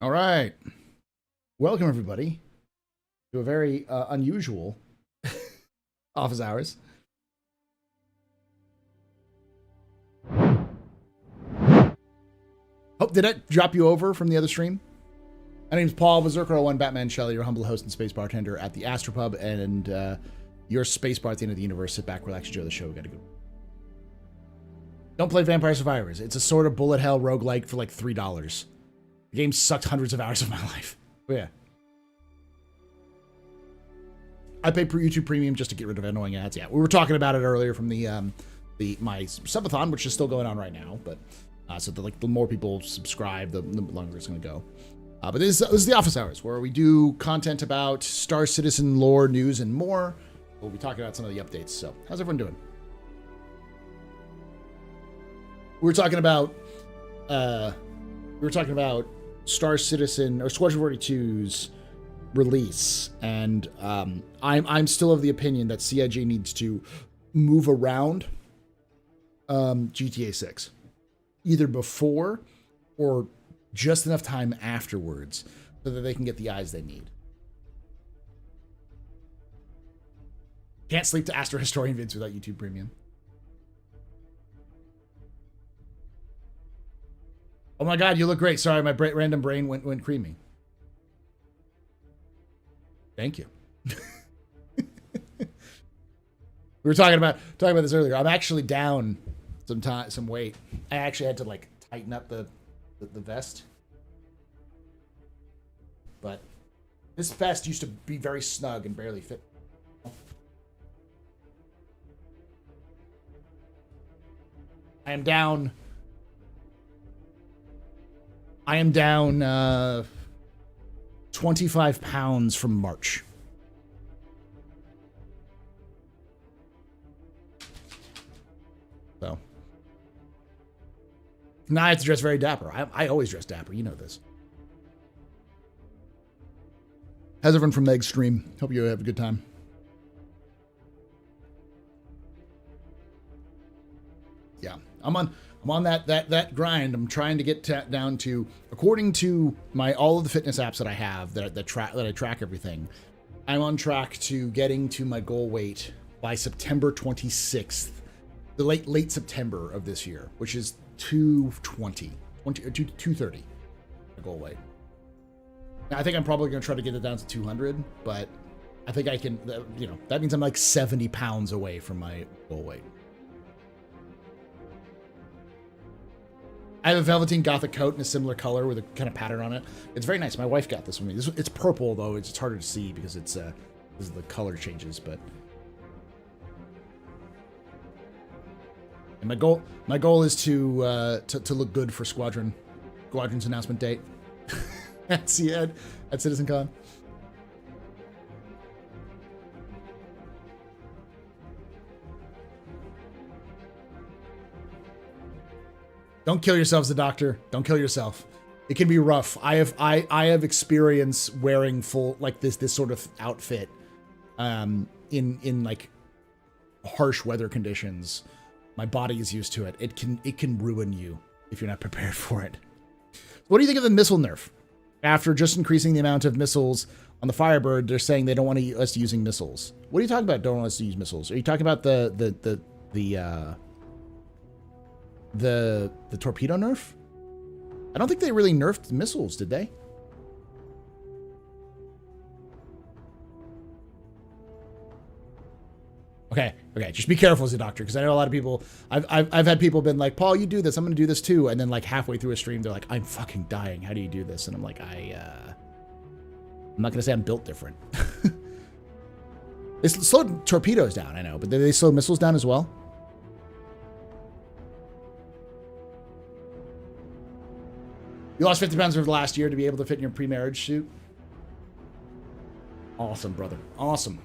All right. Welcome, everybody, to a very unusual office hours. Oh, did I drop you over from the other stream? My name's Paul, Berserker01, Batman Shelley, your humble host and space bartender at the AstroPub, and your space bar at the end of the universe. Sit back, relax, enjoy the show. We gotta go. Don't play Vampire Survivors. It's a sort of bullet hell roguelike for like $3. The game sucked hundreds of hours of my life. But yeah. I pay per YouTube Premium just to get rid of annoying ads. Yeah, we were talking about it earlier from my subathon, which is still going on right now. But so the more people subscribe, the longer it's going to go. But this is the office hours where we do content about Star Citizen lore, news, and more. We'll be talking about some of the updates. So how's everyone doing? We were talking about Star Citizen or Squadron 42's release, and I'm still of the opinion that CIG needs to move around GTA 6, either before or just enough time afterwards so that they can get the eyes they need. Can't sleep to Astro Historian vids without YouTube Premium. Oh my god, you look great. Sorry, my random brain went creamy. Thank you. We were talking about this earlier. I'm actually down some weight. I actually had to like tighten up the vest. But this vest used to be very snug and barely fit. I am down 25 pounds from March. So now I have to dress very dapper. I always dress dapper. You know this. How's everyone from Meg's stream? Hope you have a good time. Yeah, I'm on that grind. I'm trying to get down to, according to all of the fitness apps that I have that I track everything. I'm on track to getting to my goal weight by September 26th, the late September of this year, which is 230. My goal weight. Now, I think I'm probably going to try to get it down to 200, but I think I can. That means I'm like 70 pounds away from my goal weight. I have a velveteen gothic coat in a similar color with a kind of pattern on it. It's very nice. My wife got this for me. It's purple though. It's harder to see because it's the color changes. But and my goal is to look good for Squadron's announcement date at CitizenCon. Don't kill yourselves, the doctor. Don't kill yourself. It can be rough. I have experience wearing full like this sort of outfit in like harsh weather conditions. My body is used to it. It can ruin you if you're not prepared for it. What do you think of the missile nerf? After just increasing the amount of missiles on the Firebird, they're saying they don't want us using missiles. What are you talking about? Don't want us to use missiles? Are you talking about the torpedo nerf? I don't think they really nerfed missiles, did they? Okay, just be careful as a doctor, because I know a lot of people. I've had people been like, Paul, you do this, I'm gonna do this too, and then like halfway through a stream, they're like, I'm fucking dying. How do you do this? And I'm like, I'm not gonna say I'm built different. They slowed torpedoes down, I know, but did they slow missiles down as well? You lost 50 pounds over the last year to be able to fit in your pre-marriage suit? Awesome, brother. Awesome.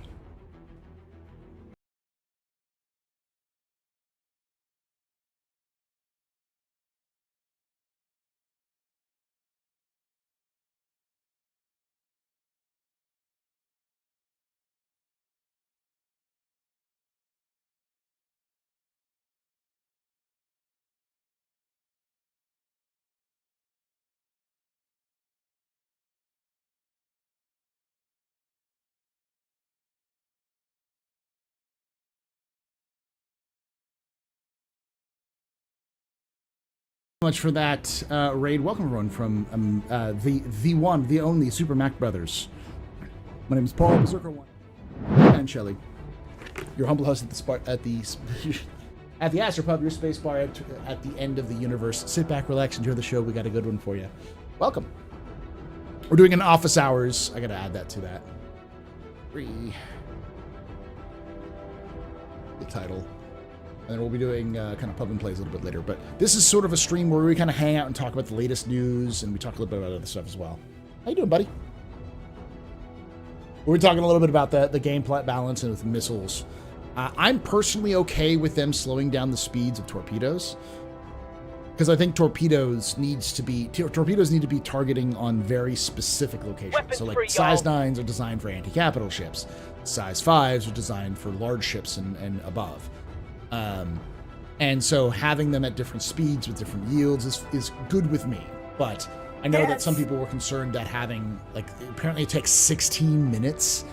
Much for that raid. Welcome everyone from the one, the only Super Mac Brothers. My name is Paul Berserker One and Shelly. Your humble host at the AstroPub, your space bar at the end of the universe. Sit back, relax, enjoy the show. We got a good one for you. Welcome. We're doing an office hours. I gotta add that to that. The title. And then we'll be doing kind of pub and plays a little bit later. But this is sort of a stream where we kind of hang out and talk about the latest news, and we talk a little bit about other stuff as well. How you doing, buddy? We're talking a little bit about the gameplay balance and with missiles. I'm personally okay with them slowing down the speeds of torpedoes, because I think torpedoes need to be targeting on very specific locations. So like size 9s are designed for anti-capital ships. Size 5s are designed for large ships and above. And so having them at different speeds with different yields is good with me. But I know that some people were concerned that having, like, apparently it takes 16 minutes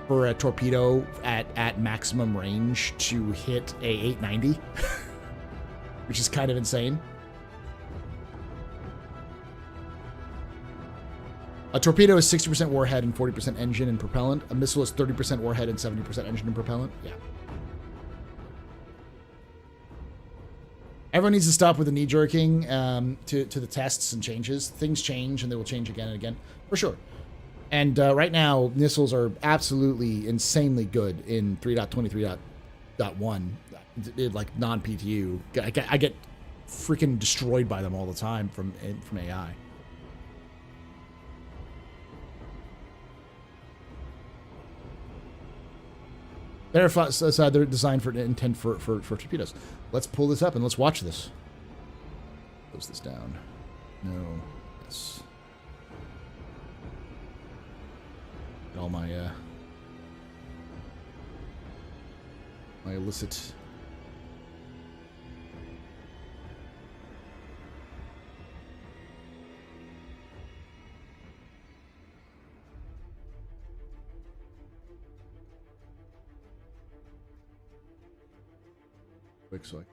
for a torpedo at maximum range to hit a 890, which is kind of insane. A torpedo is 60% warhead and 40% engine and propellant. A missile is 30% warhead and 70% engine and propellant. Yeah. Everyone needs to stop with the knee-jerking to the tests and changes. Things change, and they will change again and again, for sure. And right now, missiles are absolutely insanely good in 3.23.1, like non-PTU. I get freaking destroyed by them all the time from AI. They're designed for intent for torpedoes. Let's pull this up and let's watch this. Close this down. No. Yes. Get all my my illicit. Quick so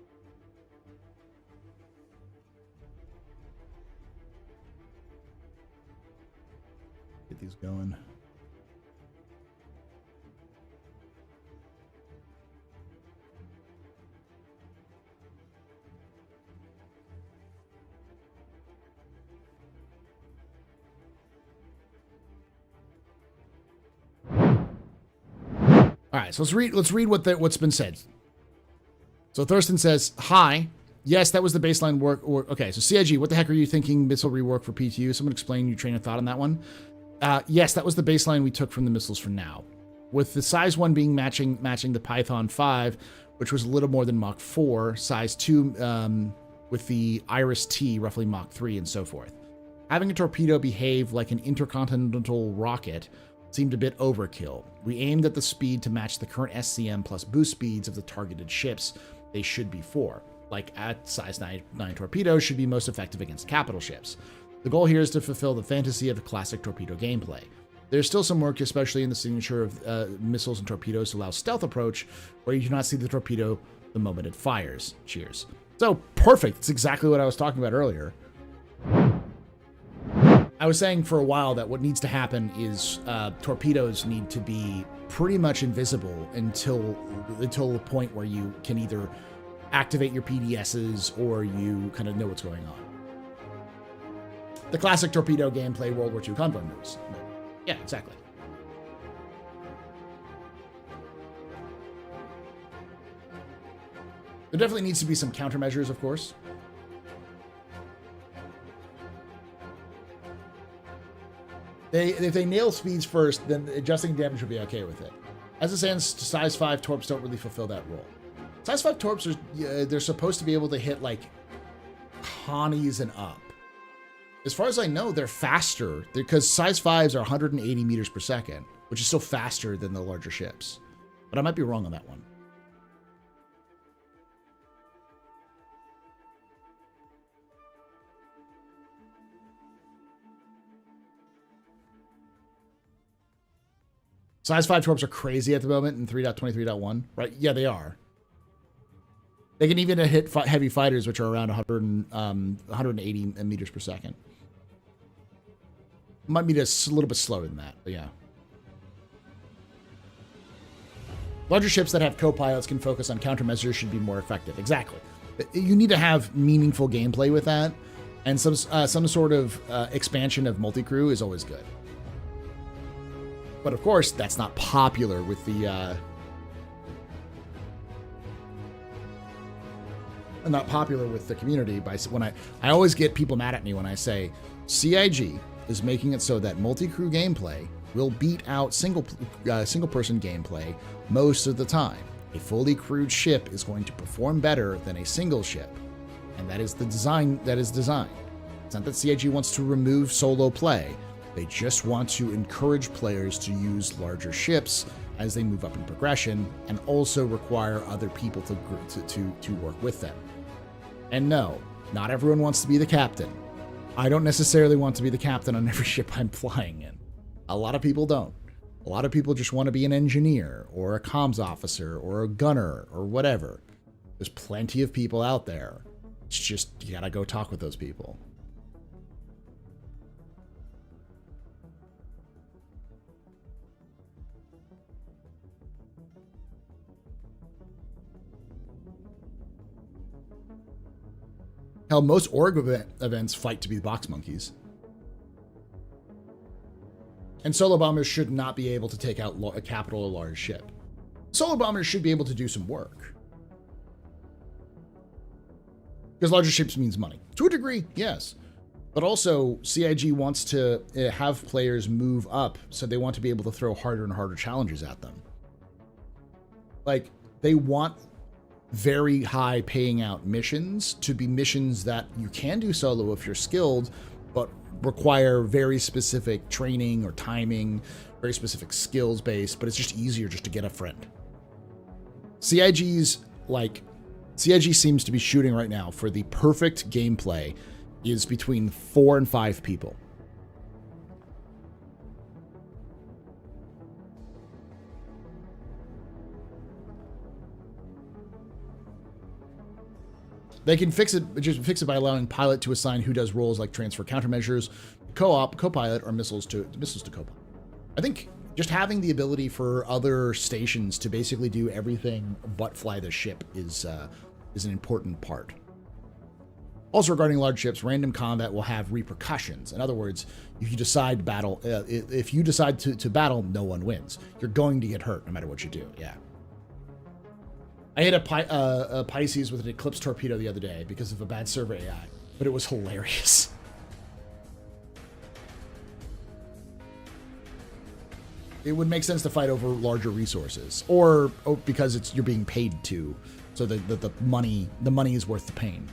get these going. All right, so let's read what's been said. So Thurston says, hi. Yes, that was the baseline work. Okay, so CIG, what the heck are you thinking missile rework for PTU? Someone explain your train of thought on that one. Yes, that was the baseline we took from the missiles for now. With the size 1 being matching the Python 5, which was a little more than Mach 4, size 2 with the Iris T, roughly Mach 3, and so forth. Having a torpedo behave like an intercontinental rocket seemed a bit overkill. We aimed at the speed to match the current SCM plus boost speeds of the targeted ships they should be for. Like at size 9 torpedoes should be most effective against capital ships. The goal here is to fulfill the fantasy of the classic torpedo gameplay. There's still some work, especially in the signature of missiles and torpedoes, to allow stealth approach, where you do not see the torpedo the moment it fires. Cheers. So, perfect. It's exactly what I was talking about earlier. I was saying for a while that what needs to happen is torpedoes need to be pretty much invisible until the point where you can either activate your PDSs or you kind of know what's going on. The classic torpedo gameplay World War II convoy moves. Yeah, exactly. There definitely needs to be some countermeasures, of course. If they nail speeds first, then adjusting damage would be okay with it. As it stands, size 5 torps don't really fulfill that role. Size 5 torps they're supposed to be able to hit like Connies and up. As far as I know, they're faster because size 5s are 180 meters per second, which is still faster than the larger ships. But I might be wrong on that one. Size 5 torps are crazy at the moment in 3.23.1, right? Yeah, they are. They can even hit heavy fighters, which are around 180 meters per second. Might be just a little bit slower than that, but yeah. Larger ships that have co-pilots can focus on countermeasures should be more effective. Exactly. You need to have meaningful gameplay with that, and some sort of expansion of multicrew is always good. But of course, that's not popular with the not popular with the community. When I always get people mad at me when I say CIG is making it so that multi-crew gameplay will beat out single person gameplay most of the time. A fully crewed ship is going to perform better than a single ship, and that is the design that is designed. It's not that CIG wants to remove solo play. They just want to encourage players to use larger ships as they move up in progression, and also require other people to work with them. And no, not everyone wants to be the captain. I don't necessarily want to be the captain on every ship I'm flying in. A lot of people don't. A lot of people just want to be an engineer or a comms officer or a gunner or whatever. There's plenty of people out there. It's just, you gotta go talk with those people. Hell, most org events fight to be the box monkeys. And solo bombers should not be able to take out a capital or large ship. Solo bombers should be able to do some work. Because larger ships means money. To a degree, yes. But also, CIG wants to have players move up, so they want to be able to throw harder and harder challenges at them. Like, they want very high paying out missions to be missions that you can do solo if you're skilled, but require very specific training or timing, very specific skills base, but it's just easier just to get a friend. CIG seems to be shooting right now for the perfect gameplay is between 4 and 5 people. They can fix it by allowing pilot to assign who does roles like transfer countermeasures, co-op, co-pilot, or missiles to co-pilot. I think just having the ability for other stations to basically do everything but fly the ship is an important part. Also, regarding large ships, random combat will have repercussions. In other words, if you decide to battle, to battle, no one wins. You're going to get hurt no matter what you do. Yeah. I hit a Pisces with an Eclipse torpedo the other day because of a bad server AI, but it was hilarious. It would make sense to fight over larger resources, or because you're being paid to, so that the money is worth the pain.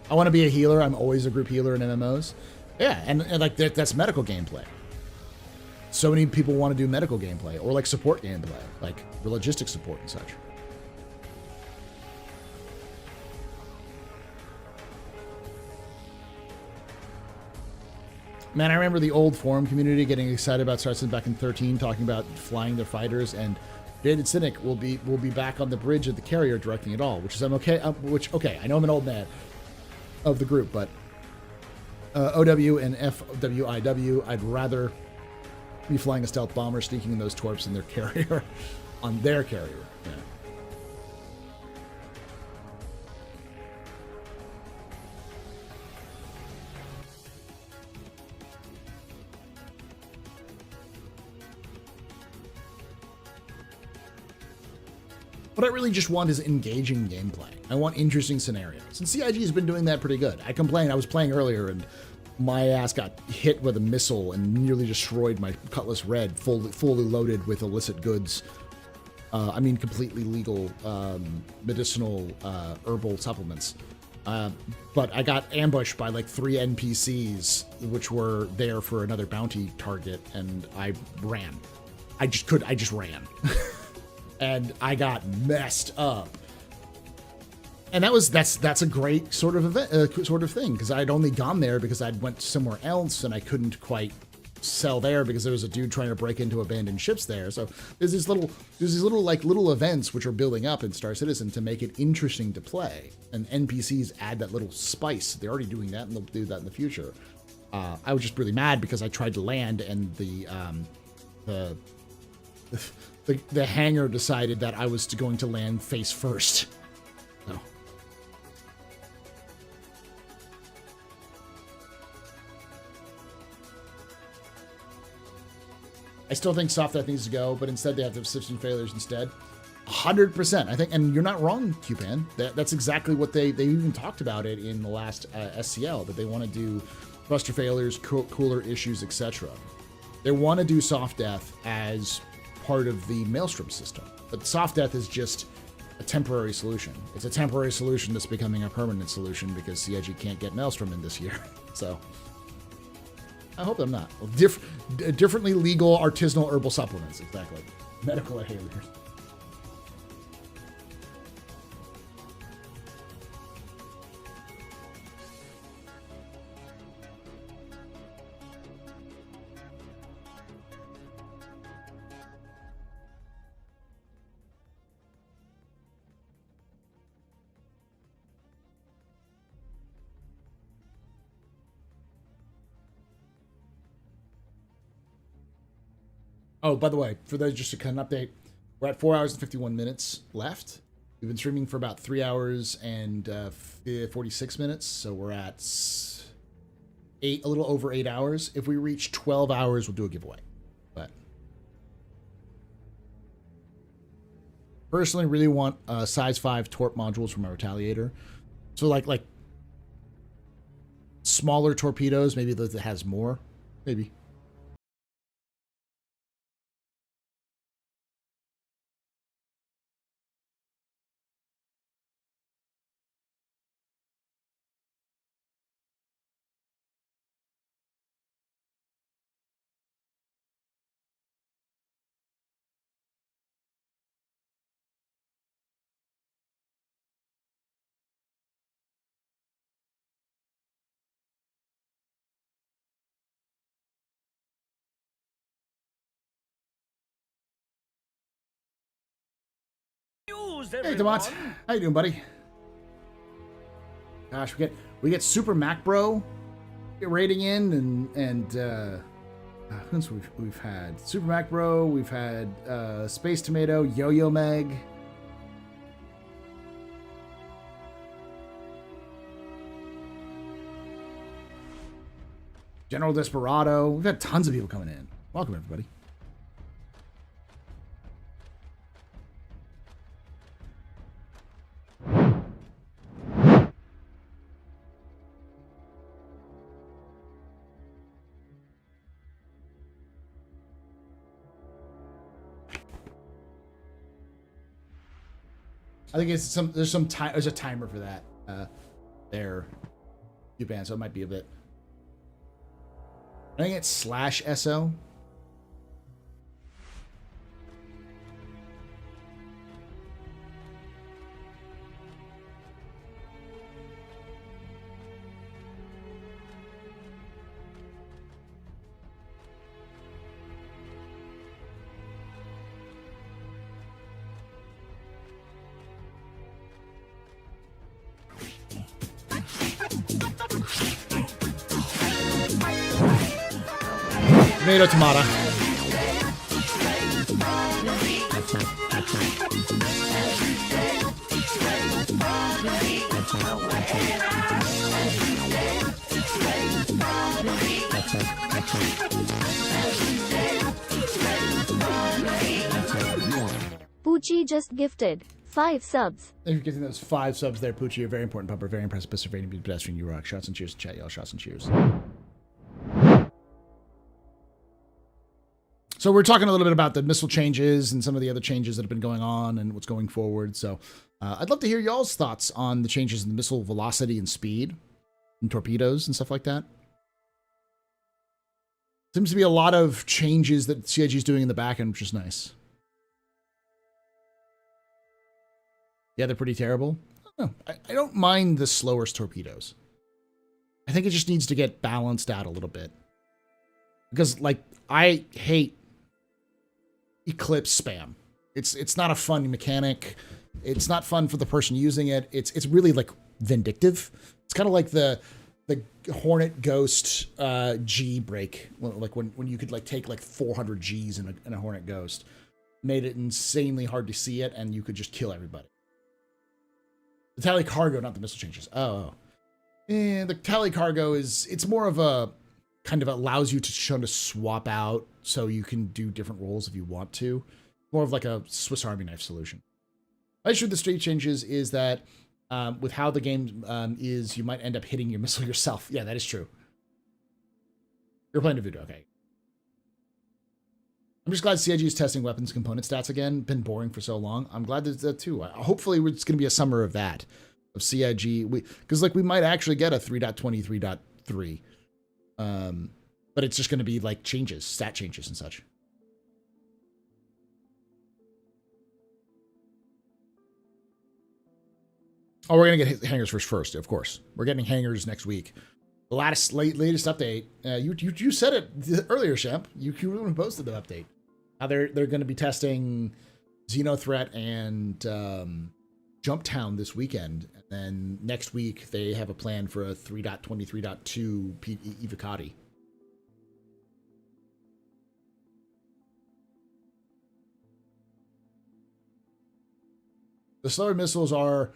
I want to be a healer. I'm always a group healer in MMOs. Yeah, and like that's medical gameplay. So many people want to do medical gameplay or like support gameplay, like logistic support and such. Man, I remember the old forum community getting excited about starcitizen back in 13, talking about flying their fighters, and Jaded Cynic will be back on the bridge of the carrier directing it all, which is okay. I know I'm an old man of the group, but OW and FWIW, I'd rather be flying a stealth bomber, sneaking in those torps in their carrier, on their carrier. Yeah. What I really just want is engaging gameplay. I want interesting scenarios. And CIG has been doing that pretty good. I complained, I was playing earlier and my ass got hit with a missile and nearly destroyed my Cutlass Red, fully loaded with illicit goods. I mean, completely legal medicinal herbal supplements. But I got ambushed by like 3 NPCs, which were there for another bounty target, and I ran. I just ran. And I got messed up. And that's a great sort of event, sort of thing, because I'd only gone there because I'd went somewhere else and I couldn't quite cell there because there was a dude trying to break into abandoned ships there. So there's these little events which are building up in Star Citizen to make it interesting to play. And NPCs add that little spice. They're already doing that, and they'll do that in the future. I was just really mad because I tried to land, and the hangar decided that I was going to land face first. So. I still think soft death needs to go, but instead they have to have system failures instead. 100%. I think, and you're not wrong, Cupan. That's exactly what they even talked about it in the last SCL, that they want to do thruster failures, cooler issues, etc. They want to do soft death as part of the Maelstrom system, but soft death is just a temporary solution. It's a temporary solution that's becoming a permanent solution because CIG can't get Maelstrom in this year. So I hope I'm not. Differently legal artisanal herbal supplements, exactly. Medical inhalers. Oh, by the way, for those just to kind of update, we're at 4 hours and 51 minutes left. We've been streaming for about 3 hours and 46 minutes, so we're at a little over 8 hours. If we reach 12 hours, we'll do a giveaway. But personally, really want size 5 torp modules from my Retaliator. So like smaller torpedoes, maybe that has more, maybe. Hey, Demont. How you doing, buddy? Gosh, we get Super Mac Bro rating in, and who else we've had? Super Mac Bro. We've had Space Tomato, Yo-Yo Meg. General Desperado. We've had tons of people coming in. Welcome, everybody. I think there's a timer for that there, Cuban, so it might be a bit. I think it's /SO. Tomato. Poochie just gifted 5 subs. Thank you for getting those 5 subs there, Poochie. You're very important pupper, very impressive, perseverating, pedestrian. You rock. Shots and cheers in chat, y'all. Shots and cheers. So we're talking a little bit about the missile changes and some of the other changes that have been going on and what's going forward. So I'd love to hear y'all's thoughts on the changes in the missile velocity and speed and torpedoes and stuff like that. Seems to be a lot of changes that CIG is doing in the back end, which is nice. Yeah, they're pretty terrible. I don't mind the slower torpedoes. I think it just needs to get balanced out a little bit. Because, like, I hate Eclipse spam. It's not a fun mechanic. It's not fun for the person using it. It's really, like, vindictive. It's kind of like the Hornet Ghost G break. Like, when you could, like, take, like, 400 Gs in a Hornet Ghost. Made it insanely hard to see it, and you could just kill everybody. The tally cargo, not the missile changes. Oh. And the tally cargo it's more of a kind of allows you to swap out so you can do different roles if you want to. More of like a Swiss Army knife solution. My issue with the street changes is that with how the game is, you might end up hitting your missile yourself. Yeah, that is true. You're playing a video, okay. I'm just glad CIG is testing weapons component stats again. Been boring for so long. I'm glad there's that too. Hopefully it's going to be a summer of that. Of CIG. Because like we might actually get a 3.20, 3.3. But it's just going to be like changes, stat changes and such. Oh, we're going to get hangars first, of course. We're getting hangars next week. The latest update. You said it earlier, Shemp. You even posted the update. How they're going to be testing Xenothreat and Jump Town this weekend. And then next week, they have a plan for a 3.20, 3.2 Evocati. The slower missiles are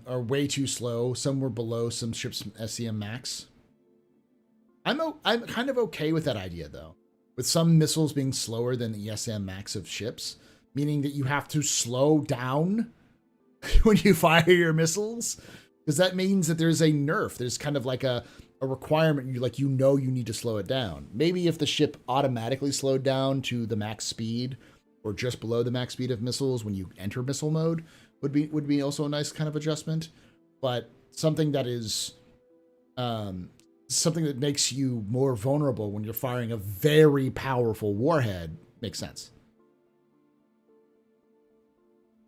way too slow. Some were below some ships SCM max. I'm kind of okay with that idea though, with some missiles being slower than the SCM max of ships, meaning that you have to slow down when you fire your missiles, because that means that there's a nerf. There's kind of like a requirement. You need to slow it down. Maybe if the ship automatically slowed down to the max speed or just below the max speed of missiles when you enter missile mode would be also a nice kind of adjustment. But something that is something that makes you more vulnerable when you're firing a very powerful warhead makes sense.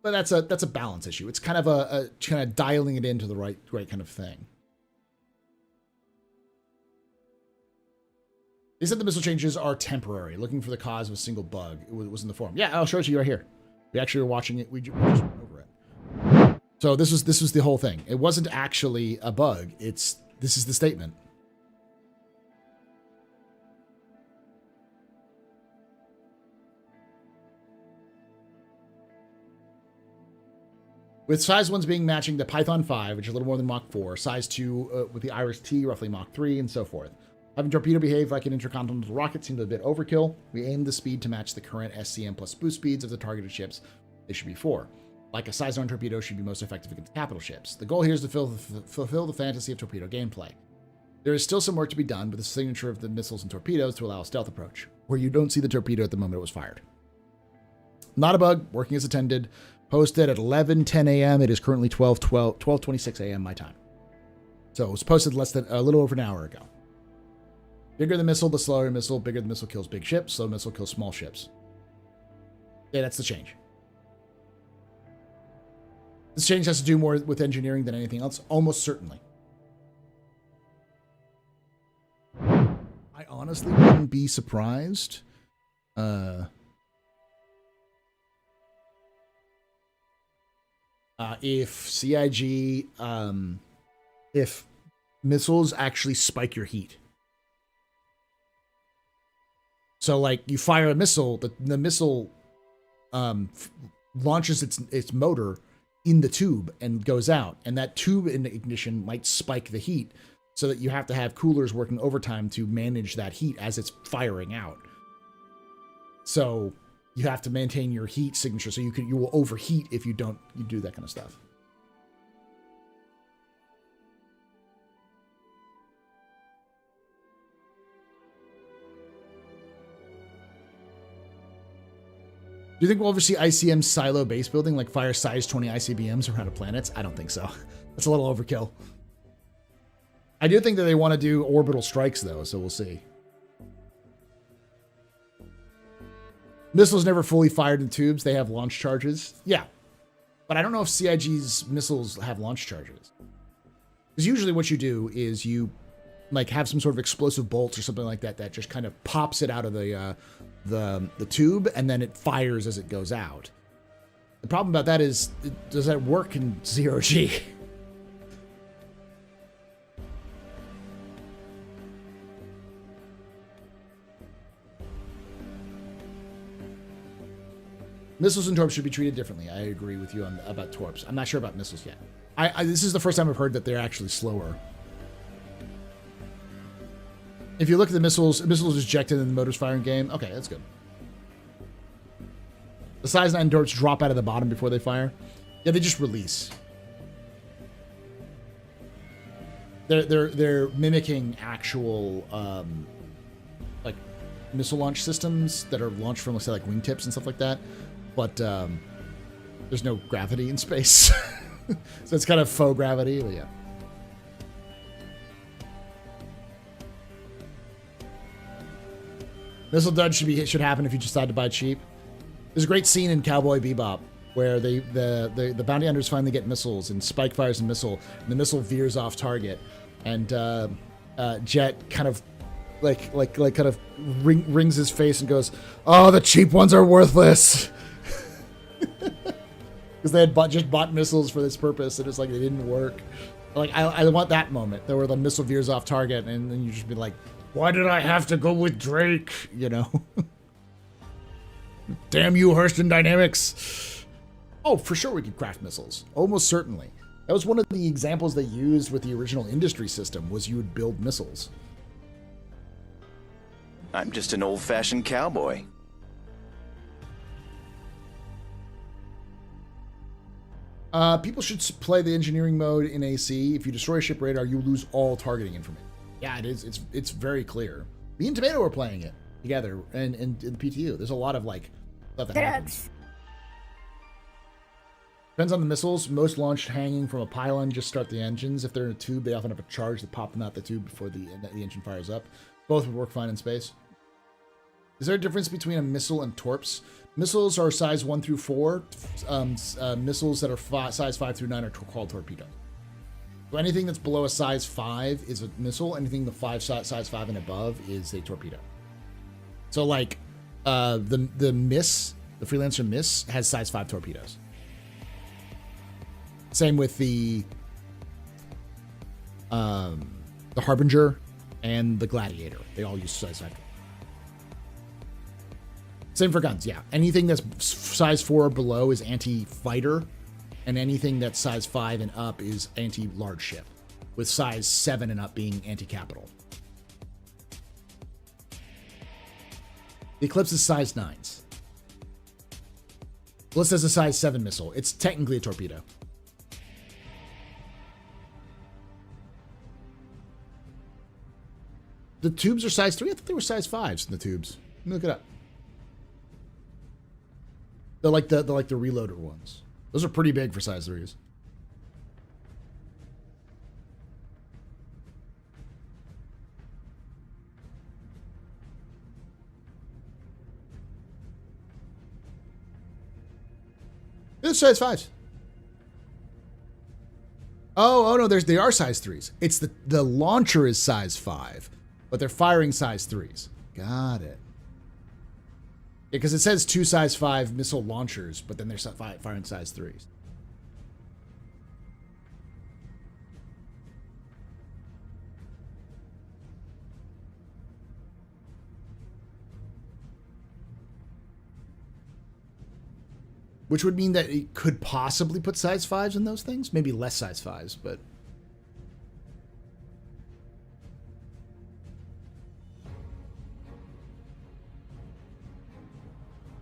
But that's a balance issue. It's kind of a kind of dialing it into the right kind of thing. They said the missile changes are temporary, looking for the cause of a single bug. It was in the forum. Yeah, I'll show it to you right here. We actually were watching it. We just went over it. So this was the whole thing. It wasn't actually a bug. This is the statement. With size 1s being matching the Python 5, which is a little more than Mach 4, size 2 with the Iris T, roughly Mach 3, and so forth. Having torpedo behave like an intercontinental rocket seemed a bit overkill. We aimed the speed to match the current SCM plus boost speeds of the targeted ships they should be for. Like a size 9 torpedo should be most effective against capital ships. The goal here is to fulfill the fantasy of torpedo gameplay. There is still some work to be done with the signature of the missiles and torpedoes to allow a stealth approach, where you don't see the torpedo at the moment it was fired. Not a bug, working as intended. Posted at 11:10 a.m. It is currently 12:26 a.m. my time. So it was posted a little over an hour ago. Bigger the missile, the slower the missile. Bigger the missile kills big ships, slow missile kills small ships. Yeah, that's the change. This change has to do more with engineering than anything else, almost certainly. I honestly wouldn't be surprised. If CIG, if missiles actually spike your heat. So, like, you fire a missile, the missile launches its motor in the tube and goes out. And that tube in the ignition might spike the heat so that you have to have coolers working overtime to manage that heat as it's firing out. So you have to maintain your heat signature, so you will overheat if you do that kind of stuff. Do you think we'll ever see ICM silo base building, like fire size 20 ICBMs around planets? I don't think so. That's a little overkill. I do think that they want to do orbital strikes, though, so we'll see. Missiles never fully fired in tubes. They have launch charges. Yeah. But I don't know if CIG's missiles have launch charges. Because usually what you do is you like have some sort of explosive bolts or something like that that just kind of pops it out of the tube, and then it fires as it goes out. The problem about that is, does that work in 0G? Missiles and torps should be treated differently. I agree with you about torps. I'm not sure about missiles yet. This is the first time I've heard that they're actually slower. If you look at the missiles ejected in the motors firing game. Okay, that's good. The size 9 torps drop out of the bottom before they fire. Yeah, they just release. They're mimicking actual like missile launch systems that are launched from, let's say, like wingtips and stuff like that. But there's no gravity in space. So it's kind of faux gravity, but yeah. Missile dodge should happen if you decide to buy cheap. There's a great scene in Cowboy Bebop where the bounty hunters finally get missiles, and Spike fires a missile, and the missile veers off target, and Jet kind of rings his face and goes, "Oh, the cheap ones are worthless." Because they had just bought missiles for this purpose, and it's like they didn't work. Like I want that moment there where the missile veers off target, and then you just be like, "Why did I have to go with Drake?" You know. Damn you, Hurston Dynamics. Oh, for sure we could craft missiles. Almost certainly. That was one of the examples they used with the original industry system, was you would build missiles. I'm just an old-fashioned cowboy. People should play the engineering mode in AC. If you destroy a ship radar, you lose all targeting information. Yeah, it is. It's very clear. Me and Tomato are playing it together, and in the PTU. There's a lot of like stuff that happens. Depends on the missiles. Most launched hanging from a pylon just start the engines. If they're in a tube, they often have a charge that pop them out the tube before the engine fires up. Both would work fine in space. Is there a difference between a missile and torps? Missiles are size 1 through 4. Missiles that are size 5 through 9 are called torpedoes. So anything that's below a size 5 is a missile. Anything size 5 and above is a torpedo. So like the Freelancer Miss has size 5 torpedoes. Same with the Harbinger and the Gladiator. They all use size 5. Same for guns, yeah. Anything that's size 4 or below is anti-fighter, and anything that's size 5 and up is anti-large ship, with size 7 and up being anti-capital. The Eclipse is size 9s. Bliss has a size 7 missile. It's technically a torpedo. The tubes are size 3? I thought they were size 5s in the tubes. Let me look it up. They're like the reloader ones. Those are pretty big for size 3s. They're size 5s. Oh no, they are size 3s. It's the launcher is size 5, but they're firing size 3s. Got it. Yeah, because it says 2 size 5 missile launchers, but then they're firing size 3s. Which would mean that it could possibly put size 5s in those things. Maybe less size 5s, but...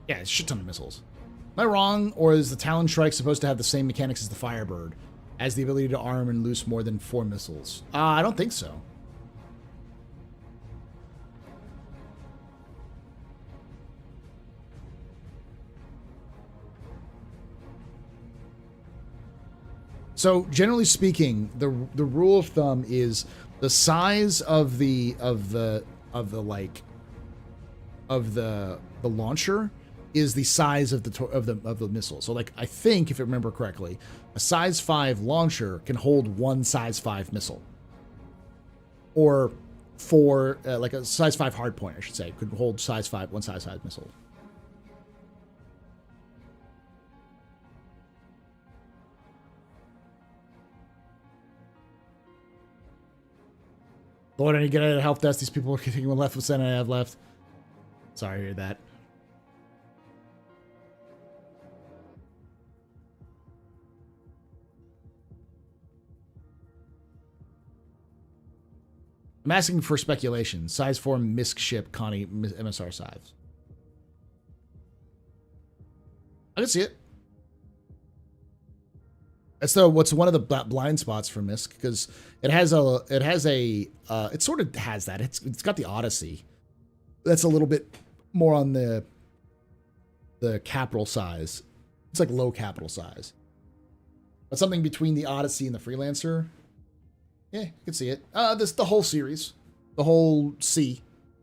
yeah, it's a shit ton of missiles. Am I wrong, or is the Talon Strike supposed to have the same mechanics as the Firebird, as the ability to arm and loose more than 4 missiles? I don't think so. So generally speaking, the rule of thumb is the size of the launcher is the size of the missile. So like, I think, if I remember correctly, a size 5 launcher can hold 1 size 5 missile. or 4, like a size 5 hardpoint, I should say, could hold size 5, one size 5 missile. Lord, I need to get out of the help desk. These people are continuing left with center I have left. Sorry to hear that. I'm asking for speculation. Size 4 MISC ship, Connie, MSR size. I can see it. That's what's one of the blind spots for MISC, because it sort of has that. It's got the Odyssey. That's a little bit more on the capital size. It's like low capital size. But something between the Odyssey and the Freelancer. Yeah, you can see it. The whole series. The whole C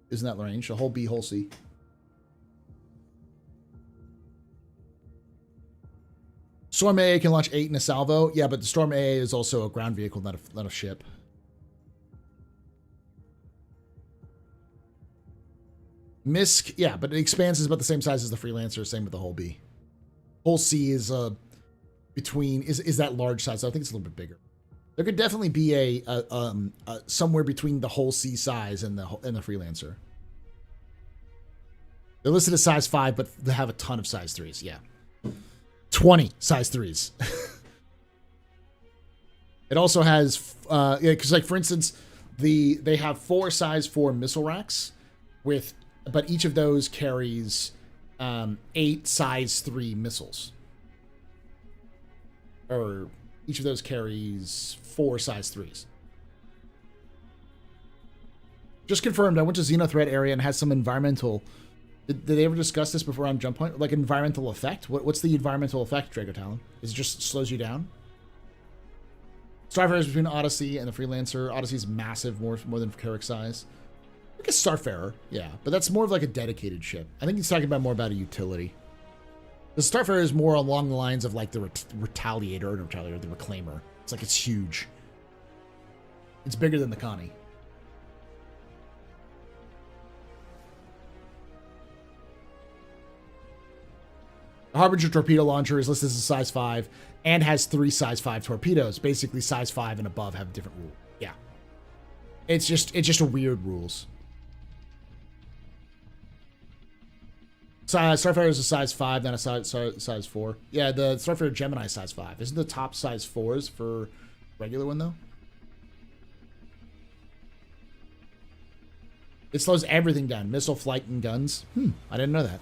is in that range. The whole B, whole C. Storm AA can launch 8 in a salvo. Yeah, but the Storm AA is also a ground vehicle, not a ship. MISC, yeah, but it expands is about the same size as the Freelancer. Same with the whole B. Whole C is is that large size. So I think it's a little bit bigger. There could definitely be a somewhere between the whole C size and the Freelancer. They're listed as size 5, but they have a ton of size 3s. Yeah. 20 size 3s. It also has, because like for instance, they have 4 size 4 missile racks but each of those carries 8 size 3 missiles. Or each of those carries 4 size 3s. Just confirmed, I went to Xenothreat area and has some environmental... Did they ever discuss this before on Jump Point? Like environmental effect? What's the environmental effect, Draco Talon? Is it just slows you down? Starfarer is between Odyssey and the Freelancer. Odyssey's massive, more than Carrick size. I guess Starfarer, yeah. But that's more of like a dedicated ship. I think he's talking about more about a utility. The Starfarer is more along the lines of like the Retaliator, the Reclaimer. It's like it's huge. It's bigger than the Connie. The Harbinger torpedo launcher is listed as a size 5 and has 3 size 5 torpedoes. Basically, size 5 and above have different rules. Yeah. It's just a weird rules. Starfarer is a size 5, then a size 4. Yeah, the Starfarer Gemini size 5. Isn't the top size 4s for regular one, though? It slows everything down. Missile, flight, and guns. I didn't know that.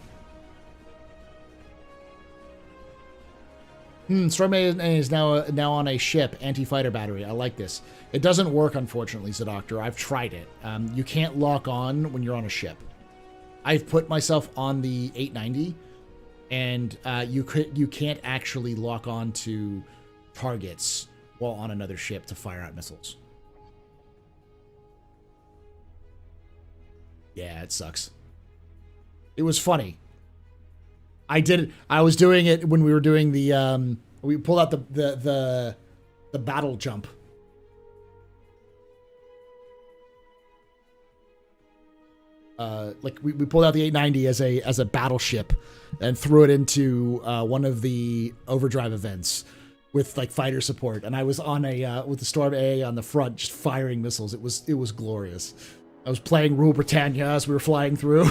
Storm A is now on a ship, anti-fighter battery. I like this. It doesn't work, unfortunately, Zadoctor. I've tried it. You can't lock on when you're on a ship. I've put myself on the 890, and you can't actually lock on to targets while on another ship to fire out missiles. Yeah, it sucks. It was funny. I did it. I was doing it when we were doing the we pulled out the battle jump. Like we pulled out the 890 as a battleship and threw it into one of the overdrive events with like fighter support, and I was on with the Storm A on the front just firing missiles. It was glorious. I was playing Rule Britannia as we were flying through.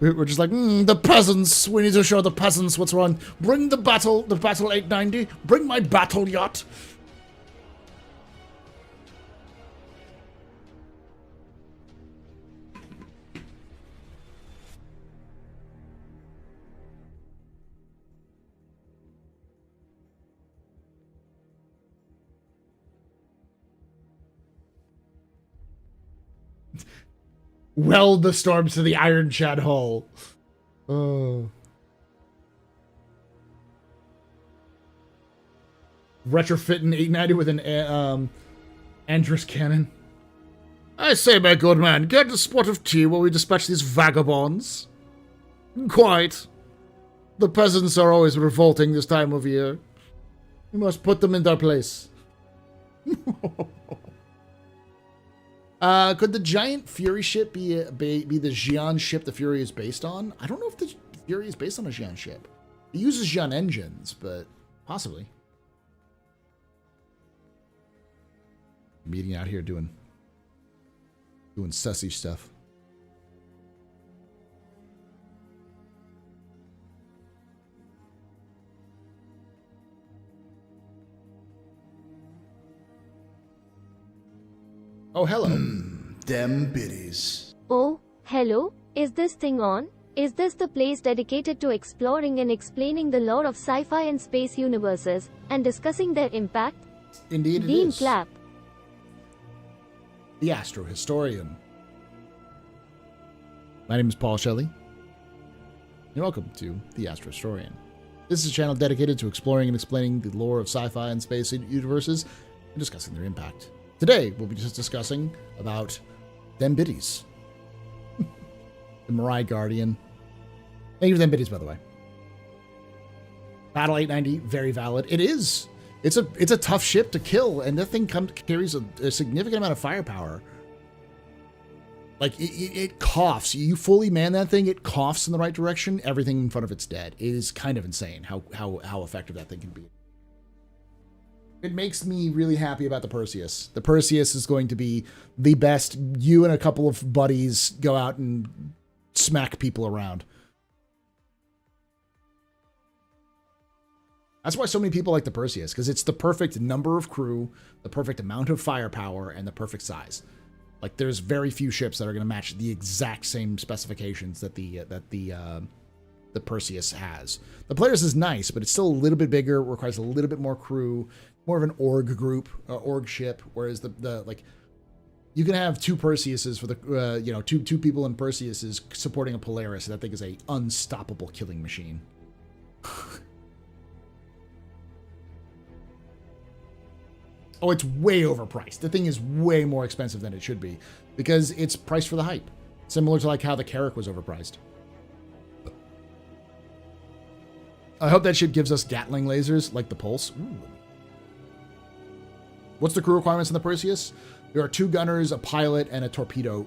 We're just like, the peasants. We need to show the peasants what's wrong. Bring the battle 890. Bring my battle yacht. Weld the storms to the Iron Chad hull. Oh. Retrofitting 890 with an Andrus cannon. I say, my good man, get a spot of tea while we dispatch these vagabonds. Quite. The peasants are always revolting this time of year. We must put them in their place. Could the giant Fury ship be the Xi'an ship the Fury is based on? I don't know if the Fury is based on a Xi'an ship. It uses Xi'an engines, but possibly. Meeting out here doing sussy stuff. Oh, hello. Them biddies. Oh, hello, is this thing on? Is this the place dedicated to exploring and explaining the lore of sci-fi and space universes, and discussing their impact? Indeed it Dean is. clap. The Astro Historian. My name is Paul Shelley. And welcome to The Astro Historian. This is a channel dedicated to exploring and explaining the lore of sci-fi and space universes and discussing their impact. Today, we'll be just discussing about them biddies. The Mirai Guardian. Thank you for them biddies, by the way. Battle 890, very valid. It is. It's a tough ship to kill, and that thing carries a significant amount of firepower. Like, it coughs. You fully man that thing, it coughs in the right direction, everything in front of it's dead. It is kind of insane how effective that thing can be. It makes me really happy about the Perseus. The Perseus is going to be the best. You and a couple of buddies go out and smack people around. That's why so many people like the Perseus, because it's the perfect number of crew, the perfect amount of firepower, and the perfect size. Like, there's very few ships that are going to match the exact same specifications that the Perseus has. The Polaris is nice, but it's still a little bit bigger, requires a little bit more crew, more of an org group, org ship, whereas the you can have two Perseuses for the two people in Perseuses supporting a Polaris. That thing is a unstoppable killing machine. Oh, it's way overpriced. The thing is way more expensive than it should be because it's priced for the hype, similar to like how the Carrack was overpriced. I hope that ship gives us Gatling lasers like the Pulse. Ooh. What's the crew requirements in the Perseus? There are 2 gunners, a pilot, and a torpedo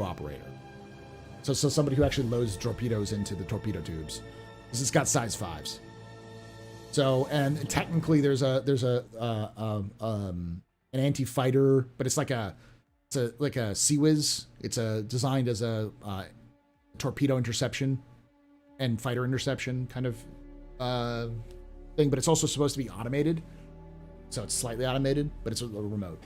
operator. So somebody who actually loads torpedoes into the torpedo tubes. Because it's got size 5s. So, and technically there's an anti-fighter, but it's like a Sea-Wiz. It's designed as a torpedo interception and fighter interception kind of thing, but it's also supposed to be automated. So it's slightly automated, but it's a little remote.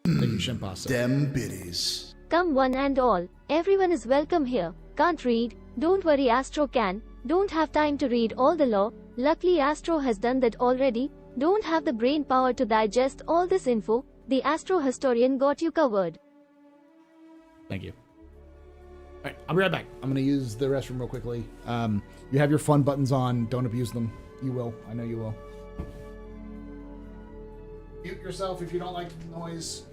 Thank you, Shimpasa. Them biddies. Come one and all, everyone is welcome here. Can't read? Don't worry, Astro can. Don't have time to read all the lore. Luckily Astro has done that already. Don't have the brain power to digest all this info. The Astro Historian got you covered. Thank you. All right, I'll be right back. I'm going to use the restroom real quickly. You have your fun buttons on. Don't abuse them. You will. I know you will. Mute yourself if you don't like the noise.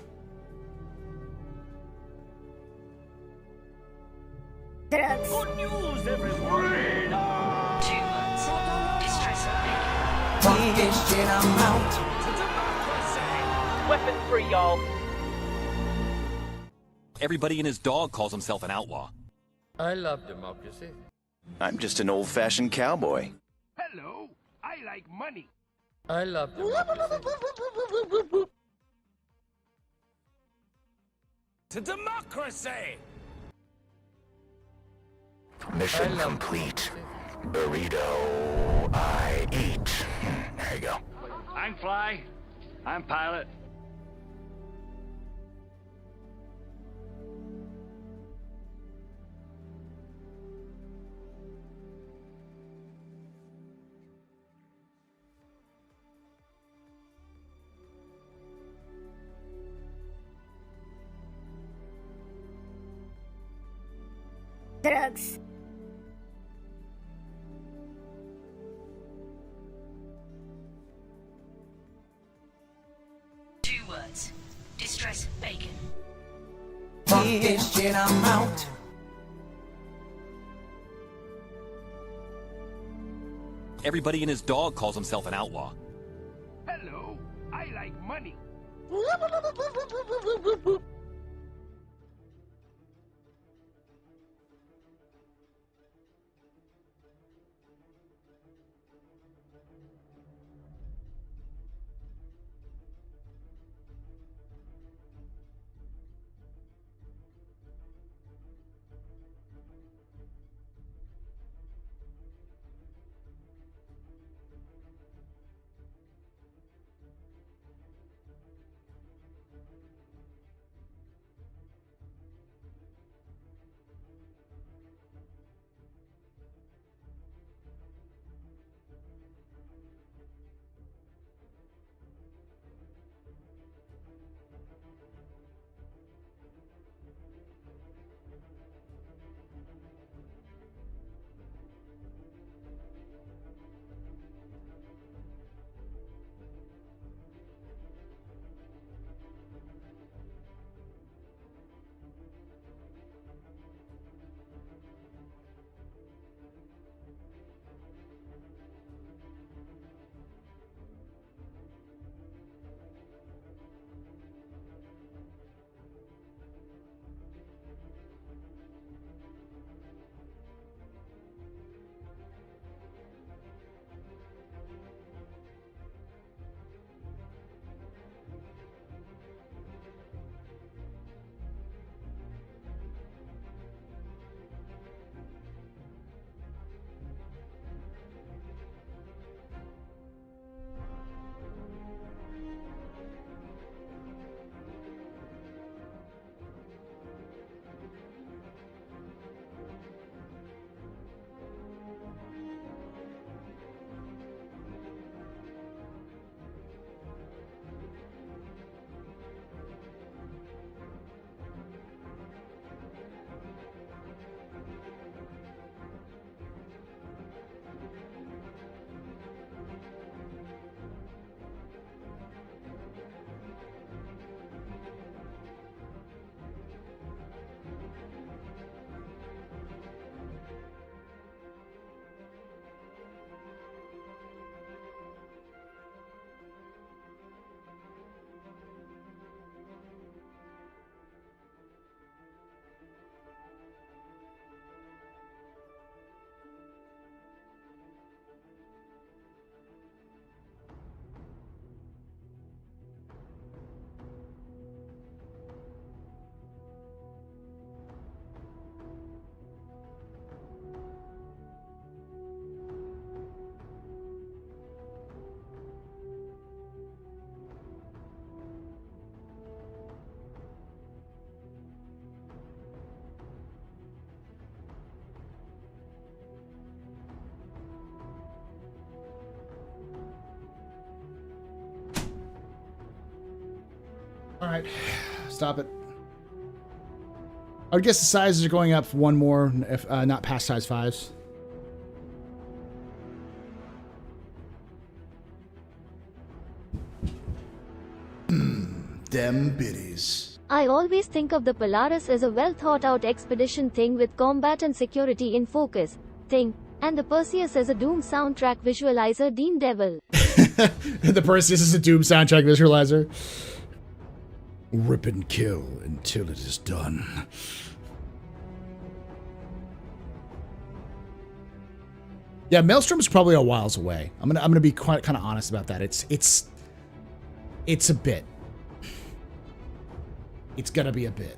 Good news, everyone! 2 months. Distress Weapon free, y'all. Everybody and his dog calls himself an outlaw. I love democracy. I'm just an old-fashioned cowboy. Hello, I like money. I love democracy. To democracy! Mission complete. Burrito I eat. There you go. I'm Fly. I'm Pilot. Drugs. Two words. Distress bacon. this shit, I'm out. Everybody and his dog calls himself an outlaw. Hello, I like money. All right, stop it. I would guess the sizes are going up one more, if not past size 5s. Them biddies. I always think of the Polaris as a well thought out expedition thing with combat and security in focus thing, and the Perseus as a Doom soundtrack visualizer Dean Devil. The Perseus is a Doom soundtrack visualizer. Rip and kill until it is done. Yeah, Maelstrom is probably a whiles away. I'm gonna be quite kind of honest about that. It's a bit. It's gonna be a bit.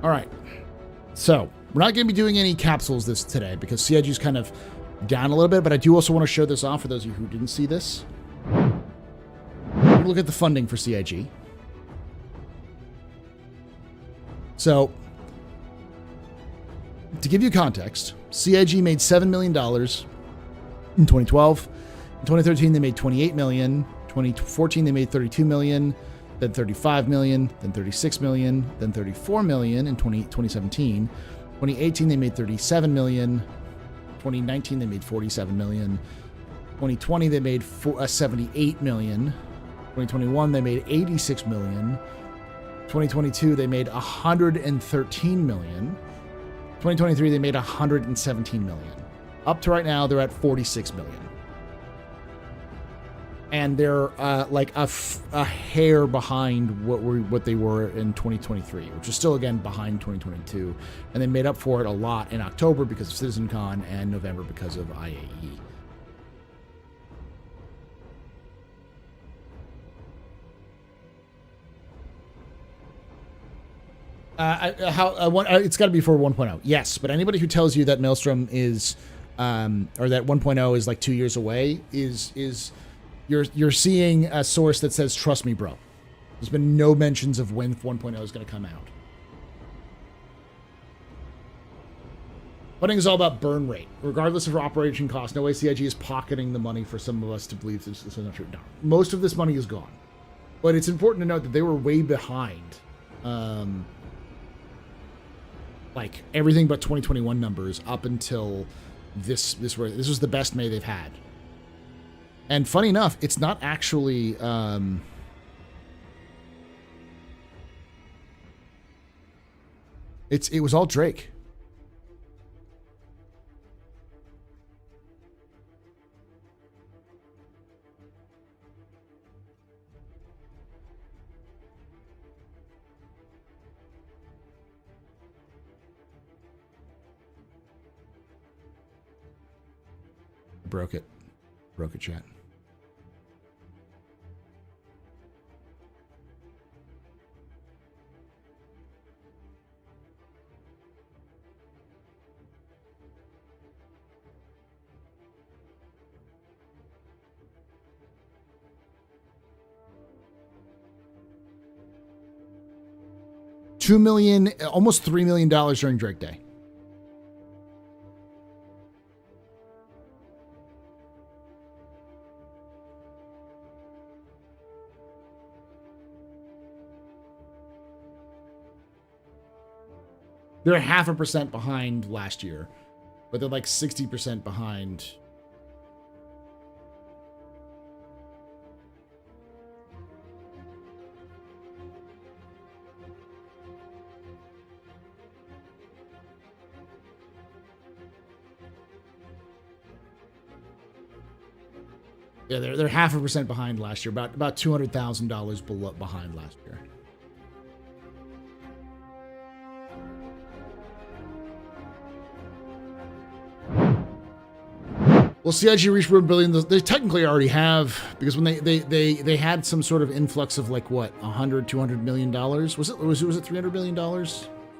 All right, so we're not going to be doing any capsules today because CIG's kind of down a little bit, but I do also want to show this off for those of you who didn't see this. Look at the funding for CIG. So, to give you context, CIG made $7 million in 2012. In 2013, they made 28 million. 2014, they made 32 million, then 35 million, then 36 million, then 34 million in 2017. 2018, they made 37 million. 2019, they made 47 million. 2020, they made 78 million. 2021, they made 86 million. 2022, they made 113 million. 2023, they made 117 million. Up to right now, they're at 46 million. And they're like a hair behind what they were in 2023, which is still, again, behind 2022. And they made up for it a lot in October because of CitizenCon and November because of IAE. It's got to be for 1.0. Yes, but anybody who tells you that Maelstrom is, or that 1.0 is like 2 years away is you're seeing a source that says, trust me, bro. There's been no mentions of when 1.0 is going to come out. Funding is all about burn rate. Regardless of operation cost, no way CIG is pocketing the money for some of us to believe this is not true. No, most of this money is gone. But it's important to note that they were way behind. Like everything but 2021 numbers up until this was the best May they've had. And funny enough, it's not actually it was all Drake. Broke it, chat. $2 million, almost $3 million during Drake Day. They're 0.5% behind last year, but they're like 60% behind. Yeah, they're 0.5% behind last year, about $200,000 behind last year. Well, CIG reached $1 billion. They technically already have, because when they had some sort of influx of like what, $200 million. Was it $300 million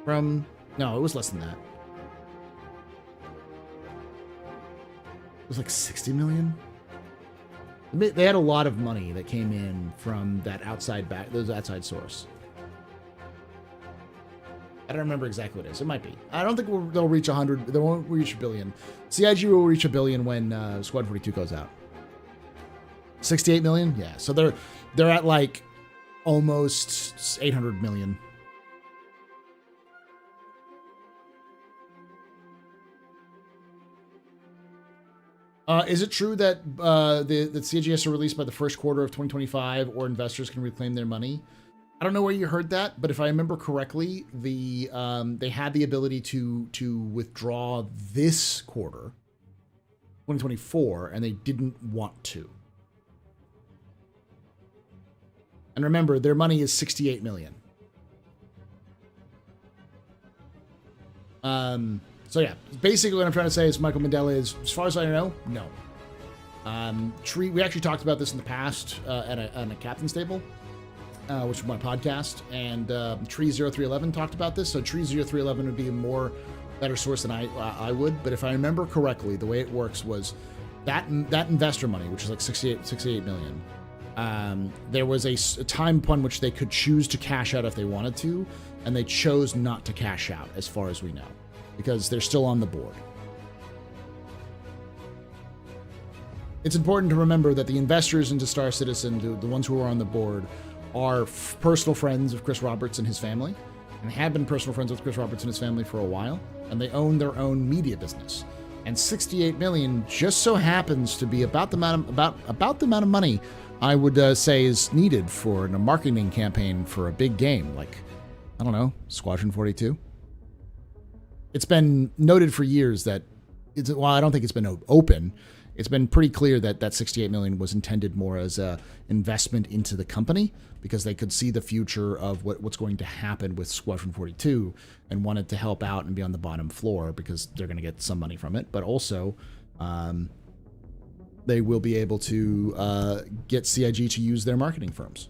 from? No, it was less than that. It was like 60 million. They had a lot of money that came in from that those outside source. I don't remember exactly what it is. It might be. I don't think they'll reach 100. They won't reach $1 billion. CIG will reach $1 billion when Squad 42 goes out. 68 million? Yeah. So they're at like almost 800 million. Is it true that the CIG are released by the first quarter of 2025, or investors can reclaim their money? I don't know where you heard that, but if I remember correctly, they had the ability to withdraw this quarter, 2024, and they didn't want to. And remember, their money is 68 million. So yeah, basically what I'm trying to say is Michael Mandela is, as far as I know, no. We actually talked about this in the past at a captain's table. Which was my podcast, and Tree0311 talked about this. So Tree0311 would be a better source than I would. But if I remember correctly, the way it works was that investor money, which is like 68 million. There was a time upon which they could choose to cash out if they wanted to, and they chose not to cash out, as far as we know, because they're still on the board. It's important to remember that the investors into Star Citizen, the ones who are on the board, are personal friends of Chris Roberts and his family, and have been personal friends with Chris Roberts and his family for a while, and they own their own media business. And $68 million just so happens to be about the amount of money I would say is needed for a marketing campaign for a big game, like, I don't know, Squadron 42. It's been noted for years that I don't think it's been open. It's been pretty clear that that $68 million was intended more as a investment into the company because they could see the future of what's going to happen with Squadron 42 and wanted to help out and be on the bottom floor because they're going to get some money from it. But also, they will be able to get CIG to use their marketing firms.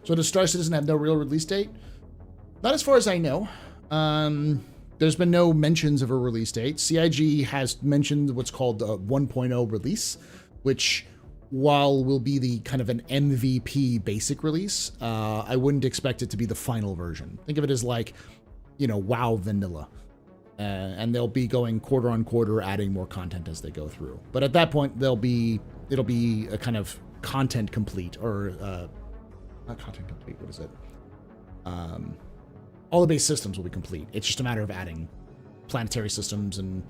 So does Star Citizen have no real release date? Not as far as I know. There's been no mentions of a release date. CIG has mentioned what's called a 1.0 release, which, while will be the kind of an MVP basic release, I wouldn't expect it to be the final version. Think of it as like, WoW vanilla. And they'll be going quarter on quarter, adding more content as they go through. But at that point, it'll be a kind of content complete, or not content complete. What is it? All the base systems will be complete. It's just a matter of adding planetary systems and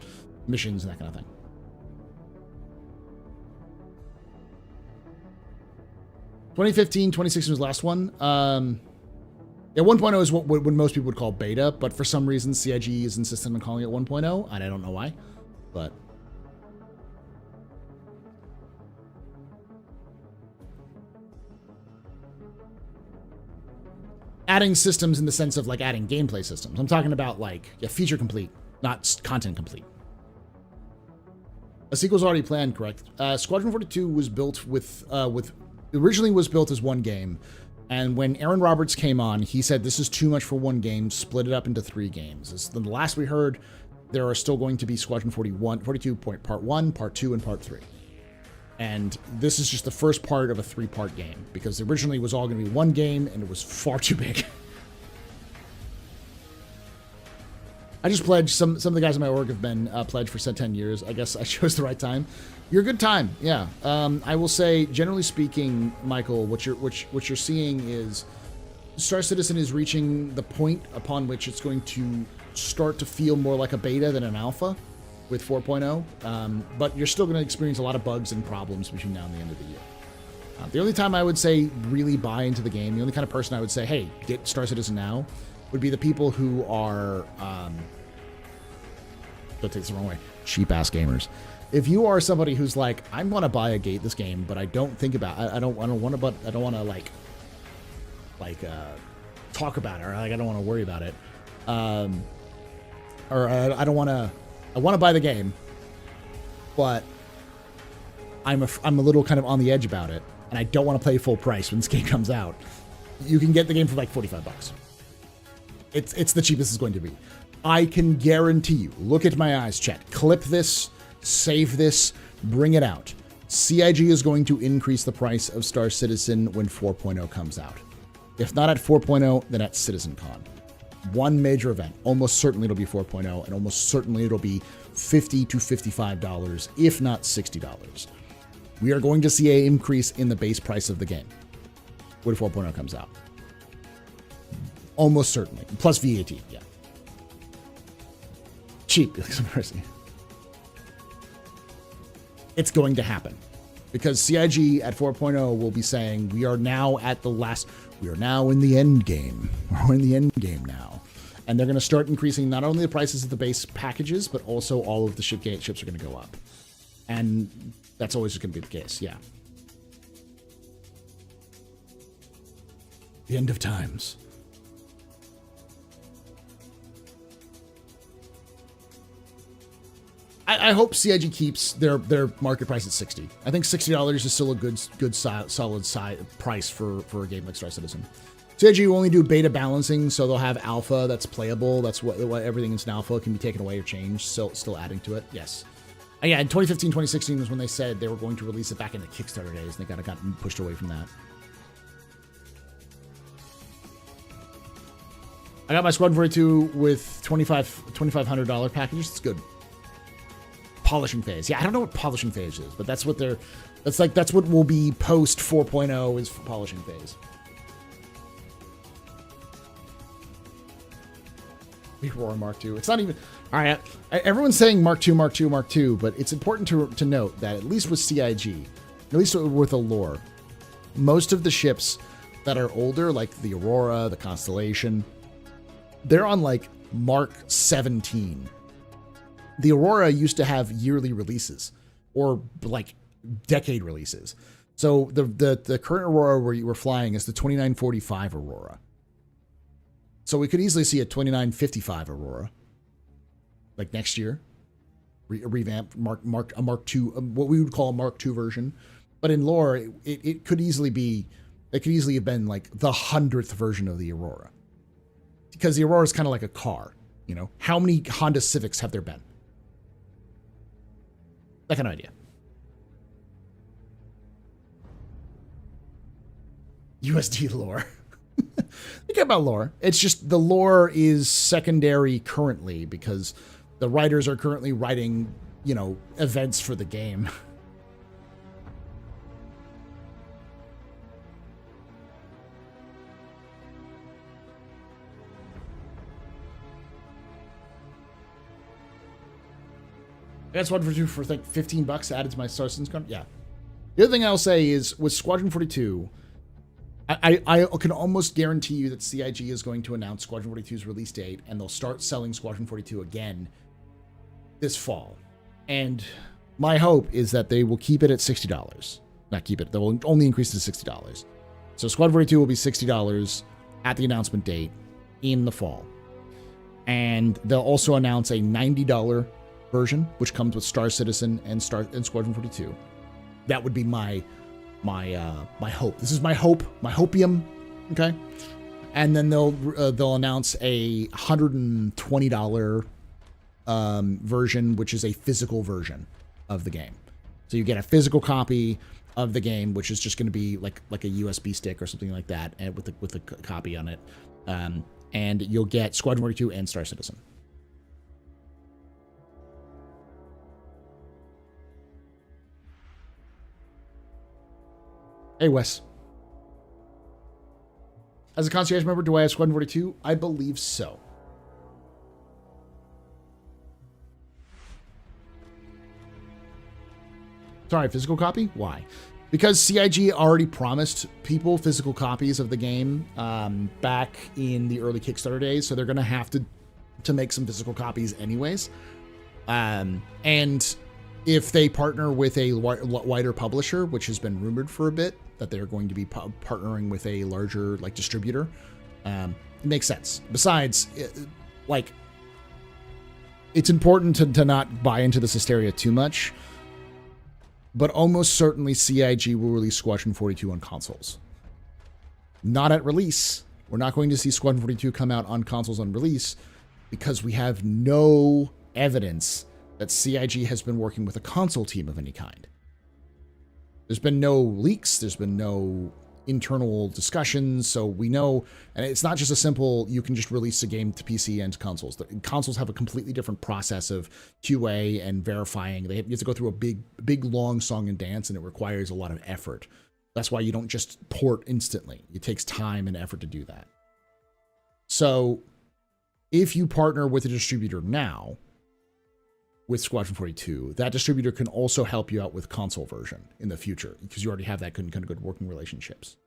missions and that kind of thing. (2015, 2016 was the last one. Yeah, 1.0 is what most people would call beta, but for some reason CIG is insistent on calling it 1.0, and I don't know why, but adding systems in the sense of like adding gameplay systems. I'm talking about like feature complete, not content complete. A sequel's already planned, correct? Squadron 42 was built originally was built as one game, and when Aaron Roberts came on, he said this is too much for one game, split it up into 3 games. The last we heard, there are still going to be Squadron 42 Part 1, Part 2, and Part 3. And this is just the first part of a 3-part game, because originally it was all going to be one game, and it was far too big. I just pledged. Some of the guys in my org have been pledged for 10 years. I guess I chose the right time. You're a good time, yeah. I will say, generally speaking, Michael, what you're seeing is Star Citizen is reaching the point upon which it's going to start to feel more like a beta than an alpha with 4.0, but you're still going to experience a lot of bugs and problems between now and the end of the year. The only time I would say really buy into the game, the only kind of person I would say, hey, get Star Citizen now, would be the people who are, don't take this the wrong way, cheap-ass gamers. If you are somebody who's like, I want to buy this game, but I don't think about, I don't want to like talk about it, or like I don't want to worry about it, or I don't want to. I want to buy the game, but I'm a little kind of on the edge about it, and I don't want to pay full price when this game comes out. You can get the game for like $45. It's the cheapest it's going to be. I can guarantee you, look at my eyes, chat, clip this, save this, bring it out. CIG is going to increase the price of Star Citizen when 4.0 comes out. If not at 4.0, then at CitizenCon. One major event. Almost certainly it'll be 4.0, and almost certainly it'll be $50 to $55, if not $60. We are going to see an increase in the base price of the game when 4.0 comes out. Almost certainly. Plus VAT, yeah. Cheap. It's going to happen. Because CIG at 4.0 will be saying, we are now in the end game. We're in the end game now. And they're going to start increasing not only the prices of the base packages, but also all of the ships are going to go up. And that's always going to be the case, yeah. The end of times. I hope CIG keeps their market price at $60. I think $60 is still a good solid price for a game like Star Citizen. CIG will only do beta balancing, so they'll have alpha that's playable. That's what everything in alpha can be taken away or changed. Still adding to it. Yes. And yeah, in 2015, 2016 was when they said they were going to release it back in the Kickstarter days, and they kind of got pushed away from that. I got my Squadron 42 with $2,500 packages. It's good. Polishing phase. Yeah, I don't know what polishing phase is, but that's what they're... That's what will be post 4.0 is polishing phase. Aurora Mark II. It's not even... All right, everyone's saying Mark II, Mark II, Mark II, but it's important to note that at least with CIG, at least with Allure, most of the ships that are older, like the Aurora, the Constellation, they're on like Mark 17. The Aurora used to have yearly releases or like decade releases. So the current Aurora we're flying is the 2945 Aurora. So we could easily see a 2955 Aurora, like next year, a revamped Mark II, what we would call a Mark II version. But in lore, it could easily have been like the 100th version of the Aurora, because the Aurora is kind of like a car. You know, how many Honda Civics have there been? That kind of idea. USD lore. Think about lore. It's just the lore is secondary currently because the writers are currently writing, you know, events for the game. That's one for like $15 added to my Star Citizen account. Yeah. The other thing I'll say is with Squadron 42, I can almost guarantee you that CIG is going to announce Squadron 42's release date, and they'll start selling Squadron 42 again this fall. And my hope is that they will keep it at $60. Not keep it, they will only increase it to $60. So Squadron 42 will be $60 at the announcement date in the fall. And they'll also announce a $90 version, which comes with Star Citizen and Squadron 42. That would be my hope. This is my hope, my hopium. Okay, and then they'll announce a $120 version, which is a physical version of the game. So you get a physical copy of the game, which is just going to be like a USB stick or something like that, and with a copy on it. And you'll get Squadron 42 and Star Citizen. Hey, Wes. As a concierge member, do I have Squadron 42? I believe so. Sorry, physical copy? Why? Because CIG already promised people physical copies of the game back in the early Kickstarter days, so they're going to have to make some physical copies anyways. And if they partner with a wider publisher, which has been rumored for a bit, that they're going to be partnering with a larger like distributor, it makes sense. Besides, it's important to not buy into this hysteria too much, but almost certainly CIG will release Squadron 42 on consoles. Not at release. We're not going to see Squadron 42 come out on consoles on release because we have no evidence that CIG has been working with a console team of any kind. There's been no leaks. There's been no internal discussions. So we know, and it's not just a simple, you can just release a game to PC and to consoles. The consoles have a completely different process of QA and verifying. You have to go through a big, long song and dance, and it requires a lot of effort. That's why you don't just port instantly. It takes time and effort to do that. So if you partner with a distributor now, with Squadron 42, that distributor can also help you out with console version in the future because you already have that kind of good working relationships.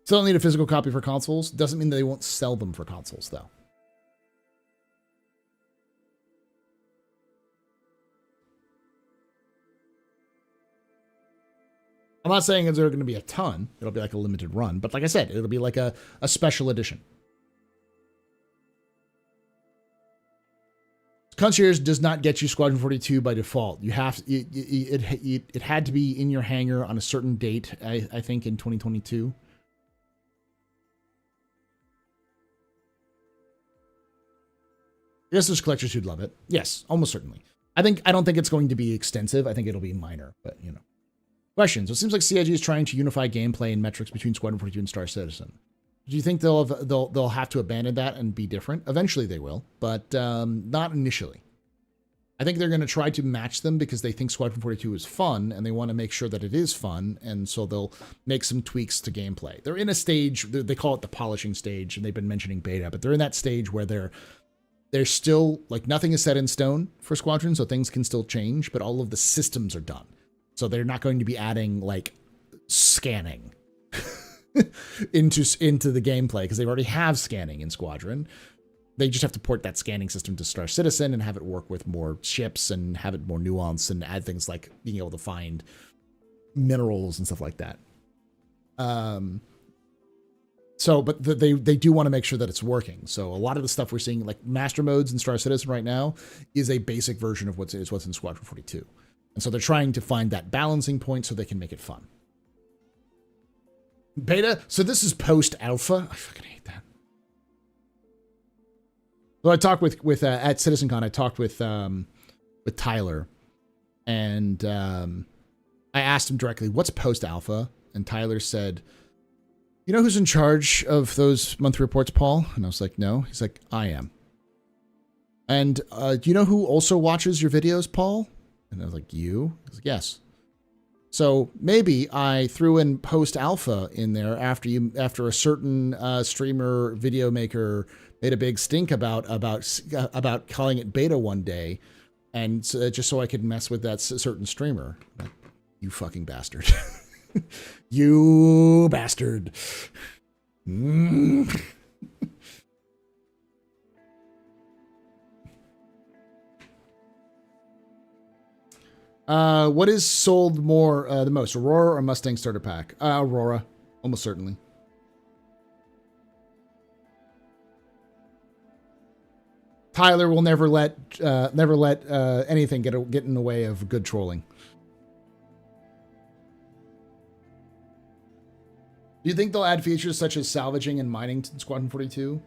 Still don't need a physical copy for consoles. Doesn't mean that they won't sell them for consoles, though. I'm not saying there are going to be a ton. It'll be like a limited run. But like I said, it'll be like a special edition. Concierge does not get you Squadron 42 by default. You have it had to be in your hangar on a certain date, I think in 2022. Yes, there's collectors who'd love it. Yes, almost certainly. I don't think it's going to be extensive. I think it'll be minor, but you know. Questions. It seems like CIG is trying to unify gameplay and metrics between Squadron 42 and Star Citizen. Do you think they'll have to abandon that and be different? Eventually they will, but not initially. I think they're going to try to match them because they think Squadron 42 is fun and they want to make sure that it is fun. And so they'll make some tweaks to gameplay. They're in a stage, they call it the polishing stage, and they've been mentioning beta, but they're in that stage where they're still, like, nothing is set in stone for Squadron, so things can still change, but all of the systems are done. So they're not going to be adding, like, scanning into the gameplay because they already have scanning in Squadron. They just have to port that scanning system to Star Citizen and have it work with more ships and have it more nuanced and add things like being able to find minerals and stuff like that. But they do want to make sure that it's working. So a lot of the stuff we're seeing, like master modes in Star Citizen right now, is a basic version of what's in Squadron 42. And so they're trying to find that balancing point so they can make it fun. Beta. So this is post alpha. I fucking hate that. So I talked with at CitizenCon. I talked with Tyler, and I asked him directly, "What's post alpha?" And Tyler said, "You know who's in charge of those monthly reports, Paul?" And I was like, "No." He's like, "I am." And do you know who also watches your videos, Paul? And I was like, "You?" He's like, "Yes." So maybe I threw in post alpha in there after a certain streamer video maker made a big stink about calling it beta one day, and just so I could mess with that certain streamer. You fucking bastard. You bastard. What is sold more the most, Aurora or Mustang starter pack? Aurora, almost certainly. Tyler will never let anything get in the way of good trolling. Do you think they'll add features such as salvaging and mining to Squadron 42?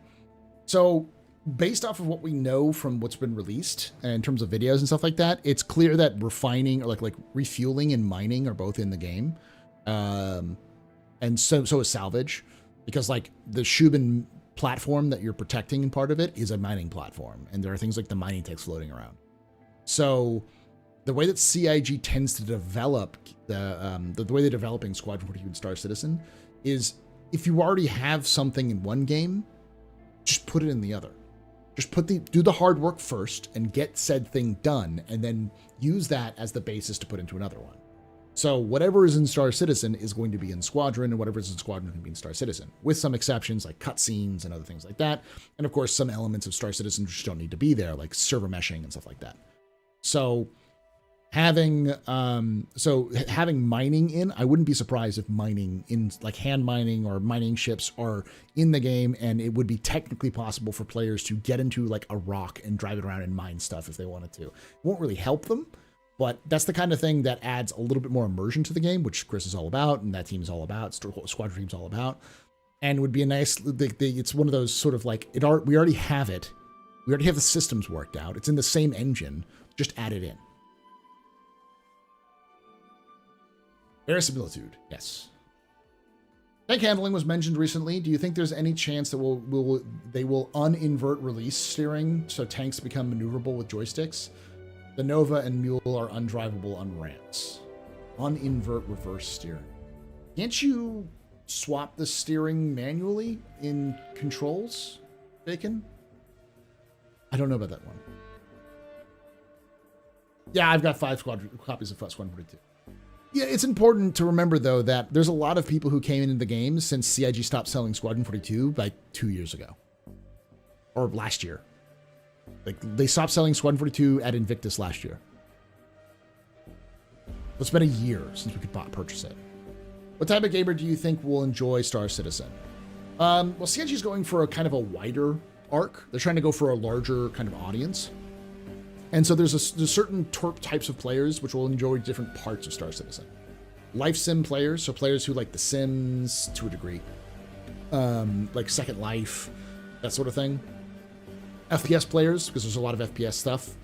So, based off of what we know from what's been released in terms of videos and stuff like that, it's clear that refining or like refueling and mining are both in the game, and so is salvage, because like the Shubin platform that you're protecting, and part of it is a mining platform, and there are things like the mining techs floating around. So the way that CIG tends to develop the way they're developing Squadron 42 and Star Citizen is, if you already have something in one game, just put it in the other. Just do the hard work first and get said thing done, and then use that as the basis to put into another one. So whatever is in Star Citizen is going to be in Squadron, and whatever is in Squadron can be in Star Citizen, with some exceptions like cutscenes and other things like that. And of course, some elements of Star Citizen just don't need to be there, like server meshing and stuff like that. So having mining in, I wouldn't be surprised if mining in, like hand mining or mining ships, are in the game, and it would be technically possible for players to get into like a rock and drive it around and mine stuff if they wanted to. It won't really help them, but that's the kind of thing that adds a little bit more immersion to the game, which Chris is all about, and that team is all about, Squadron team's all about, and would be a nice, it's one of those sort of like, we already have it. We already have the systems worked out. It's in the same engine, just add it in. Verisimilitude, yes. Tank handling was mentioned recently. Do you think there's any chance that they will uninvert release steering so tanks become maneuverable with joysticks? The Nova and Mule are undrivable on ramps. Uninvert reverse steering. Can't you swap the steering manually in controls, Bacon? I don't know about that one. Yeah, I've got 5 copies of Squadron 42. Yeah, it's important to remember, though, that there's a lot of people who came into the game since CIG stopped selling Squadron 42 like 2 years ago. Or last year. Like, they stopped selling Squadron 42 at Invictus last year. It's been a year since we could purchase it. What type of gamer do you think will enjoy Star Citizen? Well, CIG is going for a kind of a wider arc. They're trying to go for a larger kind of audience. And so there's certain types of players which will enjoy different parts of Star Citizen. Life sim players, so players who like The Sims to a degree, like Second Life, that sort of thing. FPS players, because there's a lot of FPS stuff.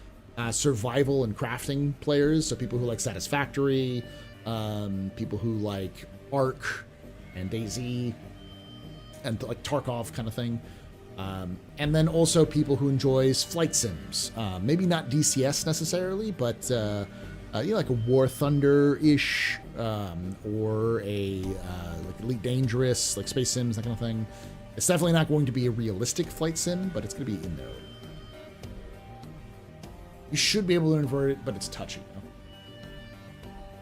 Survival and crafting players, so people who like Satisfactory, people who like Ark and DayZ, and like Tarkov kind of thing. And then also people who enjoys flight sims. Maybe not DCS necessarily, but like a War Thunder-ish, or a like Elite Dangerous, like Space Sims, that kind of thing. It's definitely not going to be a realistic flight sim, but it's going to be in there. You should be able to invert it, but it's touchy.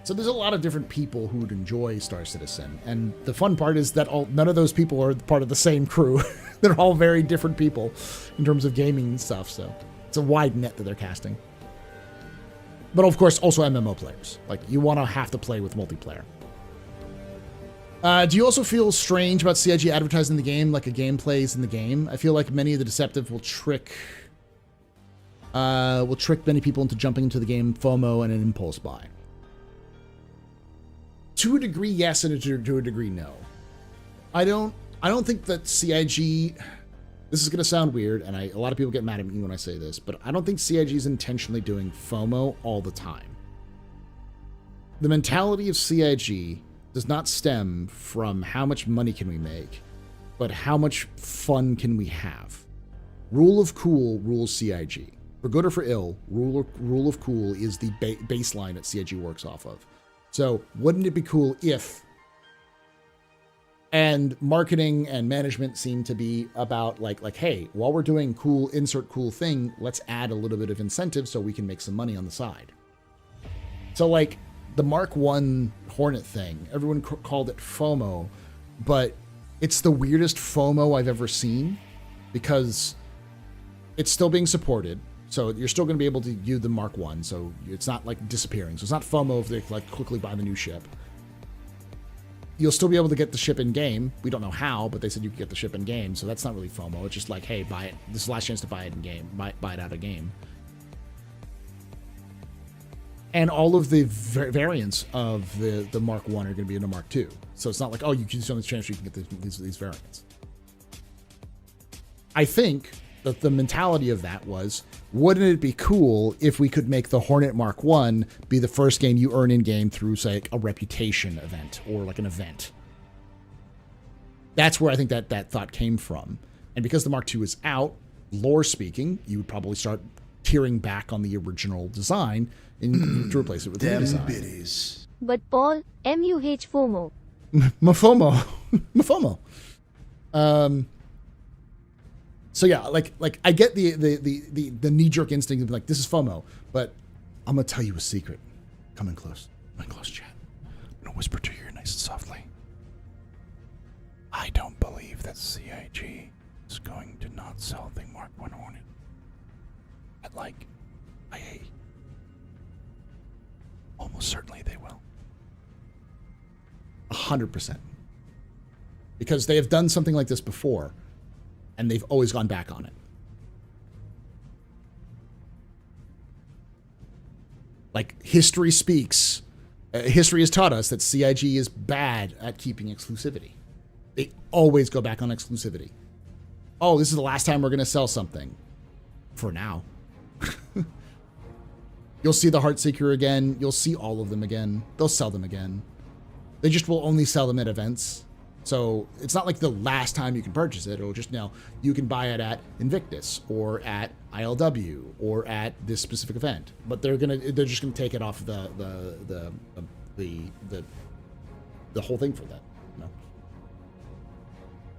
So there's a lot of different people who would enjoy Star Citizen, and the fun part is that none of those people are part of the same crew. They're all very different people in terms of gaming and stuff, so it's a wide net that they're casting. But of course, also MMO players. Like, you want to have to play with multiplayer. Do you also feel strange about CIG advertising the game like a game plays in the game? I feel like many of the deceptive will trick many people into jumping into the game FOMO and an impulse buy. To a degree, yes, and to a degree, no. I don't think that CIG. This is going to sound weird, and a lot of people get mad at me when I say this, but I don't think CIG is intentionally doing FOMO all the time. The mentality of CIG does not stem from how much money can we make, but how much fun can we have. Rule of cool rules CIG. For good or for ill, rule of cool is the baseline that CIG works off of. So wouldn't it be cool if, and marketing and management seem to be about like, hey, while we're doing cool, insert cool thing, let's add a little bit of incentive so we can make some money on the side. So like the Mark 1 Hornet thing, everyone called it FOMO, but it's the weirdest FOMO I've ever seen because it's still being supported. So you're still going to be able to use the Mark 1, so it's not like disappearing. So it's not FOMO if they like quickly buy the new ship. You'll still be able to get the ship in game. We don't know how, but they said you could get the ship in game, so that's not really FOMO. It's just like, hey, buy it. This is the last chance to buy it in game. Buy it out of game. And all of the variants of the Mark 1 are going to be in the Mark 2. So it's not like, oh, you can show this chance you can get these variants. I think that the mentality of that was, wouldn't it be cool if we could make the Hornet Mark 1 be the first game you earn in-game through, say, a reputation event or like an event? That's where I think that thought came from. And because the Mark 2 is out, lore speaking, you would probably start tearing back on the original design and to replace it with the new design. Biddies. But Paul, MUH FOMO. Mafomo. Mafomo. So yeah, like I get the knee-jerk instinct of like, this is FOMO, but I'm gonna tell you a secret. Come in close. Come in close, chat. I'm gonna whisper to you nice and softly. I don't believe that CIG is going to not sell the Mark 1 Hornet at like IA. Almost certainly they will. 100%. Because they have done something like this before, and they've always gone back on it. Like, history speaks. History has taught us that CIG is bad at keeping exclusivity. They always go back on exclusivity. Oh, this is the last time we're going to sell something. For now. You'll see the Heartseeker again. You'll see all of them again. They'll sell them again. They just will only sell them at events. So it's not like the last time you can purchase it. It'll just now you can buy it at Invictus or at ILW or at this specific event. But they're just gonna take it off the whole thing for that. You know?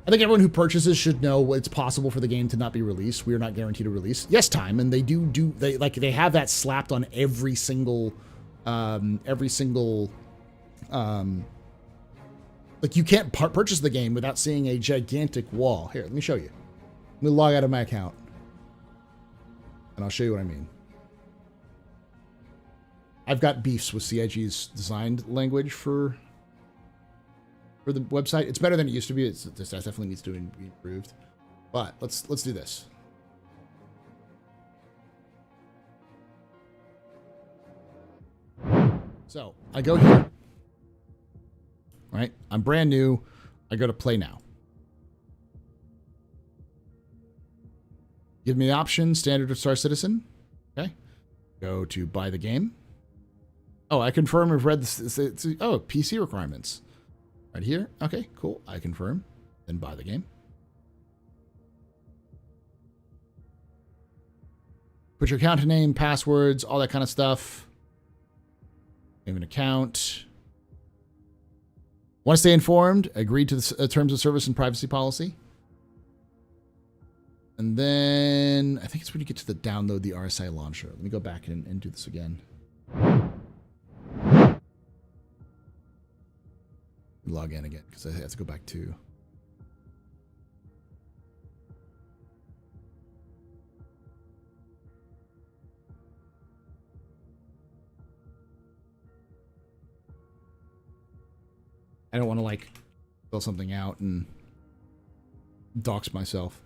I think everyone who purchases should know it's possible for the game to not be released. We are not guaranteed a release. Yes, time, and they they have that slapped on every single. Like, you can't purchase the game without seeing a gigantic wall. Here, let me show you. Let me log out of my account. And I'll show you what I mean. I've got beefs with CIG's designed language for the website. It's better than it used to be. It definitely needs to be improved. But let's do this. So, I go here. Right? I'm brand new. I go to play now. Give me the option, standard of Star Citizen. Okay. Go to buy the game. Oh, I confirm I've read this. Oh, PC requirements. Right here. Okay, cool. I confirm. Then buy the game. Put your account name, passwords, all that kind of stuff. Name an account. Want to stay informed? Agree to the terms of service and privacy policy. And then I think it's when you get to the download the RSI launcher. Let me go back and do this again. Log in again because I have to go back to. I don't want to like fill something out and dox myself.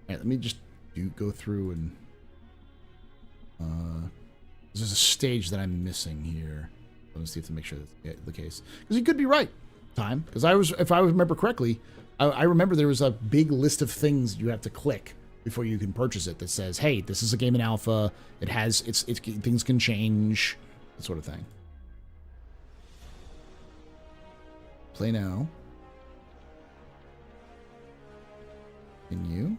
All right, let me just go through and there's a stage that I'm missing here. Let me see if to make sure that's the case, because you could be right, Time. Because if I remember correctly, I remember there was a big list of things you have to click before you can purchase it that says, "Hey, this is a game in alpha. It has it's things can change," that sort of thing. Play now. Continue.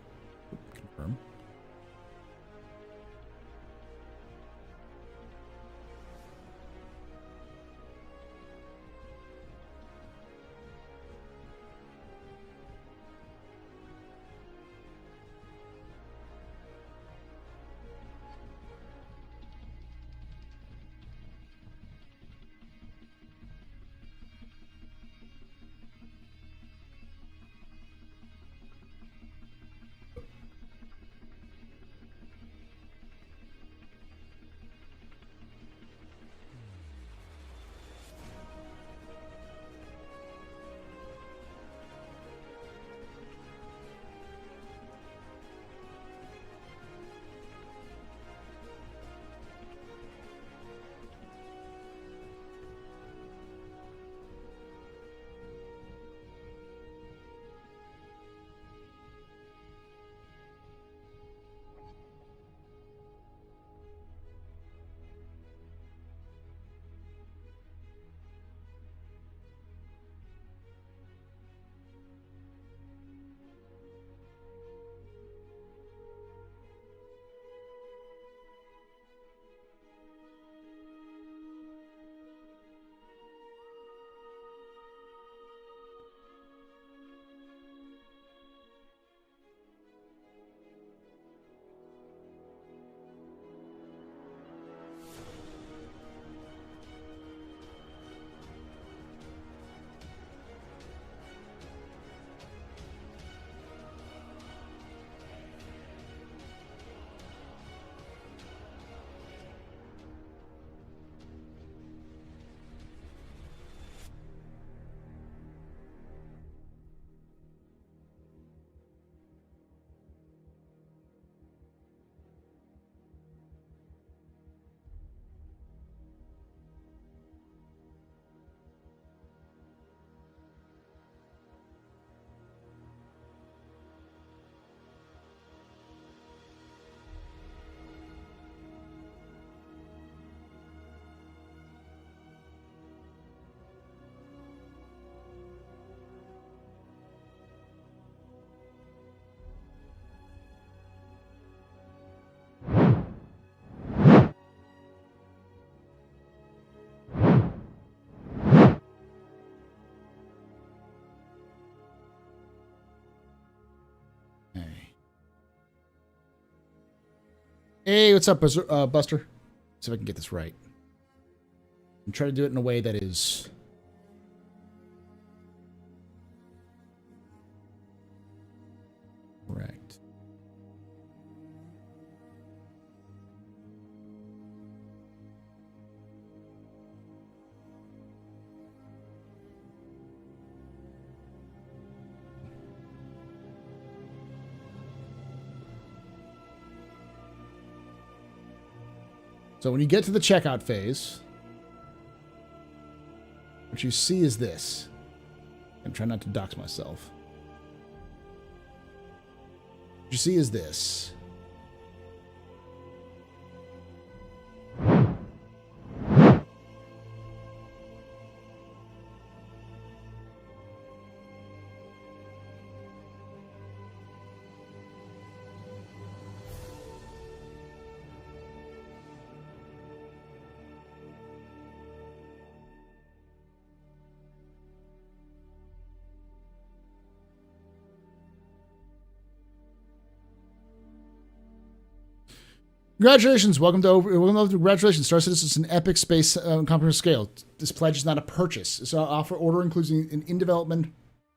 Confirm. Hey, what's up, Buster? See if I can get this right. I'm trying to do it in a way that is correct. So when you get to the checkout phase, What you see is this. I'm trying not to dox myself. What you see is this. Congratulations! Welcome to congratulations. Star Citizen is an epic space comprehensive scale. This pledge is not a purchase. It's an offer order including in development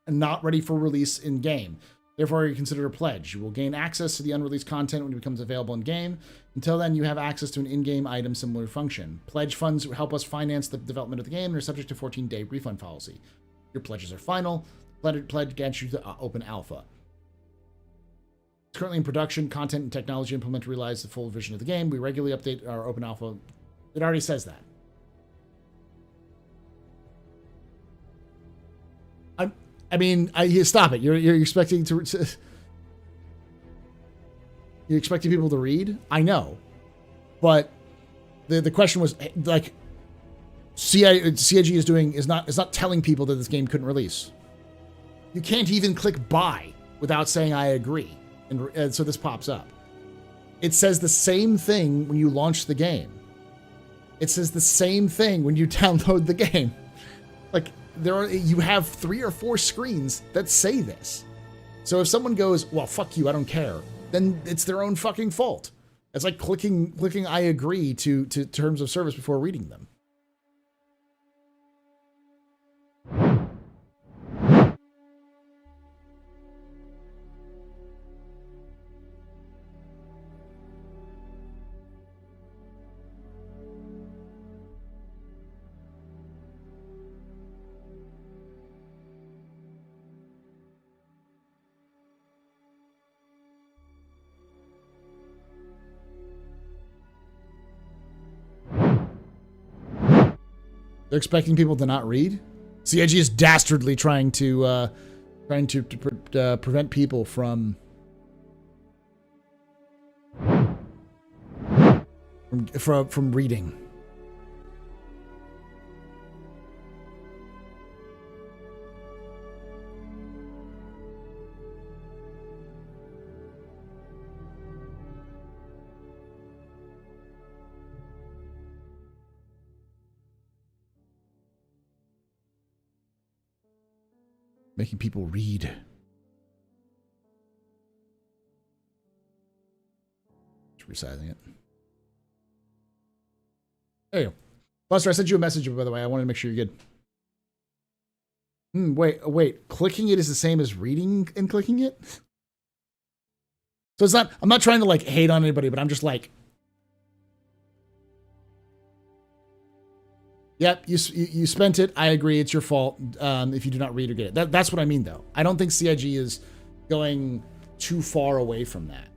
and not ready for release in game. Therefore, you consider a pledge. You will gain access to the unreleased content when it becomes available in game. Until then, you have access to an in-game item similar function. Pledge funds help us finance the development of the game and are subject to 14-day refund policy. Your pledges are final. Pledge grants you the open alpha. It's currently in production. Content and technology implemented to realize the full vision of the game. We regularly update our open alpha. It already says that. Stop it. You're expecting to. You're expecting people to read. I know, but the question was like, CIG is not telling people that this game couldn't release. You can't even click buy without saying I agree. And so this pops up. It says the same thing when you launch the game. It says the same thing when you download the game. Like you have 3 or 4 screens that say this. So if someone goes, "Well, fuck you, I don't care," then it's their own fucking fault. It's like clicking I agree to terms of service before reading them. They're expecting people to not read. CIG is dastardly trying to prevent people from reading. Making people read. Just resizing it. There you go. Buster, I sent you a message, by the way. I wanted to make sure you're good. Wait. Clicking it is the same as reading and clicking it? So it's not, I'm not trying to like hate on anybody, but I'm just like, yep, you spent it. I agree. It's your fault if you do not read or get it. That's what I mean, though. I don't think CIG is going too far away from that.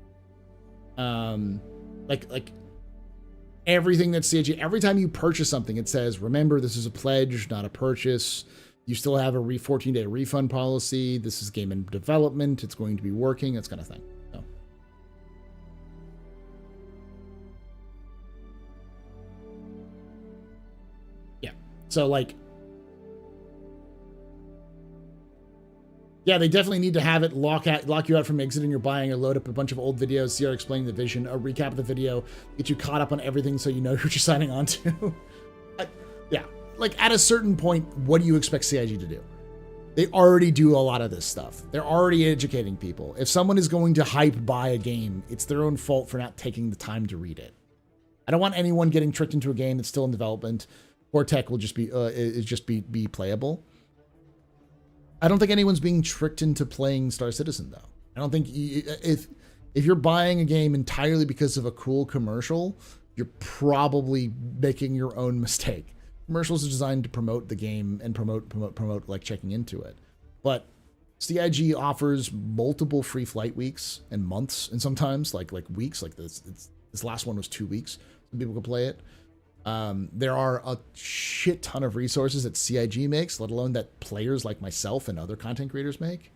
Like everything that CIG, every time you purchase something, it says, remember, this is a pledge, not a purchase. You still have a 14-day refund policy. This is game in development. It's going to be working, that kind of thing. So. So, like, yeah, they definitely need to have it lock you out from exiting or buying, or load up a bunch of old videos, CR explaining the vision, a recap of the video, get you caught up on everything so you know what you're signing on to. Yeah, like, at a certain point, what do you expect CIG to do? They already do a lot of this stuff. They're already educating people. If someone is going to hype buy a game, it's their own fault for not taking the time to read it. I don't want anyone getting tricked into a game that's still in development. Or tech will just be playable. I don't think anyone's being tricked into playing Star Citizen, though. I don't think if you're buying a game entirely because of a cool commercial, you're probably making your own mistake. Commercials are designed to promote the game and promote like checking into it. But CIG offers multiple free flight weeks and months, and sometimes like weeks. Like this last one was 2 weeks. Some people could play it. There are a shit ton of resources that CIG makes, let alone that players like myself and other content creators make.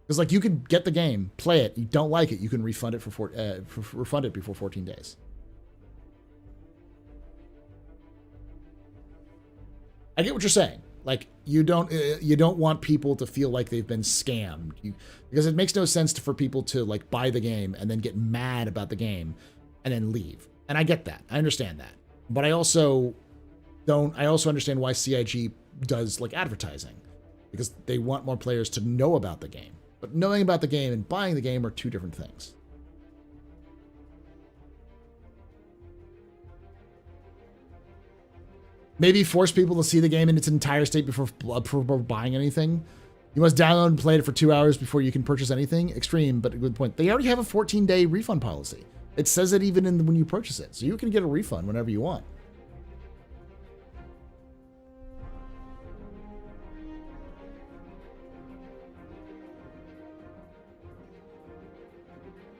Because like you could get the game, play it, you don't like it, you can refund it refund it before 14 days. I get what you're saying. Like you don't want people to feel like they've been scammed, because it makes no sense for people to like buy the game and then get mad about the game and then leave. And I get that. I understand that. But I also understand why CIG does like advertising, because they want more players to know about the game. But knowing about the game and buying the game are two different things. Maybe force people to see the game in its entire state before buying anything. You must download and play it for 2 hours before you can purchase anything. Extreme, but a good point. They already have a 14-day refund policy. It says it even when you purchase it. So you can get a refund whenever you want.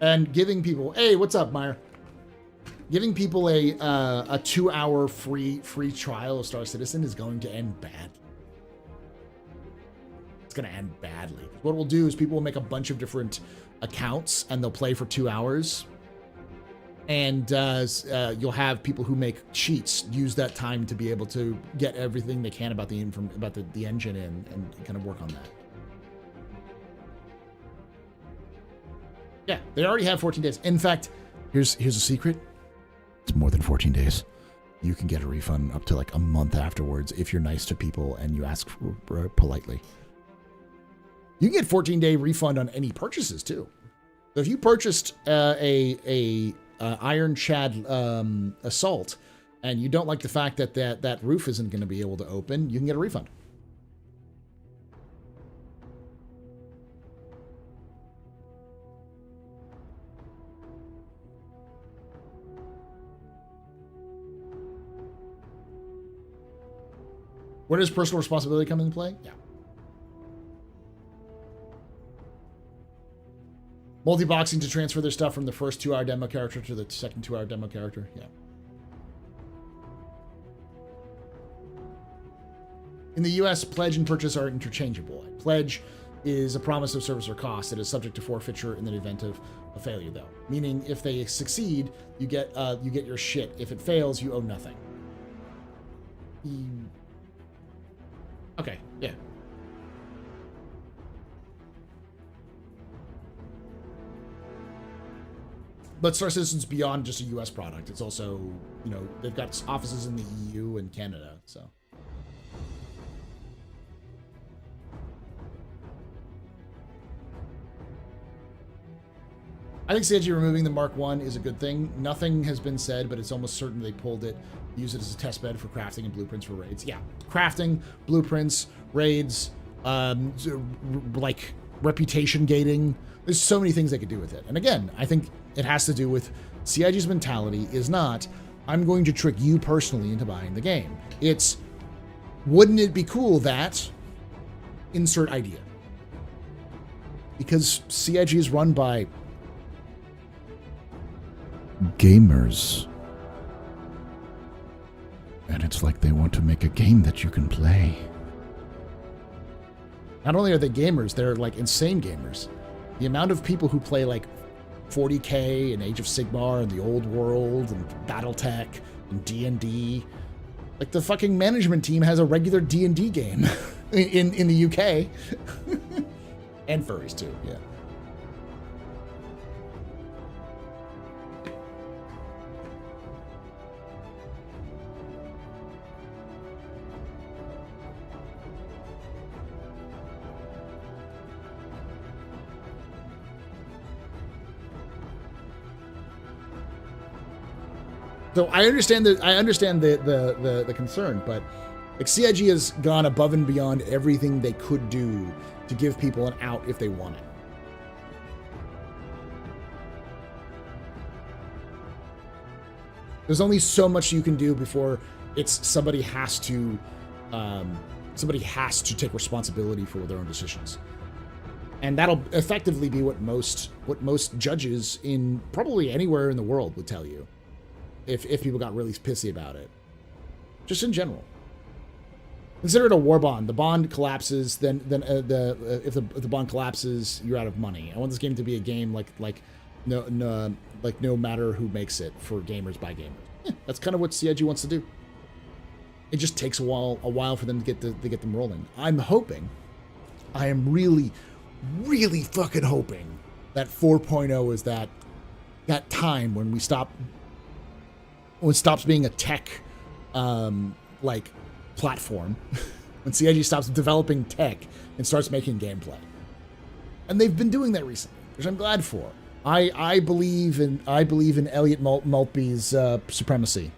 And giving people, hey, what's up, Meyer? Giving people a 2-hour free trial of Star Citizen is going to end bad. It's going to end badly. What we'll do is people will make a bunch of different accounts and they'll play for 2 hours. And you'll have people who make cheats use that time to be able to get everything they can about the engine and kind of work on that. Yeah, they already have 14 days. In fact, here's a secret. It's more than 14 days. You can get a refund up to like a month afterwards if you're nice to people and you ask politely. You can get 14-day refund on any purchases too. So if you purchased a Iron Chad Assault and you don't like the fact that roof isn't going to be able to open, you can get a refund. Where does personal responsibility come into play? Yeah. Multi-boxing to transfer their stuff from the first 2-hour demo character to the second 2-hour demo character. Yeah. In the US, pledge and purchase are interchangeable. A pledge is a promise of service or cost that is subject to forfeiture in the event of a failure, though. Meaning, if they succeed, you get your shit. If it fails, you owe nothing. Okay, yeah. But Star Citizen's beyond just a US product. It's also, they've got offices in the EU and Canada, so. I think CIG removing the Mark I is a good thing. Nothing has been said, but it's almost certain they pulled it, use it as a test bed for crafting and blueprints for raids. Yeah, crafting, blueprints, raids, like reputation gating. There's so many things they could do with it. And again, I think it has to do with CIG's mentality is not, I'm going to trick you personally into buying the game. It's, wouldn't it be cool that, insert idea. Because CIG is run by gamers. And it's like they want to make a game that you can play. Not only are they gamers, they're like insane gamers. The amount of people who play like 40K and Age of Sigmar and the Old World and BattleTech and D&D. Like the fucking management team has a regular D&D game in the UK. And furries too, yeah. So I understand the concern, but like CIG has gone above and beyond everything they could do to give people an out if they want it. There's only so much you can do before it's somebody has to take responsibility for their own decisions. And that'll effectively be what most judges in probably anywhere in the world would tell you if people got really pissy about it. Just in general. Consider it a war bond. The bond collapses, then if the bond collapses, you're out of money. I want this game to be a game like no matter who makes it, for gamers by gamers. Yeah, that's kind of what CIG wants to do. It just takes a while for them to get them rolling. I am really fucking hoping that 4.0 is that time when it stops being a tech like platform, when CIG stops developing tech and starts making gameplay. And they've been doing that recently, which I'm glad for. I believe in Elliot Maltby's supremacy.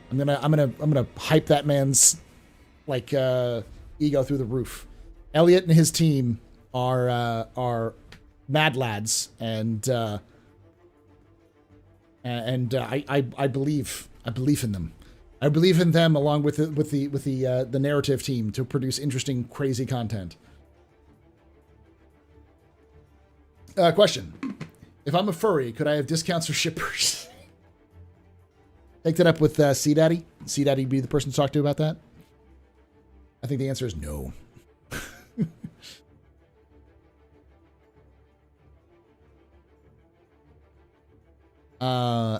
I'm gonna hype that man's ego through the roof. Elliot and his team are mad lads, and I believe in them. I believe in them along with the narrative team to produce interesting, crazy content. Question: if I'm a furry, could I have discounts for shippers? Take that up with C Daddy. C Daddy be the person to talk to about that. I think the answer is no.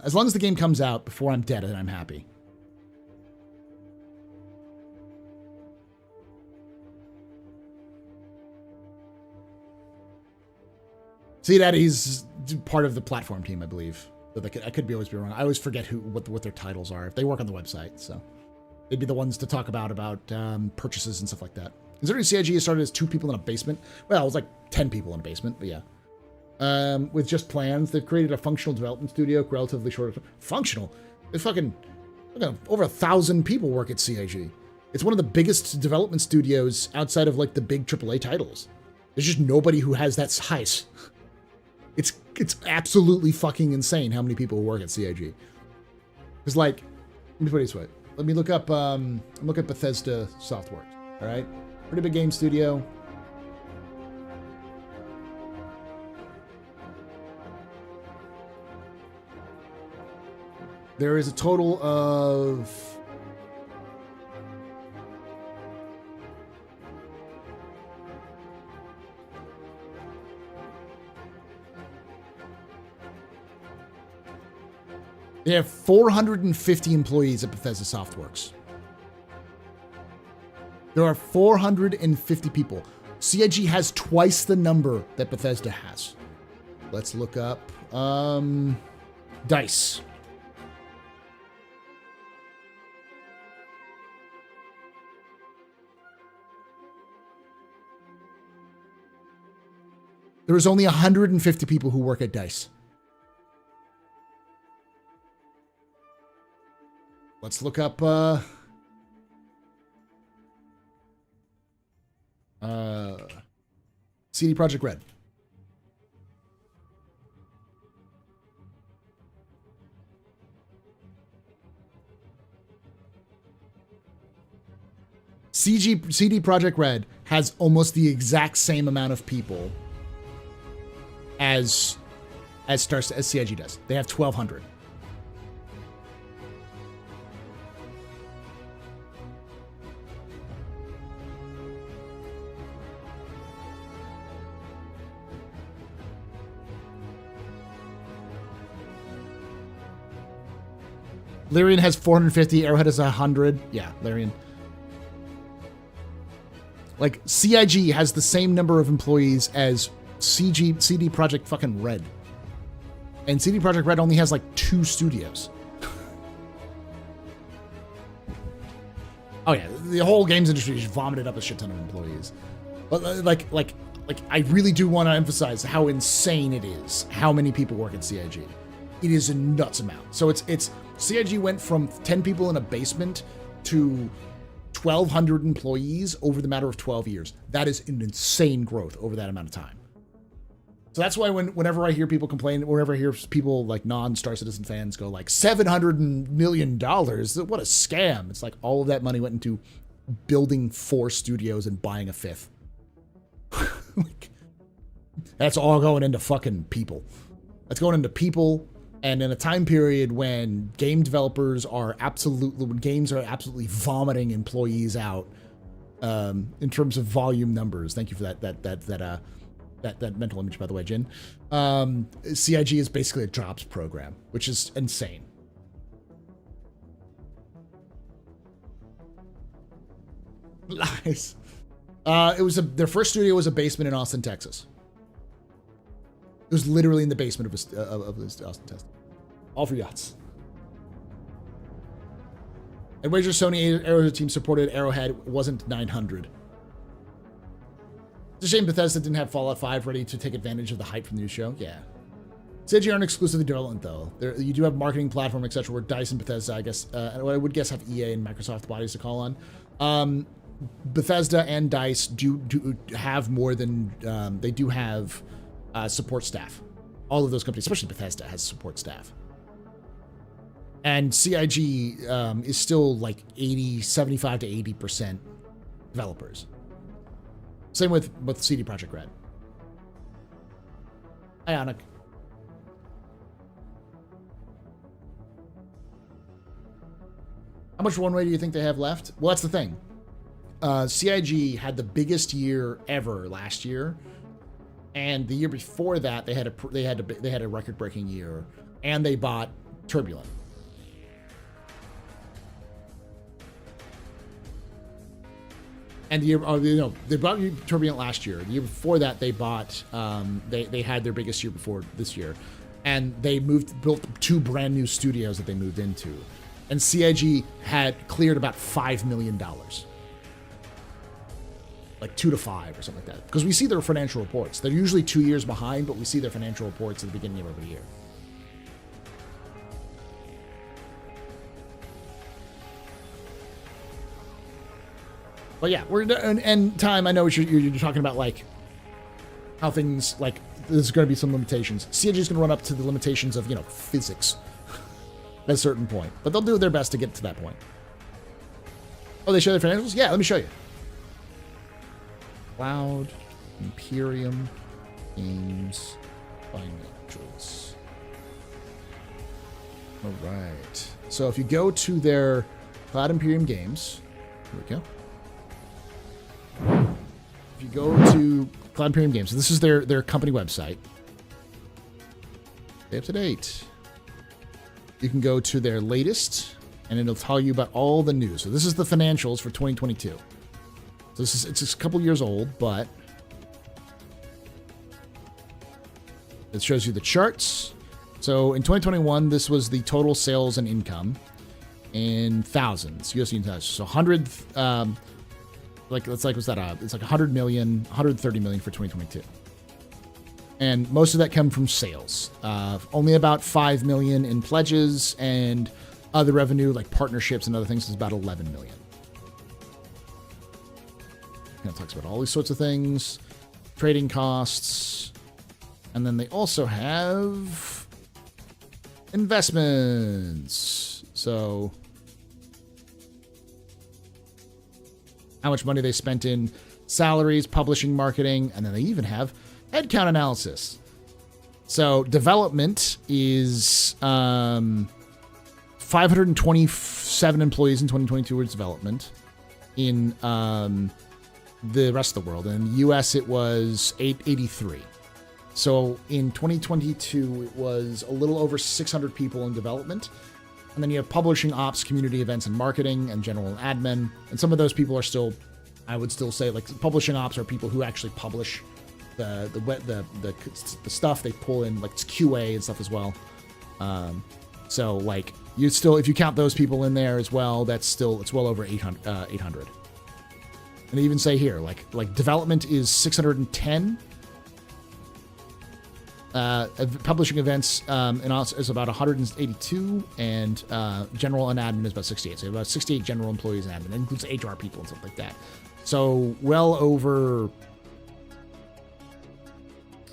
As long as the game comes out before I'm dead, then I'm happy. See that he's part of the platform team, I believe. But I could always be wrong. I always forget what their titles are. If they work on the website, so they'd be the ones to talk about purchases and stuff like that. Considering CIG started as 2 people in a basement, well, it was like 10 people in a basement, but yeah. With just plans, they've created a functional development studio, relatively short. Functional? It's fucking over 1,000 people work at CIG. It's one of the biggest development studios outside of like the big AAA titles. There's just nobody who has that size. It's absolutely fucking insane how many people work at CIG. It's like, let me put it this way. Let me look up Bethesda Softworks. All right, pretty big game studio. There is a total of they have 450 employees at Bethesda Softworks. There are 450 people. CIG has twice the number that Bethesda has. Let's look up DICE. There is only 150 people who work at DICE. Let's look up CD Projekt Red. CD Projekt Red has almost the exact same amount of people as CIG does. They have 1,200. Lyrian has 450. Arrowhead has 100. Yeah, Lyrian. Like, CIG has the same number of employees as CD Projekt fucking Red. And CD Projekt Red only has like 2 studios. Oh yeah, the whole games industry just vomited up a shit ton of employees. But like I really do want to emphasize how insane it is how many people work at CIG. It is a nuts amount. So it's CIG went from 10 people in a basement to 1,200 employees over the matter of 12 years. That is an insane growth over that amount of time. So that's why whenever I hear people complain, whenever I hear people like non-Star Citizen fans go like $700 million, what a scam. It's like all of that money went into building 4 studios and buying a 5th. That's all going into fucking people. That's going into people, and in a time period when game developers are when games are absolutely vomiting employees out, in terms of volume numbers. Thank you for that mental image, by the way, Jin. CIG is basically a jobs program, which is insane. Lies. Their first studio was a basement in Austin, Texas. It was literally in the basement of this Austin, Texas. All for yachts. And wager Sony Arrowhead team supported Arrowhead wasn't 900. It's a shame Bethesda didn't have Fallout 5 ready to take advantage of the hype from the new show. Yeah. CIG aren't exclusively development, though. You do have marketing platform, etc., where DICE and Bethesda, I guess, I would guess have EA and Microsoft bodies to call on. Bethesda and DICE do have more than, they do have support staff. All of those companies, especially Bethesda, has support staff. And CIG is still like 75 to 80% developers. Same with CD Projekt Red. Ionic. How much runway do you think they have left? Well, that's the thing. CIG had the biggest year ever last year, and the year before that they had a record-breaking year, and they bought Turbulent. And the year, they bought Turbulent last year. The year before that, they bought. They had their biggest year before this year, and they built 2 brand new studios that they moved into, and CIG had cleared about $5 million, like 2 to 5 or something like that. Because we see their financial reports. They're usually 2 years behind, but we see their financial reports at the beginning of every year. But yeah, and time. I know what you're talking about, like how things like there's going to be some limitations. CIG is going to run up to the limitations of physics at a certain point, but they'll do their best to get to that point. Oh, they show their financials? Yeah, let me show you. Cloud Imperium Games financials. All right. So if you go to their Cloud Imperium Games, here we go. If you go to Cloud Imperium Games, so this is their company website. Stay up to date. You can go to their latest, and it'll tell you about all the news. So this is the financials for 2022. So it's a couple years old, but it shows you the charts. So in 2021, this was the total sales and income in thousands, USD thousands. So 100. It's like 100 million, 130 million for 2022. And most of that come from sales. Only about 5 million in pledges, and other revenue like partnerships and other things is about 11 million. And it talks about all these sorts of things, trading costs, and then they also have investments. So how much money they spent in salaries, publishing, marketing, and then they even have headcount analysis. So development is 527 employees in 2022 was development. In the rest of the world, in the US it was 883. So in 2022 it was a little over 600 people in development. And then you have publishing, ops, community events, and marketing, and general and admin. And some of those people are still, I would still say, like publishing ops are people who actually publish the stuff. They pull in like QA and stuff as well. So like you still, if you count those people in there as well, it's well over 800. And they even say here, like development is 610. Publishing events is about 182, and general and admin is about 68. So about 68 general employees and admin. That includes HR people and stuff like that. So well over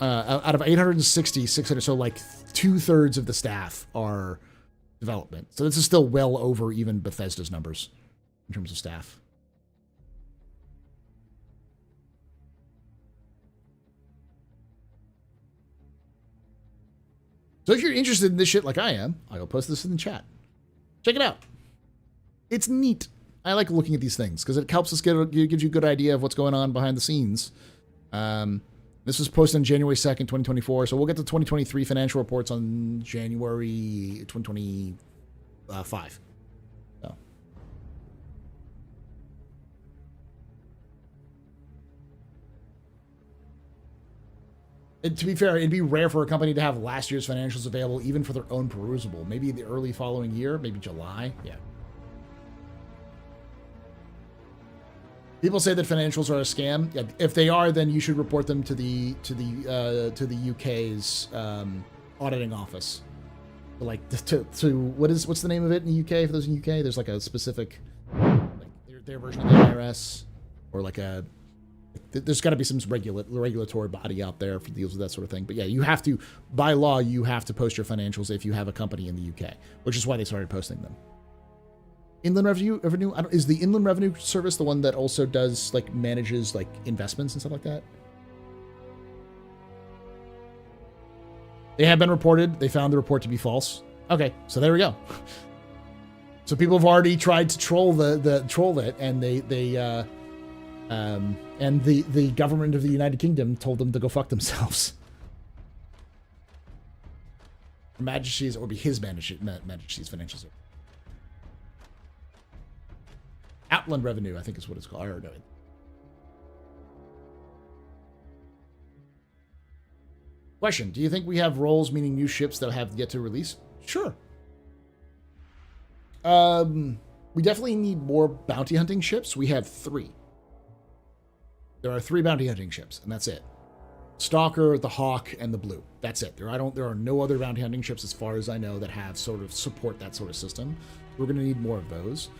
out of 860, 600. So like 2/3 of the staff are development. So this is still well over even Bethesda's numbers in terms of staff. So if you're interested in this shit like I am, I will post this in the chat. Check it out. It's neat. I like looking at these things because it helps us it gives you a good idea of what's going on behind the scenes. This was posted on January 2nd, 2024. So we'll get the 2023 financial reports on January 2025. So. And to be fair, it'd be rare for a company to have last year's financials available even for their own perusable. Maybe the early following year, maybe July. Yeah. People say that financials are a scam. Yeah, if they are, then you should report them to the UK's auditing office. Like what's the name of it in the UK? For those in the UK, there's like a specific like their version of the IRS, or like there's got to be some regulatory body out there for deals with that sort of thing. But yeah, you have to, by law, you have to post your financials if you have a company in the UK, which is why they started posting them. Inland Revenue, is the Inland Revenue Service the one that also does, like, manages, like, investments and stuff like that? They have been reported. They found the report to be false. Okay, so there we go. So people have already tried to troll troll it, and and the government of the United Kingdom told them to go fuck themselves. Her Majesty's, or be His Majesty's Financial Service. Outland Revenue, I think is what it's called. I don't know. Question: do you think we have roles, meaning new ships that have yet to release? Sure. We definitely need more bounty hunting ships. We have 3. There are 3 bounty hunting ships, and that's it. Stalker, the Hawk, and the Blue. That's it. There are no other bounty hunting ships, as far as I know, that have sort of support that sort of system. We're going to need more of those.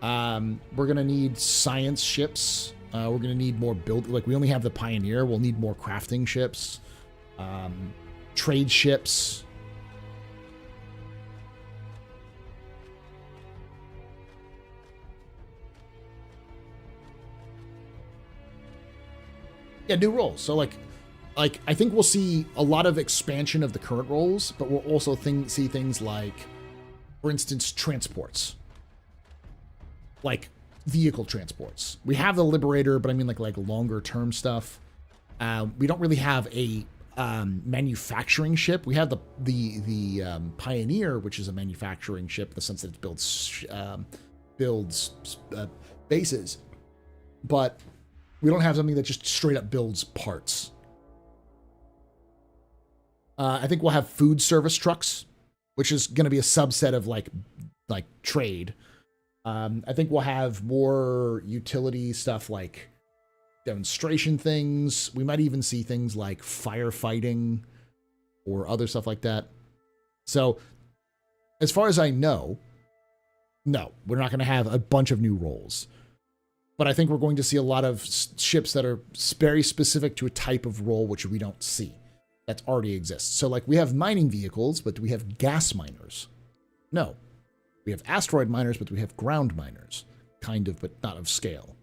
We're going to need science ships. We're going to need more we only have the Pioneer. We'll need more crafting ships. Trade ships. Yeah, new roles. So like I think we'll see a lot of expansion of the current roles, but we'll also see things like, for instance, transports. Like vehicle transports. We have the Liberator, but I mean like longer term stuff. We don't really have a manufacturing ship. We have the Pioneer, which is a manufacturing ship in the sense that it builds bases, but we don't have something that just straight up builds parts. I think we'll have food service trucks, which is going to be a subset of like trade. I think we'll have more utility stuff like demonstration things. We might even see things like firefighting or other stuff like that. So as far as I know, no, we're not going to have a bunch of new roles. But I think we're going to see a lot of ships that are very specific to a type of role which we don't see that already exists. So like we have mining vehicles, but do we have gas miners? No. We have asteroid miners, but we have ground miners, kind of, but not of scale.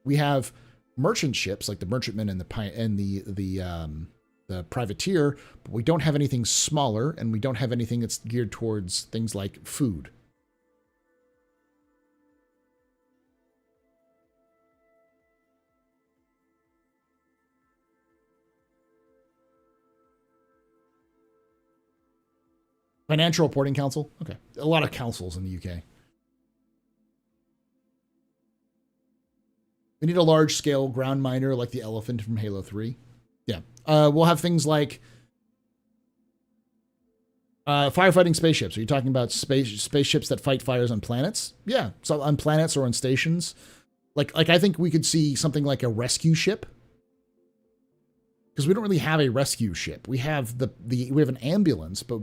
We have merchant ships like the Merchantman and the Privateer, but we don't have anything smaller, and we don't have anything that's geared towards things like food. Financial Reporting Council? Okay. A lot of councils in the UK. We need a large-scale ground miner like the Elephant from Halo 3. Yeah. We'll have things like firefighting spaceships. Are you talking about spaceships that fight fires on planets? Yeah. So on planets or on stations. Like I think we could see something like a rescue ship. Because we don't really have a rescue ship. We have we have an ambulance, but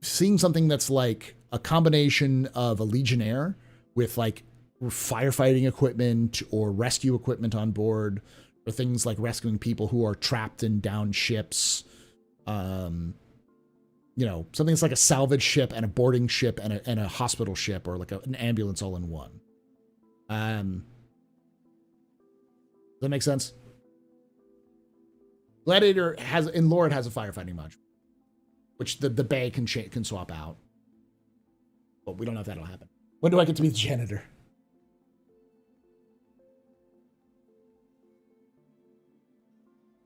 seeing something that's like a combination of a Legionnaire with like firefighting equipment or rescue equipment on board, or things like rescuing people who are trapped in downed ships. Something that's like a salvage ship and a boarding ship and a hospital ship, or like an ambulance all in one. Does that make sense? Gladiator in lore, it has a firefighting module, which the bay can swap out. But we don't know if that'll happen. When do I get to be the janitor?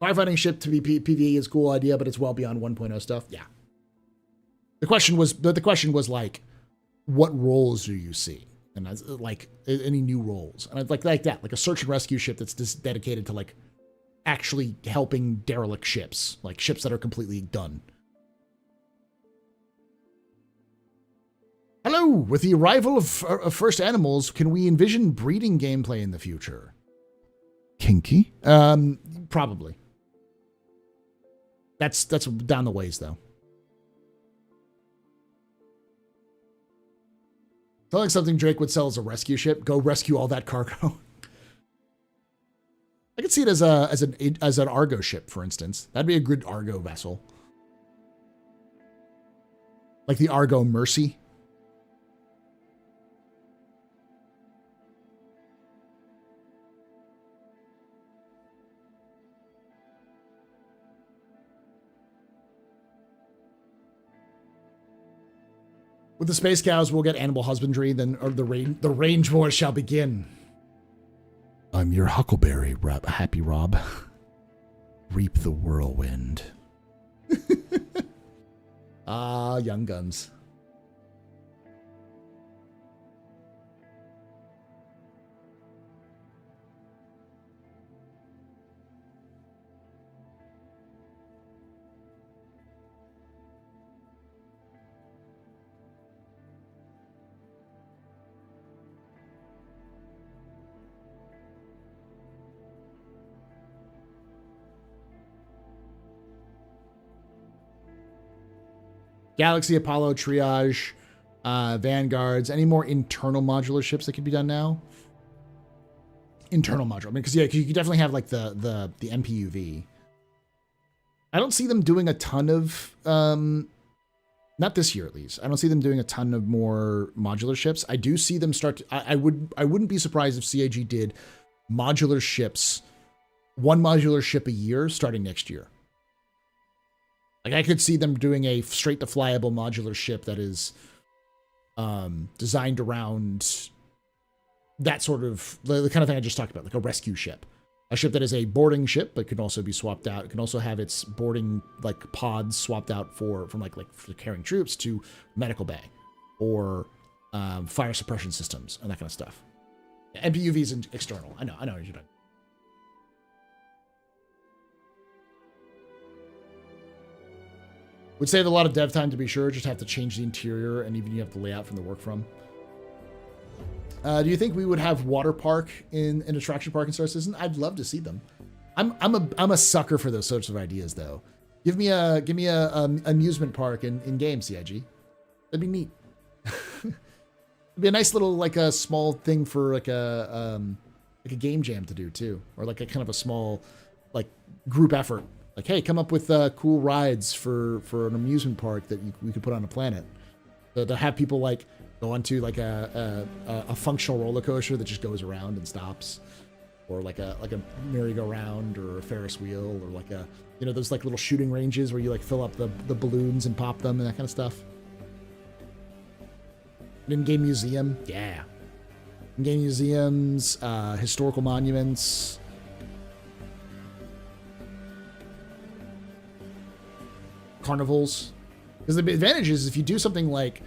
Firefighting ship to be PvE is a cool idea, but it's well beyond 1.0 stuff. Yeah. The question was like, what roles do you see? And like any new roles? And I'd like that, like a search and rescue ship that's just dedicated to like actually helping derelict ships, like ships that are completely done. Hello, with the arrival of first animals, can we envision breeding gameplay in the future? Kinky? Probably. That's down the ways, though. Sounds like something Drake would sell as a rescue ship. Go rescue all that cargo. I could see it as an Argo ship, for instance. That'd be a good Argo vessel. Like the Argo Mercy. With the space cows, we'll get animal husbandry, then the range wars shall begin. I'm your huckleberry, Happy Rob. Reap the whirlwind. Ah, Young Guns. Galaxy, Apollo, Triage, Vanguards. Any more internal modular ships that could be done now? Internal modular. I mean, because you could definitely have like the MPUV. I don't see them doing a ton of, not this year at least. I don't see them doing a ton of more modular ships. I do see them start. I wouldn't be surprised if CAG did modular ships, one modular ship a year starting next year. Like I could see them doing a straight to flyable modular ship that is designed around that sort of the kind of thing I just talked about, like a rescue ship. A ship that is a boarding ship, but can also be swapped out. It can also have its boarding like pods swapped out from for carrying troops to medical bay or fire suppression systems and that kind of stuff. Yeah, MPUVs and external. I know what you're doing. Would save a lot of dev time to be sure. Just have to change the interior and even you have the layout from the work from. Do you think we would have water park in an attraction park in Star Citizen? I'd love to see them. I'm a sucker for those sorts of ideas though. Give me a amusement park in game CIG. That'd be neat. It'd be a nice little like a small thing for like a game jam to do too, or like a kind of a small like group effort. Like, hey, come up with cool rides for an amusement park that we could put on a planet. To have people like go onto like a functional roller coaster that just goes around and stops, or like a merry-go-round or a Ferris wheel, or like those like little shooting ranges where you like fill up the balloons and pop them and that kind of stuff. An in-game museum, yeah. In-game museums, historical monuments. Carnivals, because the advantage is if you do something like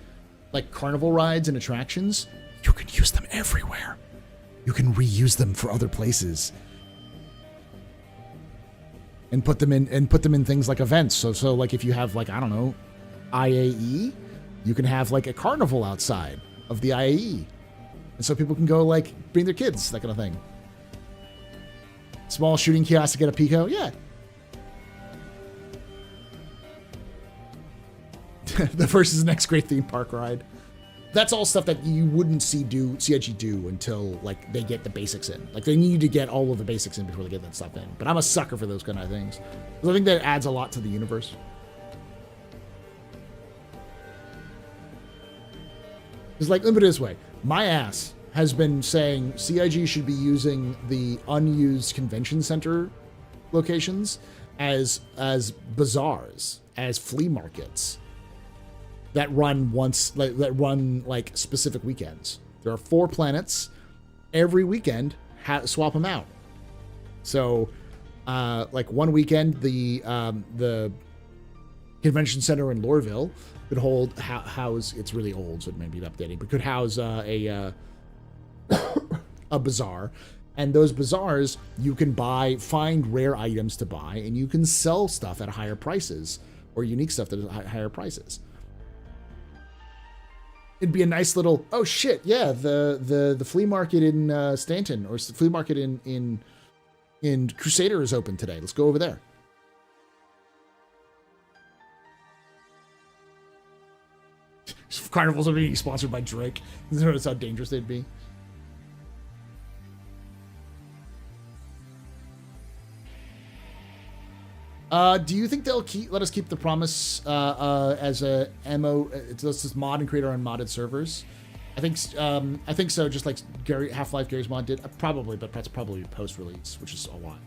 carnival rides and attractions, you can use them everywhere. You can reuse them for other places and put them in things like events. So like if you have like, I don't know, IAE, you can have like a carnival outside of the IAE, and so people can go like bring their kids, that kind of thing. Small shooting kiosk to get a Pico, yeah. The first is the next great theme park ride. That's all stuff that you wouldn't see CIG do until like they get the basics in. Like they need to get all of the basics in before they get that stuff in. But I'm a sucker for those kind of things. I think that adds a lot to the universe. It's like, let me put it this way. My ass has been saying CIG should be using the unused convention center locations as bazaars, as flea markets that run like specific weekends. There are 4 planets. Every weekend, swap them out. So, like one weekend, the convention center in Lorville could house. It's really old, so it may be updating, but could house a bazaar. And those bazaars, you can find rare items to buy, and you can sell stuff at higher prices, or unique stuff at higher prices. It'd be a nice little, oh shit, yeah, the flea market in Stanton, or the flea market in Crusader is open today. Let's go over there. Carnivals are being sponsored by Drake. Notice how dangerous they'd be. Do you think they'll let us keep the promise as a MO? Let's just mod and create our own modded servers. I think so. Just like Half-Life Gary's mod did, probably, but that's probably post-release, which is a lot.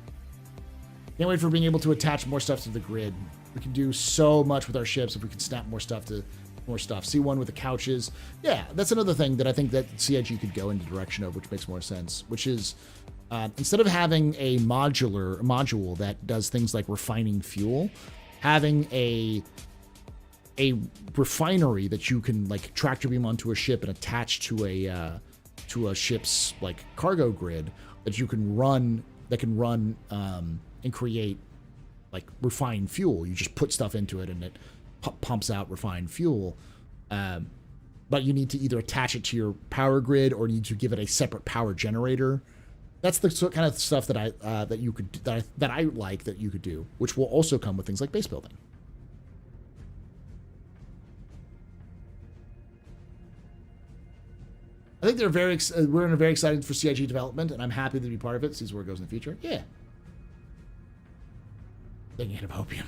Can't wait for being able to attach more stuff to the grid. We can do so much with our ships if we can snap more stuff to more stuff. C1 with the couches. Yeah, that's another thing that I think that CIG could go in the direction of, which makes more sense. Which is instead of having a module that does things like refining fuel, having a refinery that you can like tractor beam onto a ship and attach to a ship's like cargo grid that you can run and create like refined fuel. You just put stuff into it and it pumps out refined fuel. But you need to either attach it to your power grid or need to give it a separate power generator. That's the kind of stuff that I like that you could do, which will also come with things like base building. I think we're in a very excited for CIG development, and I'm happy to be part of it. See where it goes in the future. Yeah. Thinking of opium.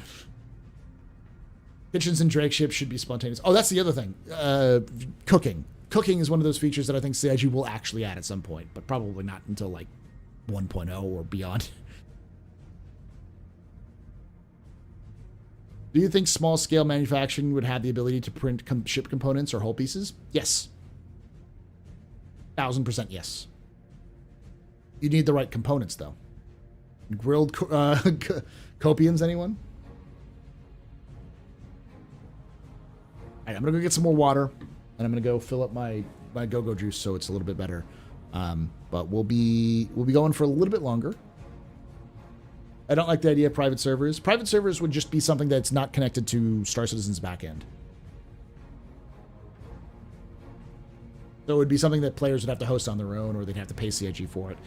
Kitchens and Drake ships should be spontaneous. Oh, that's the other thing. Cooking. Cooking is one of those features that I think CIG will actually add at some point, but probably not until like 1.0 or beyond. Do you think small-scale manufacturing would have the ability to print ship components or hull pieces? Yes. 1000% yes. You need the right components, though. Grilled copians, anyone? All right, I'm gonna go get some more water, and I'm gonna go fill up my go-go juice so it's a little bit better. But we'll be going for a little bit longer. I don't like the idea of private servers. Private servers would just be something that's not connected to Star Citizen's backend. So it would be something that players would have to host on their own, or they'd have to pay CIG for it.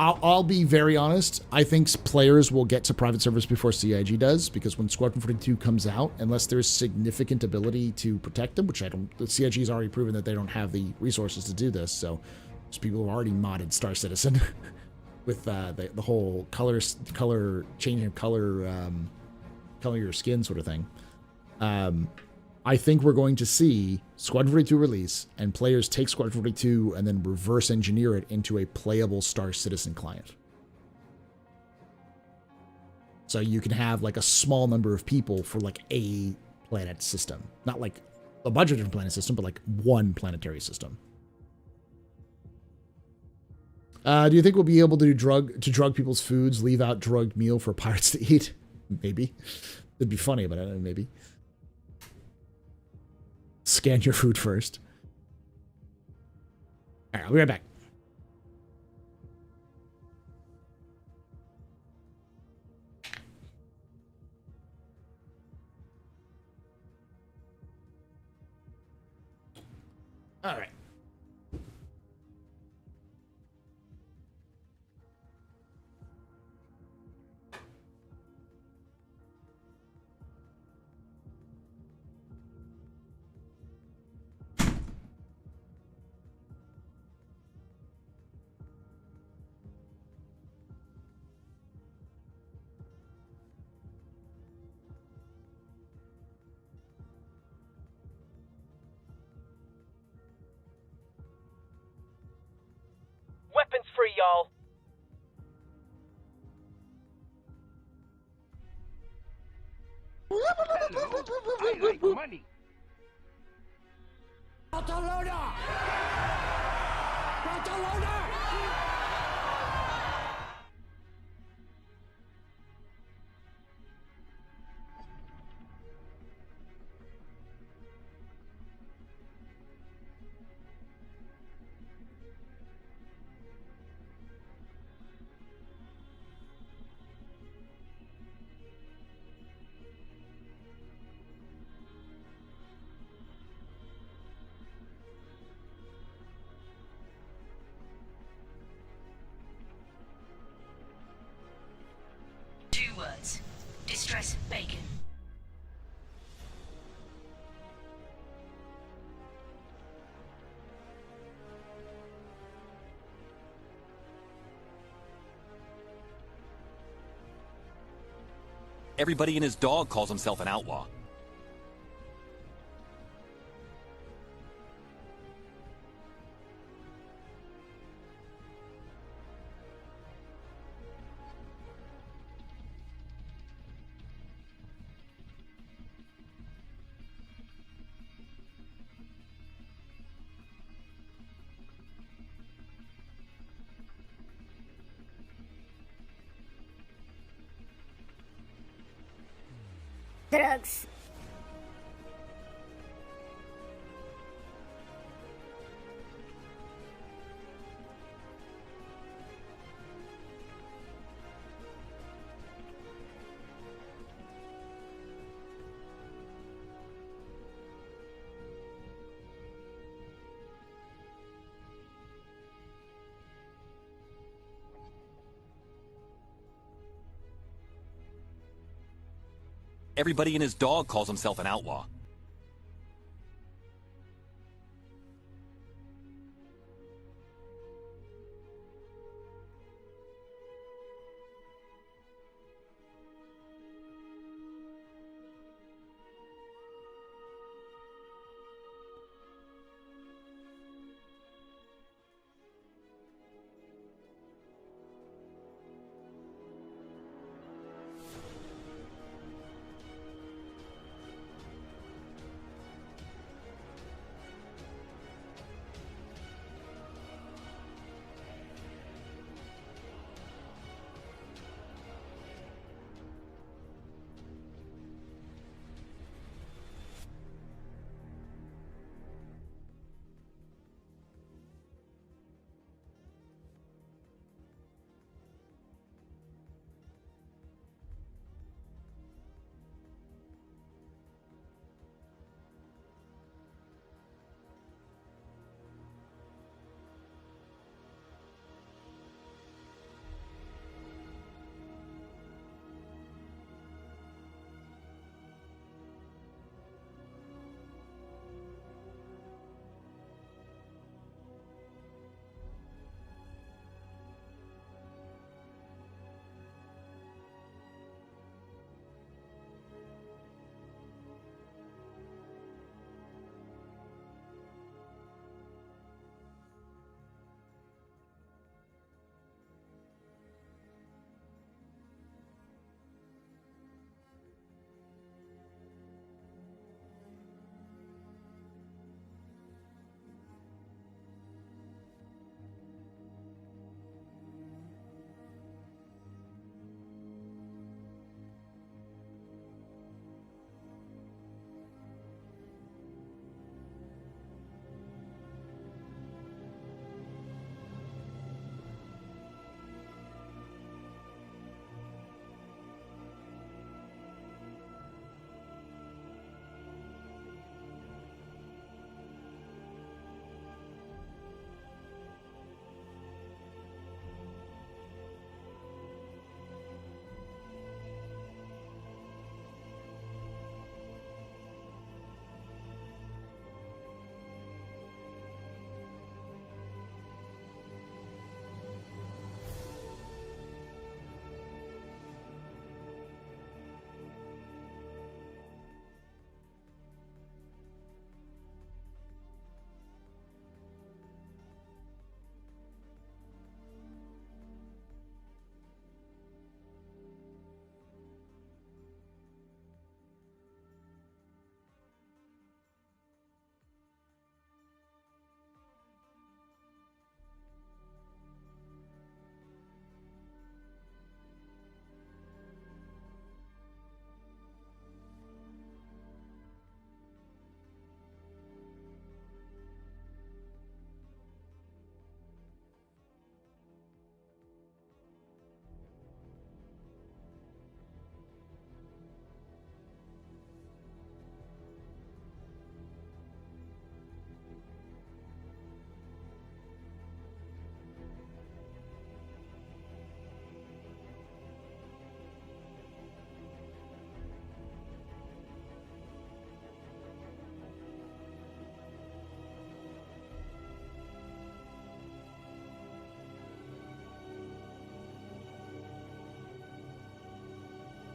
I'll be very honest. I think players will get to private servers before CIG does, because when Squadron 42 comes out, unless there's significant ability to protect them, which I don't, the CIG has already proven that they don't have the resources to do this. So there's people who have already modded Star Citizen with the whole color changing of color your skin sort of thing. I think we're going to see Squadron 42 release, and players take Squadron 42 and then reverse engineer it into a playable Star Citizen client. So you can have like a small number of people for like a planet system. Not like a bunch of different planet system, but like one planetary system. Do you think we'll be able to drug people's foods, leave out drugged meal for pirates to eat? Maybe. It'd be funny, but I don't know, maybe. Scan your food first. All right, I'll be right back. All right. Weapons free, y'all. Barcelona! Barcelona! Two words. Distress bacon. Everybody and his dog calls himself an outlaw. Drugs. Everybody and his dog calls himself an outlaw.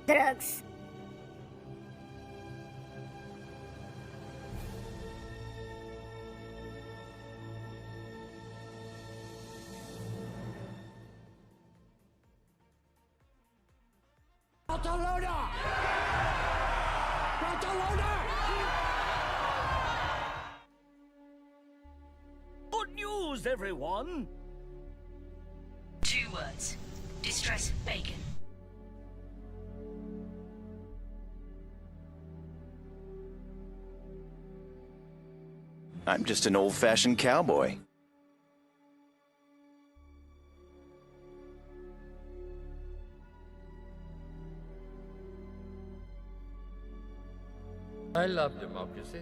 Drugs. Good news, everyone. 2 words. Distress bacon. I'm just an old-fashioned cowboy. I love democracy.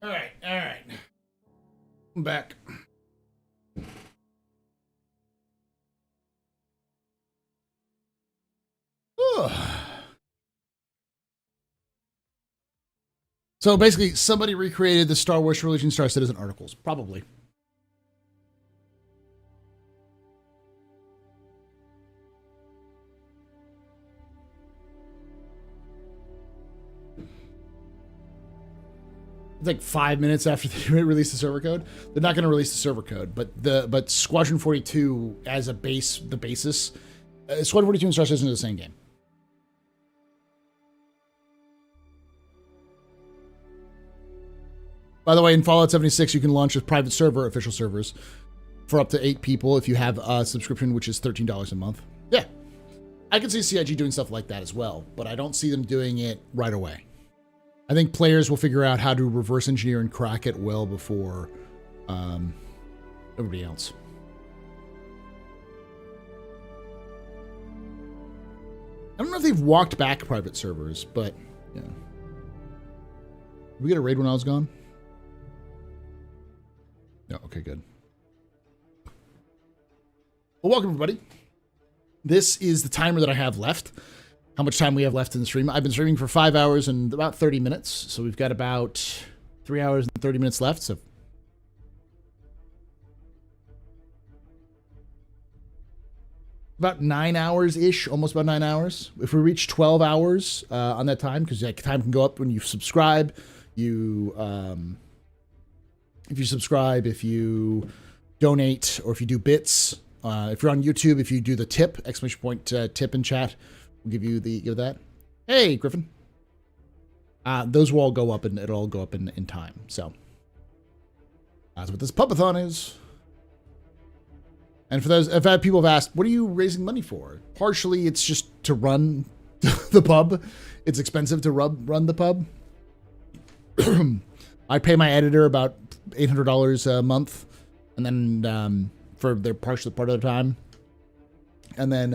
All right. I'm back. So basically, somebody recreated the Star Wars Religion Star Citizen articles. Probably. It's like 5 minutes after they release the server code. They're not going to release the server code, but Squadron 42 as a base, the basis, Squadron 42 and Star Citizen are the same game. By the way, in Fallout 76, you can launch a private server, official servers, for up to 8 people if you have a subscription, which is $13 a month. Yeah, I can see CIG doing stuff like that as well, but I don't see them doing it right away. I think players will figure out how to reverse engineer and crack it well before everybody else. I don't know if they've walked back private servers, but yeah. Did we get a raid when I was gone? No, okay, good. Well, welcome everybody. This is the timer that I have left. How much time we have left in the stream. I've been streaming for 5 hours and about 30 minutes. So we've got about 3 hours and 30 minutes left. So about 9 hours-ish, almost about 9 hours. If we reach 12 hours on that time, because that time can go up when you subscribe. If you subscribe, if you donate, or if you do bits. If you're on YouTube, if you do the tip, exclamation point tip in chat, we'll give that. Hey, Griffin. Those will all go up, and it'll all go up in time. So that's what this pubathon is. And for those, if people have asked, what are you raising money for? Partially, it's just to run the pub. It's expensive to run the pub. I pay my editor about $800 a month, and then for their partial part of the time, and then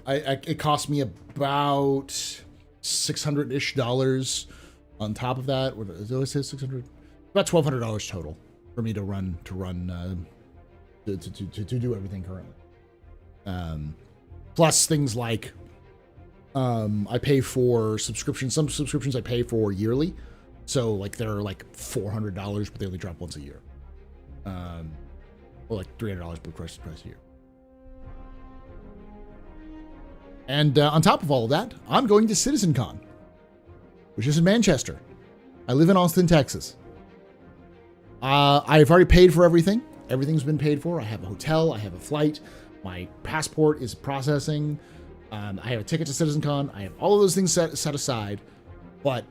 it cost me about $600-ish on top of that. What did I say? 600? About $1,200 total for me to run to do everything currently. Plus things like I pay for subscriptions. Some subscriptions I pay for yearly, so like they're like $400, but they only drop once a year. Or like $300 per price a year. And on top of all of that, I'm going to CitizenCon, which is in Manchester. I live in Austin, Texas. I've already paid for everything. Everything's been paid for. I have a hotel. I have a flight. My passport is processing. I have a ticket to CitizenCon. I have all of those things set aside. But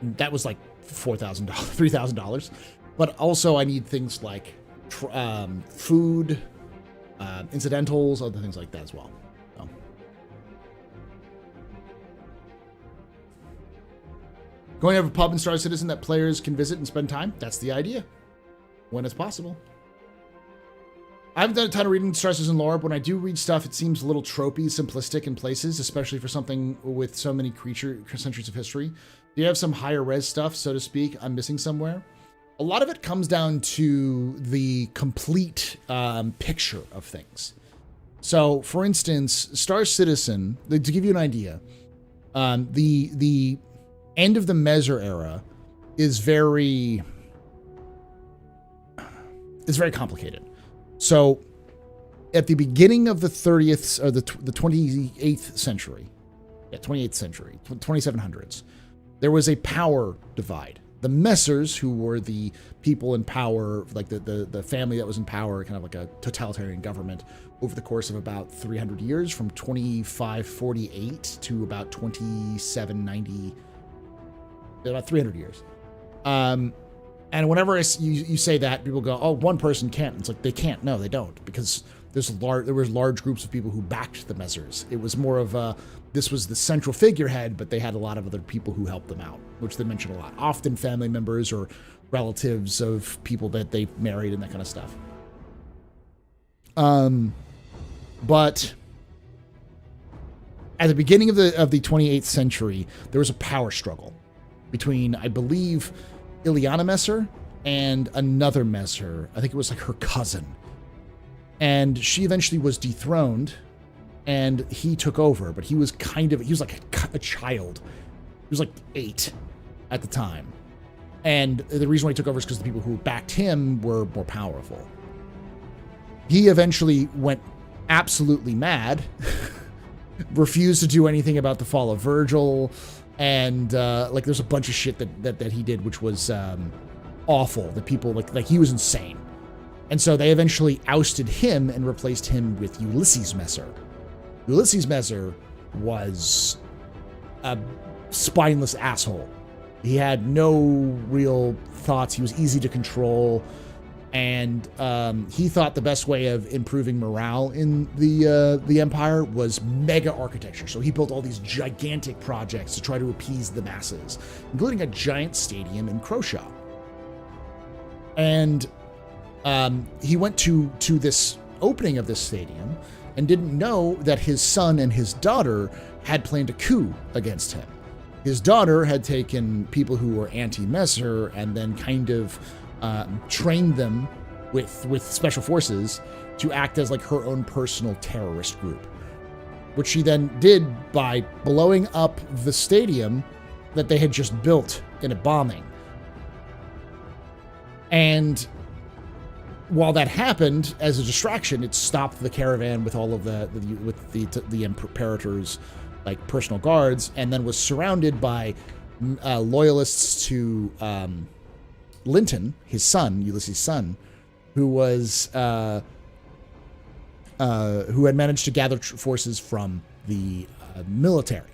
that was like $4,000, $3,000. But also I need things like food, incidentals, other things like that as well. So. Going to have a pub in Star Citizen that players can visit and spend time? That's the idea. When it's possible. I haven't done a ton of reading Star Citizen lore, but when I do read stuff, it seems a little tropey, simplistic in places, especially for something with so many centuries of history. Do you have some higher res stuff, so to speak, I'm missing somewhere? A lot of it comes down to the complete picture of things. So, for instance, Star Citizen, to give you an idea, the end of the Meser era is very complicated. So, at the beginning of the 30th or the 28th century, 2700s, there was a power divide. The Messers, who were the people in power, like the family that was in power, kind of like a totalitarian government, over the course of about 300 years, from 2548 to about 2790, about 300 years. And whenever you say that, people go, "Oh, one person can't." It's like, they can't. No, they don't, because there was large groups of people who backed the Messers. It was more of this was the central figurehead, but they had a lot of other people who helped them out, which they mention a lot. Often family members or relatives of people that they married and that kind of stuff. But at the beginning of the 28th century, there was a power struggle between, I believe, Ileana Messer and another Messer. I think it was like her cousin. And she eventually was dethroned, and he took over, but he was like a child. He was like 8 at the time. And the reason why he took over is because the people who backed him were more powerful. He eventually went absolutely mad, refused to do anything about the fall of Virgil, and like there's a bunch of shit that he did which was awful. The people like he was insane. And so they eventually ousted him and replaced him with Ulysses Messer. Ulysses Messer was a spineless asshole. He had no real thoughts. He was easy to control. And he thought the best way of improving morale in the Empire was mega architecture. So he built all these gigantic projects to try to appease the masses, including a giant stadium in Croshaw. And he went to this opening of this stadium and didn't know that his son and his daughter had planned a coup against him. His daughter had taken people who were anti-Messer and then kind of trained them with special forces to act as like her own personal terrorist group, which she then did by blowing up the stadium that they had just built in a bombing. And while that happened as a distraction, it stopped the caravan with all of the imperator's like personal guards, and then was surrounded by loyalists to Linton, his son, Ulysses' son, who was who had managed to gather forces from the military.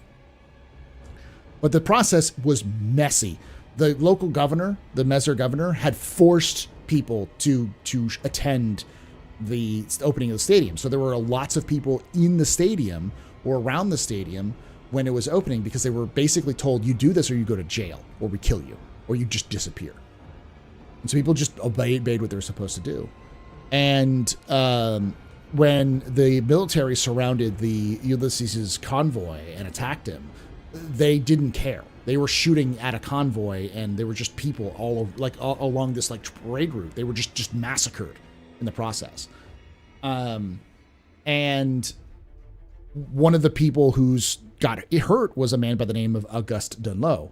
But the process was messy. The local governor, the Messer governor, had forced people to attend the opening of the stadium. So there were lots of people in the stadium or around the stadium when it was opening, because they were basically told, you do this or you go to jail, or we kill you, or you just disappear. And so people just obeyed what they were supposed to do. And when the military surrounded the Ulysses' convoy and attacked him, they didn't care. They were shooting at a convoy, and they were just people all along this like parade route. They were just massacred in the process. And one of the people who's got hurt was a man by the name of Auguste Dunlop.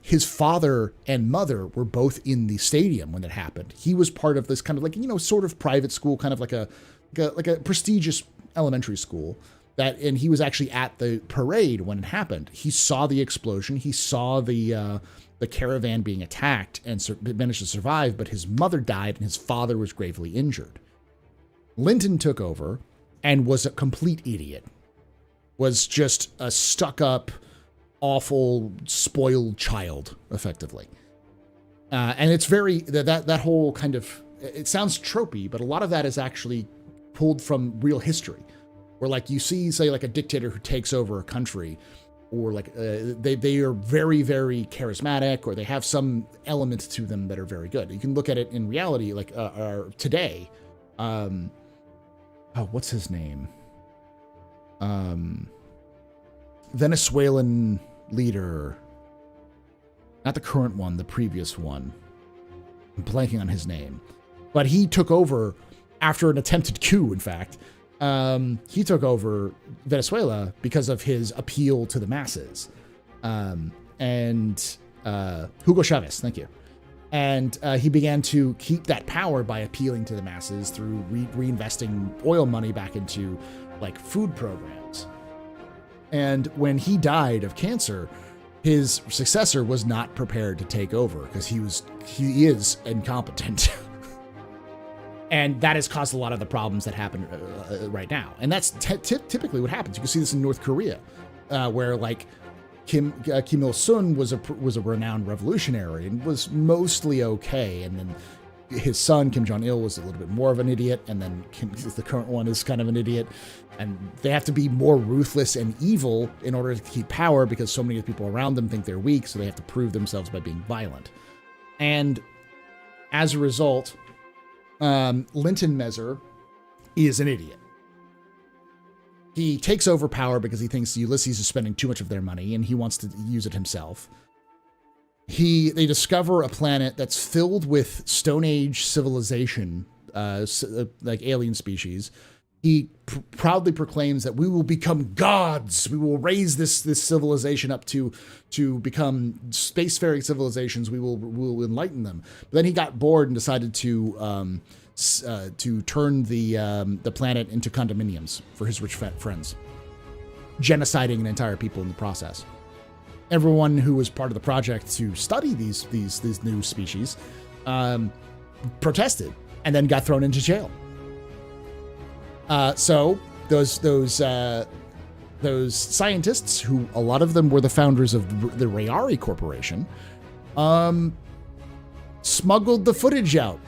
His father and mother were both in the stadium when it happened. He was part of this kind of like, sort of private school, kind of like a prestigious elementary school. And he was actually at the parade when it happened. He saw the explosion. He saw the caravan being attacked and managed to survive, but his mother died and his father was gravely injured. Linton took over and was a complete idiot. Was just a stuck-up, awful, spoiled child, effectively. And it's very, that whole kind of, it sounds tropey, but a lot of that is actually pulled from real history. where like you see, say, like a dictator who takes over a country, or like they are very, very charismatic, or they have some elements to them that are very good. You can look at it in reality, like today. What's his name? Venezuelan leader. Not the current one, the previous one. I'm blanking on his name. But he took over after an attempted coup, in fact. He took over Venezuela because of his appeal to the masses. Hugo Chavez, thank you. And he began to keep that power by appealing to the masses through reinvesting oil money back into like food programs. And when he died of cancer, his successor was not prepared to take over because he is incompetent. And that has caused a lot of the problems that happen right now. And that's typically what happens. You can see this in North Korea, where like Kim Il-sung was a renowned revolutionary and was mostly okay. And then his son, Kim Jong-il, was a little bit more of an idiot. And then the current one is kind of an idiot. And they have to be more ruthless and evil in order to keep power because so many of the people around them think they're weak. So they have to prove themselves by being violent. And as a result, Linton Mezzer is an idiot. He takes over power because he thinks Ulysses is spending too much of their money and he wants to use it himself. They discover a planet that's filled with Stone Age civilization, like alien species. He proudly proclaims that we will become gods. We will raise this civilization up to become spacefaring civilizations. We will enlighten them. But then he got bored and decided to turn the planet into condominiums for his rich friends, genociding an entire people in the process. Everyone who was part of the project to study these new species protested and then got thrown into jail. So those scientists, who a lot of them were the founders of the Rayari Corporation, smuggled the footage out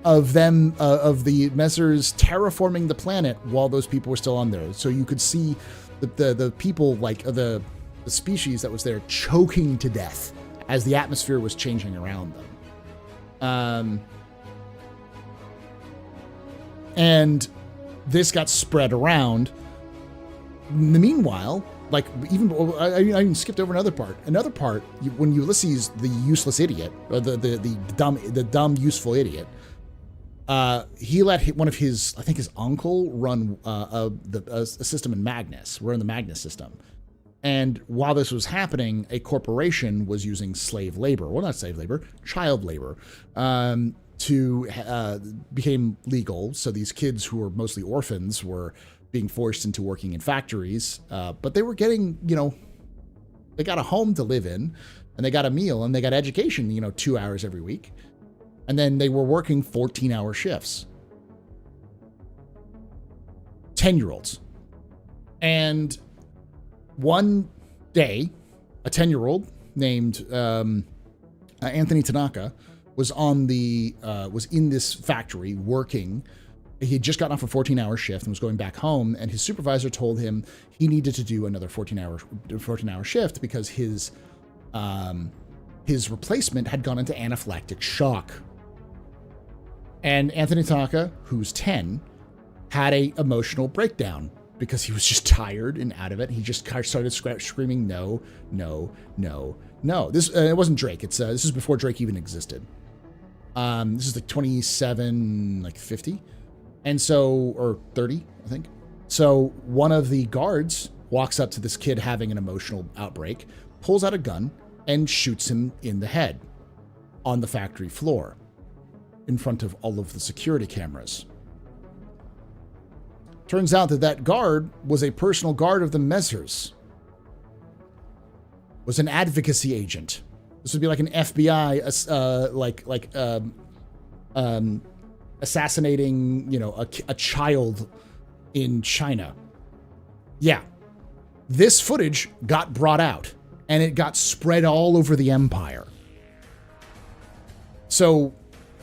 of them, of the Mezzers terraforming the planet while those people were still on there. So you could see the people, like the species that was there, choking to death as the atmosphere was changing around them. And this got spread around. In the meanwhile, like I even skipped over another part. When Ulysses, the useless idiot, or the dumb useful idiot, he let one of his, I think his uncle, run a system in Magnus. We're in the Magnus system. And while this was happening, a corporation was using slave labor. Well, not slave labor, child labor. Became legal. So these kids who were mostly orphans were being forced into working in factories. But they were getting, they got a home to live in, and they got a meal, and they got education, 2 hours every week. And then they were working 14-hour shifts. 10-year-olds. And one day, a 10-year-old named Anthony Tanaka was in this factory working. He had just gotten off a 14-hour shift and was going back home, and his supervisor told him he needed to do another 14-hour shift because his replacement had gone into anaphylactic shock. And Anthony Tanaka, who's 10, had a emotional breakdown because he was just tired and out of it. He just started screaming, "No, no, no, no!" This it wasn't Drake. This is before Drake even existed. This is like 27, like 50. And so, or 30, I think. So one of the guards walks up to this kid having an emotional outbreak, pulls out a gun, and shoots him in the head on the factory floor in front of all of the security cameras. Turns out that guard was a personal guard of the Mezzers. Was an advocacy agent. This would be like an FBI, assassinating, a child in China. Yeah. This footage got brought out, and it got spread all over the empire. So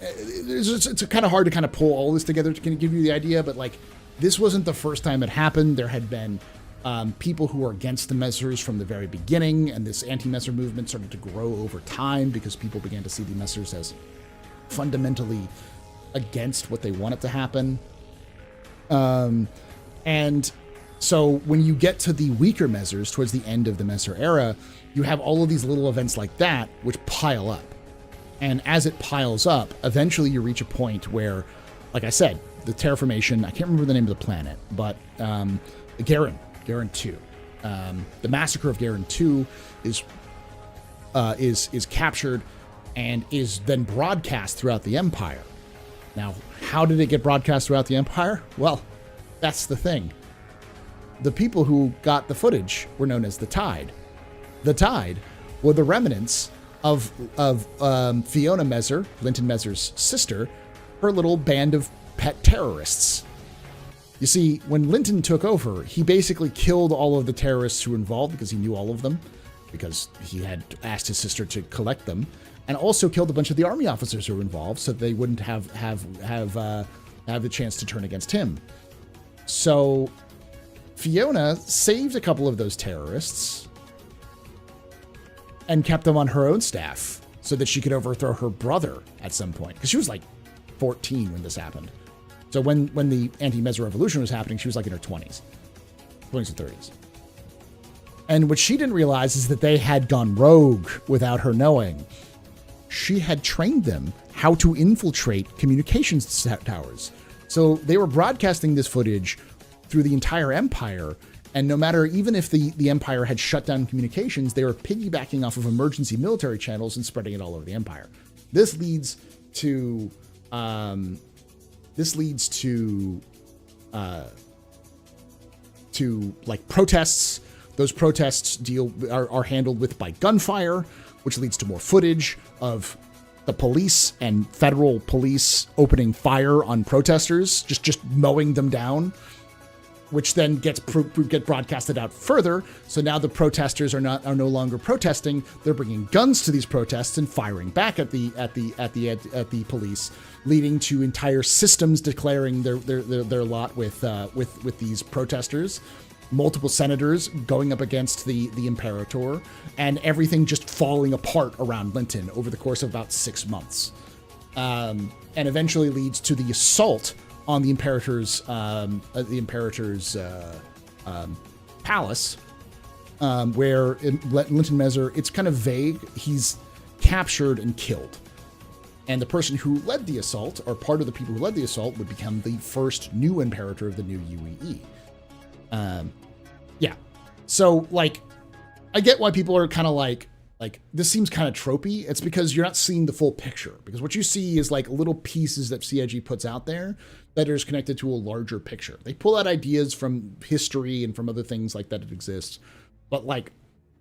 it's kind of hard to kind of pull all this together to kind of give you the idea, but like this wasn't the first time it happened. There had been people who were against the Messers from the very beginning, and this anti-Messer movement started to grow over time because people began to see the Messers as fundamentally against what they wanted to happen. And so when you get to the weaker Messers towards the end of the Messer era, you have all of these little events like that which pile up. And as it piles up, eventually you reach a point where, like I said, the terraformation, I can't remember the name of the planet, but Garen 2. The massacre of Garen 2 is captured and is then broadcast throughout the Empire. Now, how did it get broadcast throughout the Empire? Well, that's the thing. The people who got the footage were known as the Tide. The Tide were the remnants of Fiona Messer, Linton Messer's sister, her little band of pet terrorists. You see, when Linton took over, he basically killed all of the terrorists who were involved because he knew all of them, because he had asked his sister to collect them, and also killed a bunch of the army officers who were involved so they wouldn't have the chance to turn against him. So Fiona saved a couple of those terrorists and kept them on her own staff so that she could overthrow her brother at some point, because she was like 14 when this happened. So when the anti-Messer revolution was happening, she was like in her 20s and 30s. And what she didn't realize is that they had gone rogue without her knowing. She had trained them how to infiltrate communications towers. So they were broadcasting this footage through the entire Empire. And no matter, even if the Empire had shut down communications, they were piggybacking off of emergency military channels and spreading it all over the Empire. This leads to like protests. Those protests are handled with by gunfire, which leads to more footage of the police and federal police opening fire on protesters, just mowing them down, which then get broadcasted out further. So now the protesters are no longer protesting; they're bringing guns to these protests and firing back at the police, leading to entire systems declaring their lot with these protesters. Multiple senators going up against the Imperator, and everything just falling apart around Linton over the course of about 6 months, and eventually leads to the assault on the Imperator's palace, where Linton Messer, it's kind of vague. He's captured and killed, and the person who led the assault, or part of the people who led the assault, would become the first new Imperator of the new UEE. Yeah. So, like, I get why people are kind of like, this seems kind of tropey. It's because you're not seeing the full picture. Because what you see is, like, little pieces that CIG puts out there that are connected to a larger picture. They pull out ideas from history and from other things like that exists. But, like,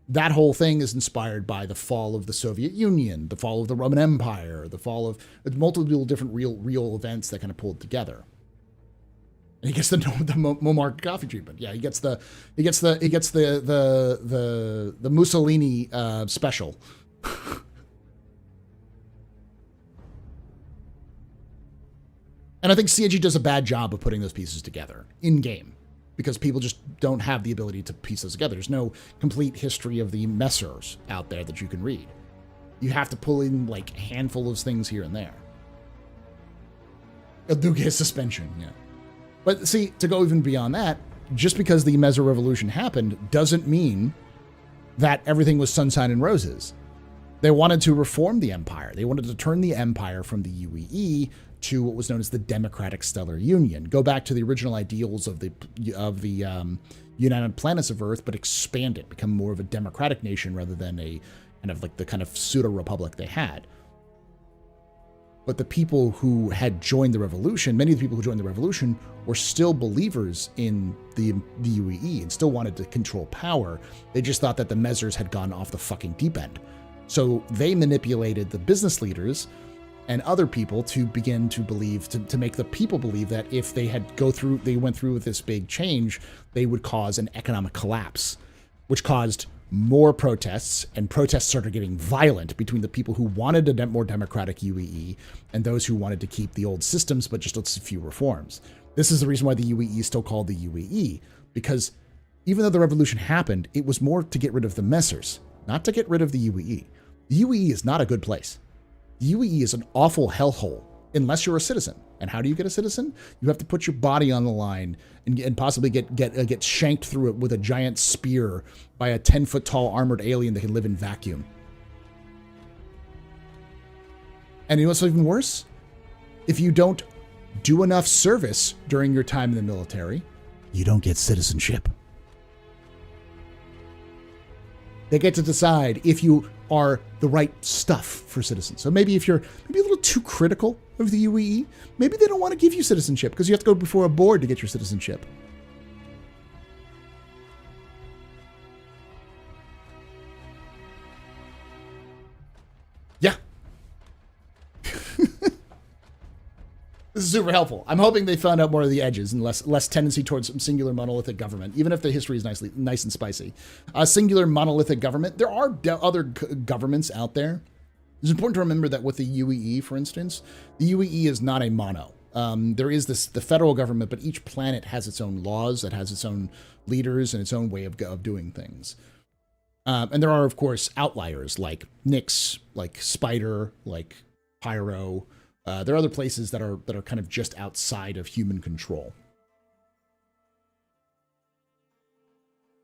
that whole thing is inspired by the fall of the Soviet Union, the fall of the Roman Empire, the fall of multiple different real events that kind of pulled together. And he gets the Muammar Gaddafi treatment. Yeah, he gets the Mussolini special. And I think CIG does a bad job of putting those pieces together in game, because people just don't have the ability to piece those together. There's no complete history of the Messers out there that you can read. You have to pull in like a handful of things here and there. El Duque suspension, yeah. But see, to go even beyond that, just because the Messer Revolution happened doesn't mean that everything was sunshine and roses. They wanted to reform the Empire. They wanted to turn the Empire from the UEE to what was known as the Democratic Stellar Union. Go back to the original ideals of the United Planets of Earth, but expand it, become more of a democratic nation rather than a kind of like the kind of pseudo-republic they had. But the people who had joined the revolution, many of the people who joined the revolution were still believers in the UEE and still wanted to control power. They just thought that the Messers had gone off the fucking deep end. So they manipulated the business leaders and other people to begin to believe, to make the people believe that if they went through with this big change, they would cause an economic collapse, which caused more protests, and protests started getting violent between the people who wanted a more democratic UEE and those who wanted to keep the old systems but just a few reforms. This is the reason why the UEE is still called the UEE, because even though the revolution happened, it was more to get rid of the messers, not to get rid of the UEE. The UEE is not a good place. The UEE is an awful hellhole unless you're a citizen. And how do you get a citizen? You have to put your body on the line and possibly get shanked through it with a giant spear by a 10-foot tall armored alien that can live in vacuum. And you know what's even worse? If you don't do enough service during your time in the military, you don't get citizenship. They get to decide if you are the right stuff for citizens. So maybe if you're maybe a little too critical of the UEE, maybe they don't want to give you citizenship because you have to go before a board to get your citizenship. Yeah. This is super helpful. I'm hoping they found out more of the edges and less tendency towards some singular monolithic government, even if the history is nice and spicy. Singular monolithic government. There are other governments out there. It's important to remember that with the UEE, for instance, the UEE is not a mono. There is the federal government, but each planet has its own laws, it has its own leaders, and its own way of doing things. And there are, of course, outliers like Nyx, like Spider, like Pyro. There are other places that are kind of just outside of human control.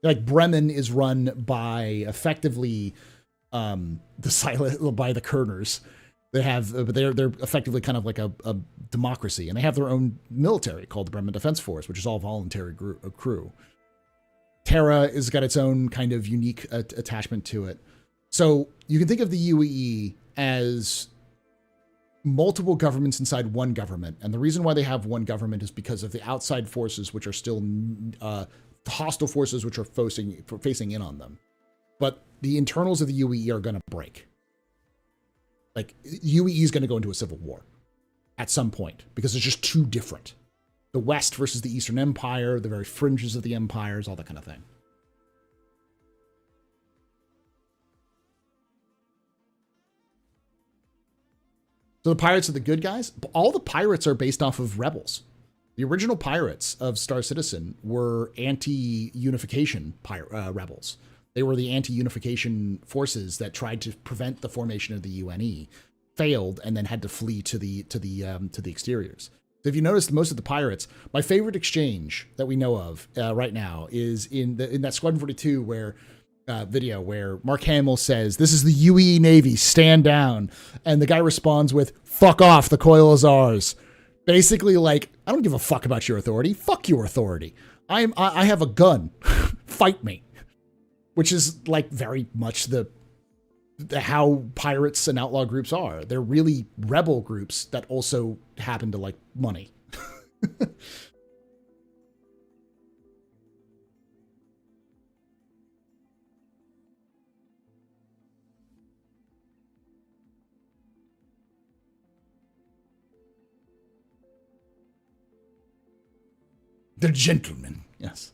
Like Bremen is run by effectively by the Kerners. They have, but they're effectively kind of like a democracy, and they have their own military called the Bremen Defense Force, which is all voluntary crew. Terra has got its own kind of unique attachment to it. So you can think of the UEE as multiple governments inside one government. And the reason why they have one government is because of the outside forces, which are still hostile forces, which are facing in on them. But the internals of the UEE are going to break. Like, UEE is going to go into a civil war at some point because it's just too different. The West versus the Eastern Empire, the very fringes of the empires, all that kind of thing. So the pirates are the good guys. All the pirates are based off of rebels. The original pirates of Star Citizen were anti-unification rebels. They were the anti-unification forces that tried to prevent the formation of the UNE, failed, and then had to flee to the exteriors. So if you notice, most of the pirates, my favorite exchange that we know of right now is in that Squadron 42 video where Mark Hamill says, "This is the UE Navy, stand down." And the guy responds with, "Fuck off, the coil is ours." Basically like, I don't give a fuck about your authority. Fuck your authority. I have a gun. Fight me. Which is like very much the how pirates and outlaw groups are. They're really rebel groups that also happen to like money. They're gentlemen, yes.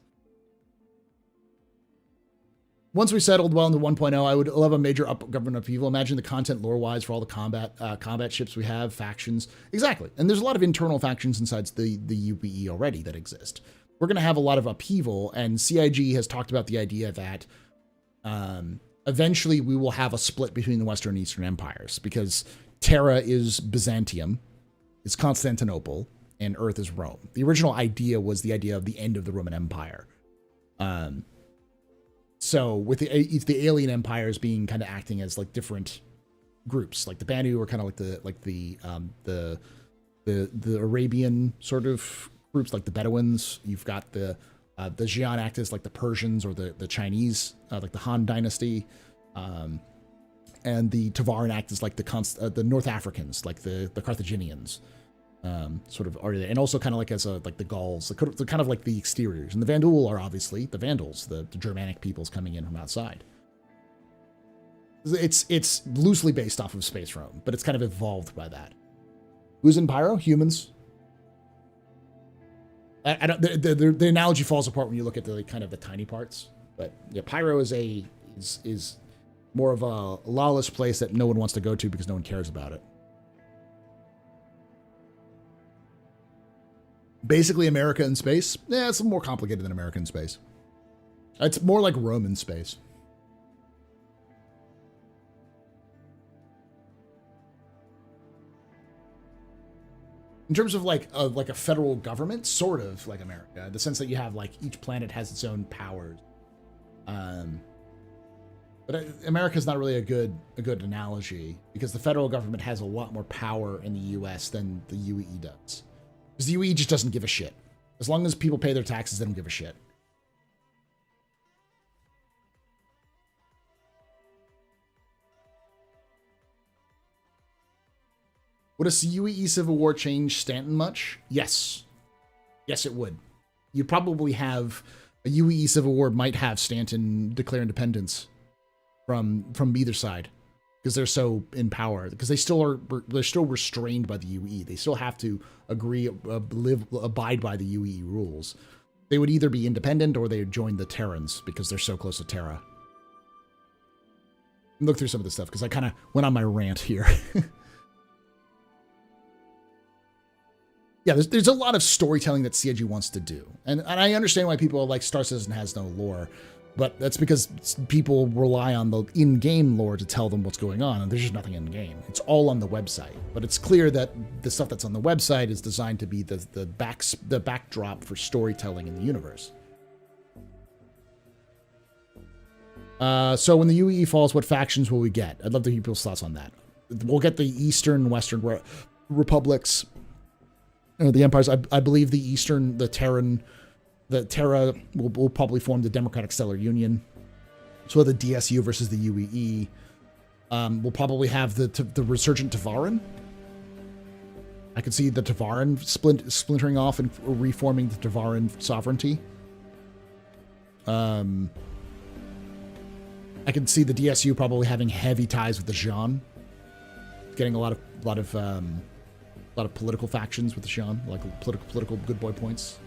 Once we settled well into 1.0, I would love a major government upheaval. Imagine the content lore-wise for all the combat ships we have, factions. Exactly. And there's a lot of internal factions inside the UPE already that exist. We're going to have a lot of upheaval, and CIG has talked about the idea that eventually we will have a split between the Western and Eastern empires, because Terra is Byzantium, it's Constantinople, and Earth is Rome. The original idea was the idea of the end of the Roman Empire. So with the alien empires being kind of acting as like different groups, like the Banu are kind of like the Arabian sort of groups, like the Bedouins. You've got the Xi'an act as like the Persians or the Chinese, like the Han dynasty, and the Tavaran act as like the North Africans, like the Carthaginians. Sort of are there, and also kind of like as like the Gauls, the kind of like the exteriors, and the Vandal are obviously the Vandals, the Germanic peoples coming in from outside. It's loosely based off of Space Rome, but it's kind of evolved by that. Who's in Pyro? Humans. I don't. The analogy falls apart when you look at the kind of the tiny parts, but yeah, Pyro is more of a lawless place that no one wants to go to because no one cares about it. Basically, America in space. Yeah, it's more complicated than America in space. It's more like Rome in space. In terms of like a federal government, sort of like America, the sense that you have like each planet has its own powers. But America is not really a good analogy because the federal government has a lot more power in the U.S. than the UEE does. Because the UEE just doesn't give a shit. As long as people pay their taxes, they don't give a shit. Would a UEE civil war change Stanton much? Yes. Yes, it would. You'd probably have a UEE civil war might have Stanton declare independence from either side because they're so in power. Because they're still restrained by the UEE. They still have to abide by the UEE rules. They would either be independent or they would join the Terrans because they're so close to Terra. Look through some of this stuff because I kind of went on my rant here. Yeah, there's a lot of storytelling that CIG wants to do. And I understand why people are like Star Citizen has no lore, but that's because people rely on the in-game lore to tell them what's going on, and there's just nothing in-game. It's all on the website. But it's clear that the stuff that's on the website is designed to be the backdrop for storytelling in the universe. So when the UEE falls, what factions will we get? I'd love to hear people's thoughts on that. We'll get the Eastern, Western republics. The empires, I believe the Terra will probably form the Democratic Stellar Union. So the DSU versus the UEE. We'll probably have the resurgent Tavaran. I could see the Tavaran splintering off and reforming the Tavaran sovereignty. I can see the DSU probably having heavy ties with the Jean, getting a lot of political factions with the Shan, like political good boy points.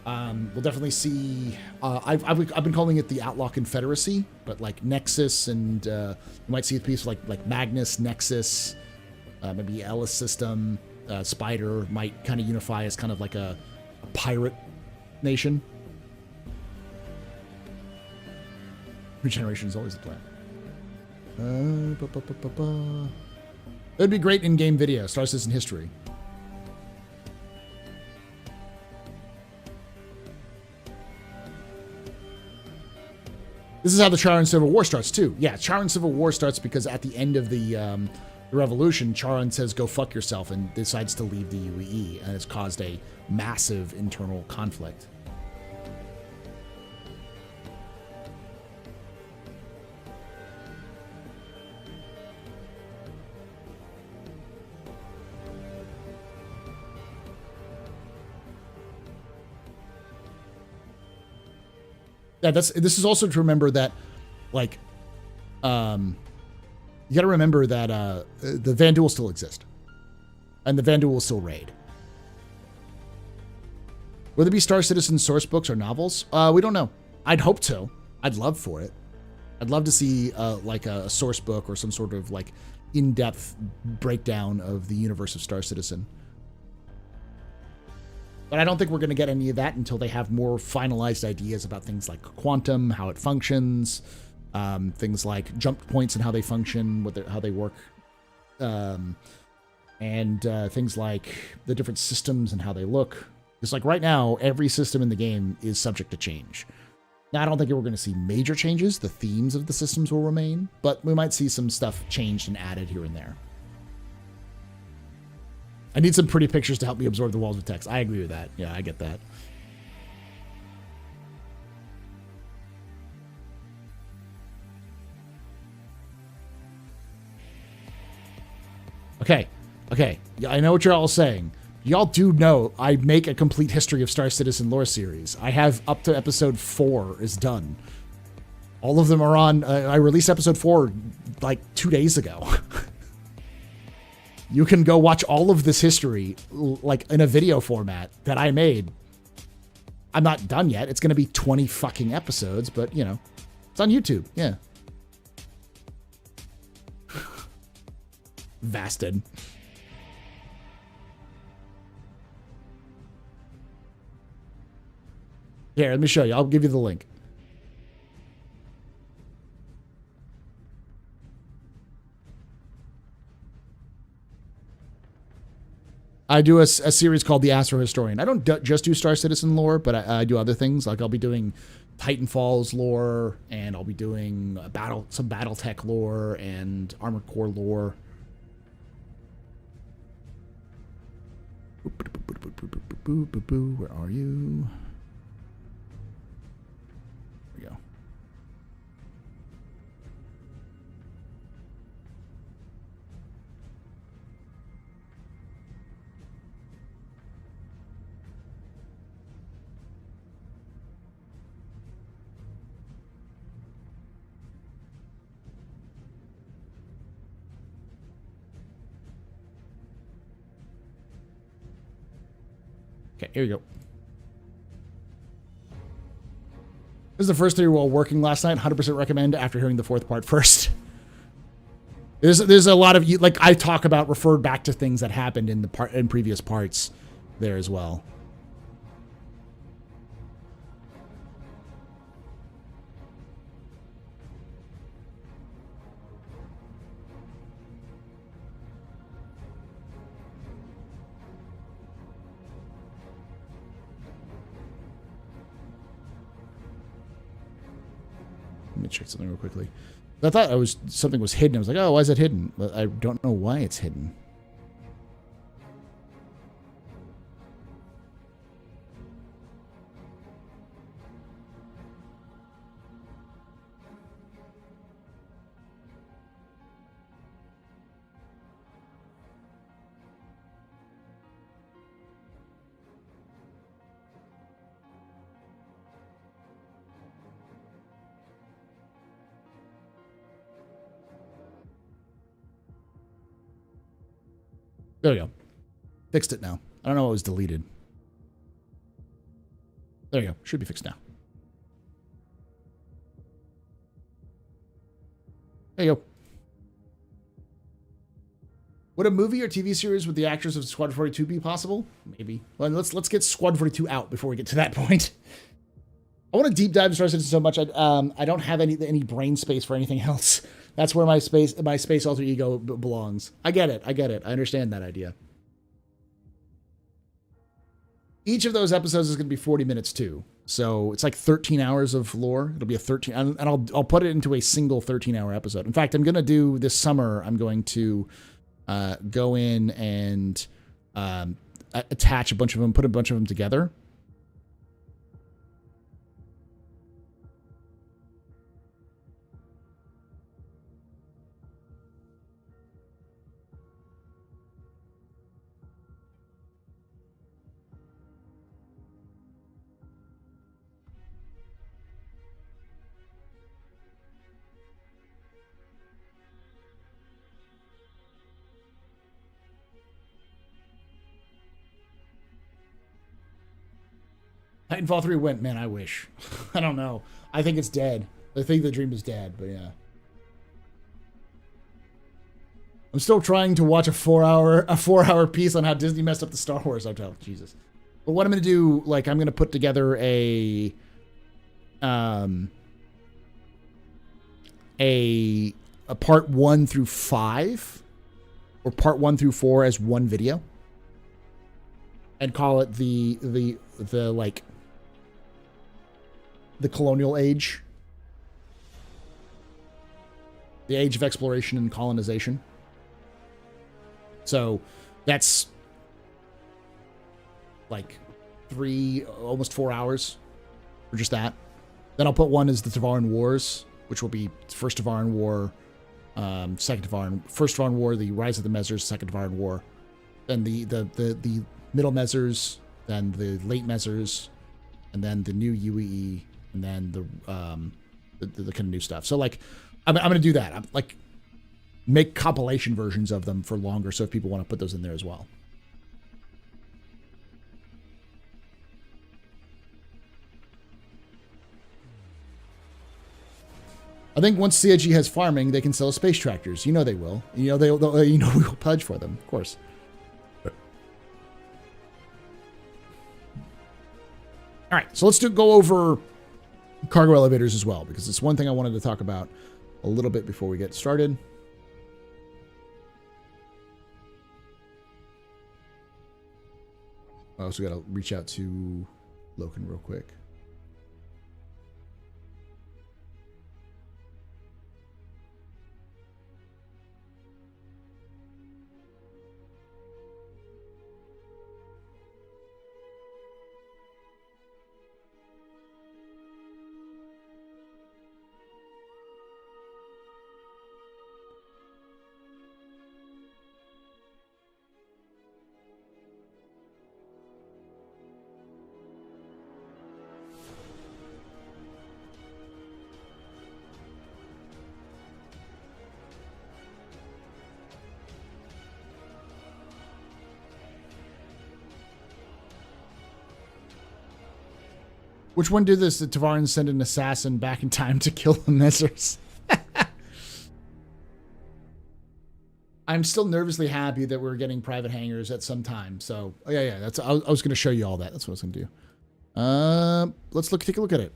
We'll definitely see. I've been calling it the Outlaw Confederacy, but like Nexus, and you might see a piece like Magnus, Nexus, maybe Ellis System, Spider might kind of unify as kind of like a pirate nation. Regeneration is always the plan. That'd be great in-game video. Star Citizen history. This is how the Charon Civil War starts, too. Yeah, Charon Civil War starts because at the end of the revolution, Charon says, go fuck yourself, and decides to leave the UEE, and it's caused a massive internal conflict. Yeah, this is also to remember that, like, you got to remember that the Vanduul still exist, and the Vanduul will still raid. Will there be Star Citizen source books or novels? We don't know. I'd hope to. I'd love for it. I'd love to see like a source book or some sort of like in-depth breakdown of the universe of Star Citizen. But I don't think we're going to get any of that until they have more finalized ideas about things like quantum, how it functions, things like jump points and how they function, how they work, and things like the different systems and how they look. Because like right now, every system in the game is subject to change. Now, I don't think we're going to see major changes. The themes of the systems will remain, but we might see some stuff changed and added here and there. I need some pretty pictures to help me absorb the walls of text. I agree with that. Yeah, I get that. Okay. Yeah, I know what you're all saying. Y'all do know I make a complete history of Star Citizen lore series. I have up to episode 4 is done. All of them are on. I released episode 4 like 2 days ago. You can go watch all of this history, like, in a video format that I made. I'm not done yet. It's going to be 20 fucking episodes, but, you know, it's on YouTube. Yeah. Vasted. Here, let me show you. I'll give you the link. I do a series called The Astro Historian. I don't just do Star Citizen lore, but I do other things. Like I'll be doing Titanfall's lore, and I'll be doing some BattleTech lore and Armored Core lore. Where are you? There we go. Okay, here you go. This is the first theory while working last night. 100% recommend after hearing the fourth part first. There's a lot of, like, I talk about, referred back to things that happened in previous parts there as well. Let me check something real quickly. I thought something was hidden. I was like, oh, why is it hidden? But I don't know why it's hidden. There we go. Fixed it now. I don't know what was deleted. There you go. Should be fixed now. There you go. Would a movie or TV series with the actors of Squadron 42 be possible? Maybe. Well, let's get Squadron 42 out before we get to that point. I want to deep dive into Star Citizen so much. I don't have any brain space for anything else. That's where my space alter ego belongs. I get it. I understand that idea. Each of those episodes is going to be 40 minutes too. So it's like 13 hours of lore. It'll be a 13, and I'll put it into a single 13-hour episode. In fact, I'm going to do this summer, I'm going to go in and attach a bunch of them, put a bunch of them together. Titanfall 3 went, man, I wish. I don't know. I think it's dead. I think the dream is dead, but yeah. I'm still trying to watch a 4-hour piece on how Disney messed up the Star Wars hotel. Jesus. But what I'm going to do, like, I'm going to put together a part 1 through 5 or part 1 through 4 as one video and call it the colonial age, the age of exploration and colonization. So that's like almost 4 hours for just that. Then I'll put one as the Tavaran Wars, which will be first Tavaran War, first Tavaran War, the Rise of the Mezzers, second Tavaran War, then the middle Mezzers, then the late Mezzers, and then the new UEE, and then the kind of new stuff. So like, I'm gonna do that. I'm like, make compilation versions of them for longer, so if people want to put those in there as well. I think once CIG has farming, they can sell space tractors. You know they will. You know they'll we will pledge for them, of course. All right, so let's go over cargo elevators as well, because it's one thing I wanted to talk about a little bit before we get started. I also got to reach out to Loken real quick. Which one did this? Did Tavarin send an assassin back in time to kill the Messers? I'm still nervously happy that we're getting private hangars at some time. So, oh, yeah. That's I was going to show you all that. That's what I was going to do. Let's take a look at it.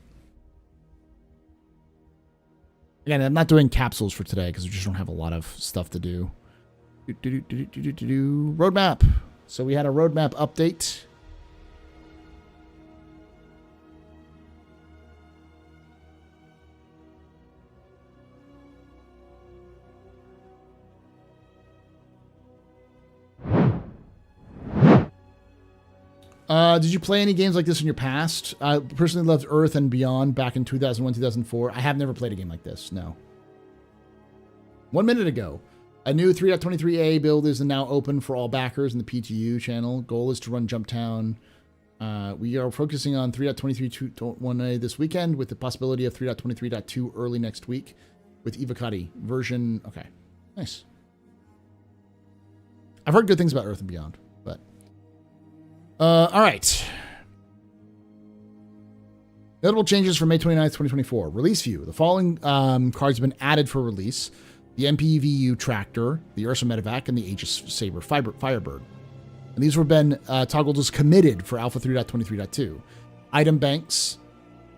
Again, I'm not doing capsules for today because we just don't have a lot of stuff to do. Roadmap. So we had a roadmap update. Did you play any games like this in your past? I personally loved Earth and Beyond back in 2001, 2004. I have never played a game like this, no. 1 minute ago, a new 3.23a build is now open for all backers in the PTU channel. Goal is to run Jumptown. We are focusing on 3.23.1a this weekend with the possibility of 3.23.2 early next week with Evocati version. Okay, nice. I've heard good things about Earth and Beyond. All right. Notable changes for May 29th, 2024. Release view. The following cards have been added for release. The MPVU Tractor, the Ursa Medevac, and the Aegis Saber Firebird. And these were been toggled as committed for Alpha 3.23.2. Item banks.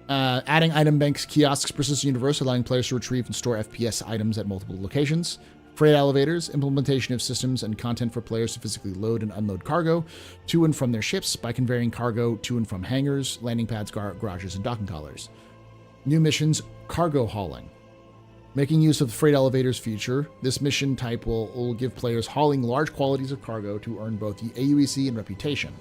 Adding item banks kiosks persistent universe, allowing players to retrieve and store FPS items at multiple locations. Freight elevators, implementation of systems and content for players to physically load and unload cargo to and from their ships by conveying cargo to and from hangars, landing pads, garages, and docking collars. New missions, cargo hauling. Making use of the freight elevators feature, this mission type will give players hauling large quantities of cargo to earn both the AUEC and reputation.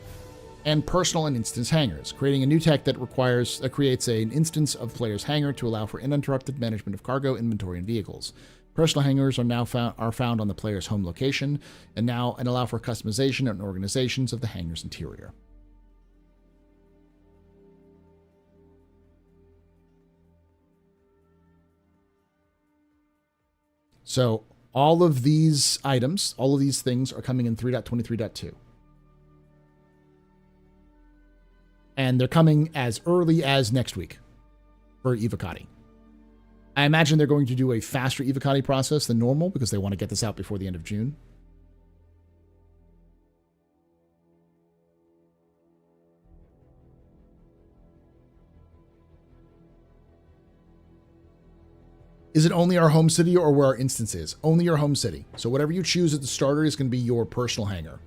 And personal and instance hangars, creating a new tech that creates an instance of player's hangar to allow for uninterrupted management of cargo, inventory, and vehicles. Personal hangars are now found on the player's home location and allow for customization and organizations of the hangar's interior. So all of these items, all of these things are coming in 3.23.2. And they're coming as early as next week for Evocati. I imagine they're going to do a faster Evocati process than normal because they want to get this out before the end of June. Is it only our home city or where our instance is? Only your home city. So whatever you choose at the starter is going to be your personal hangar.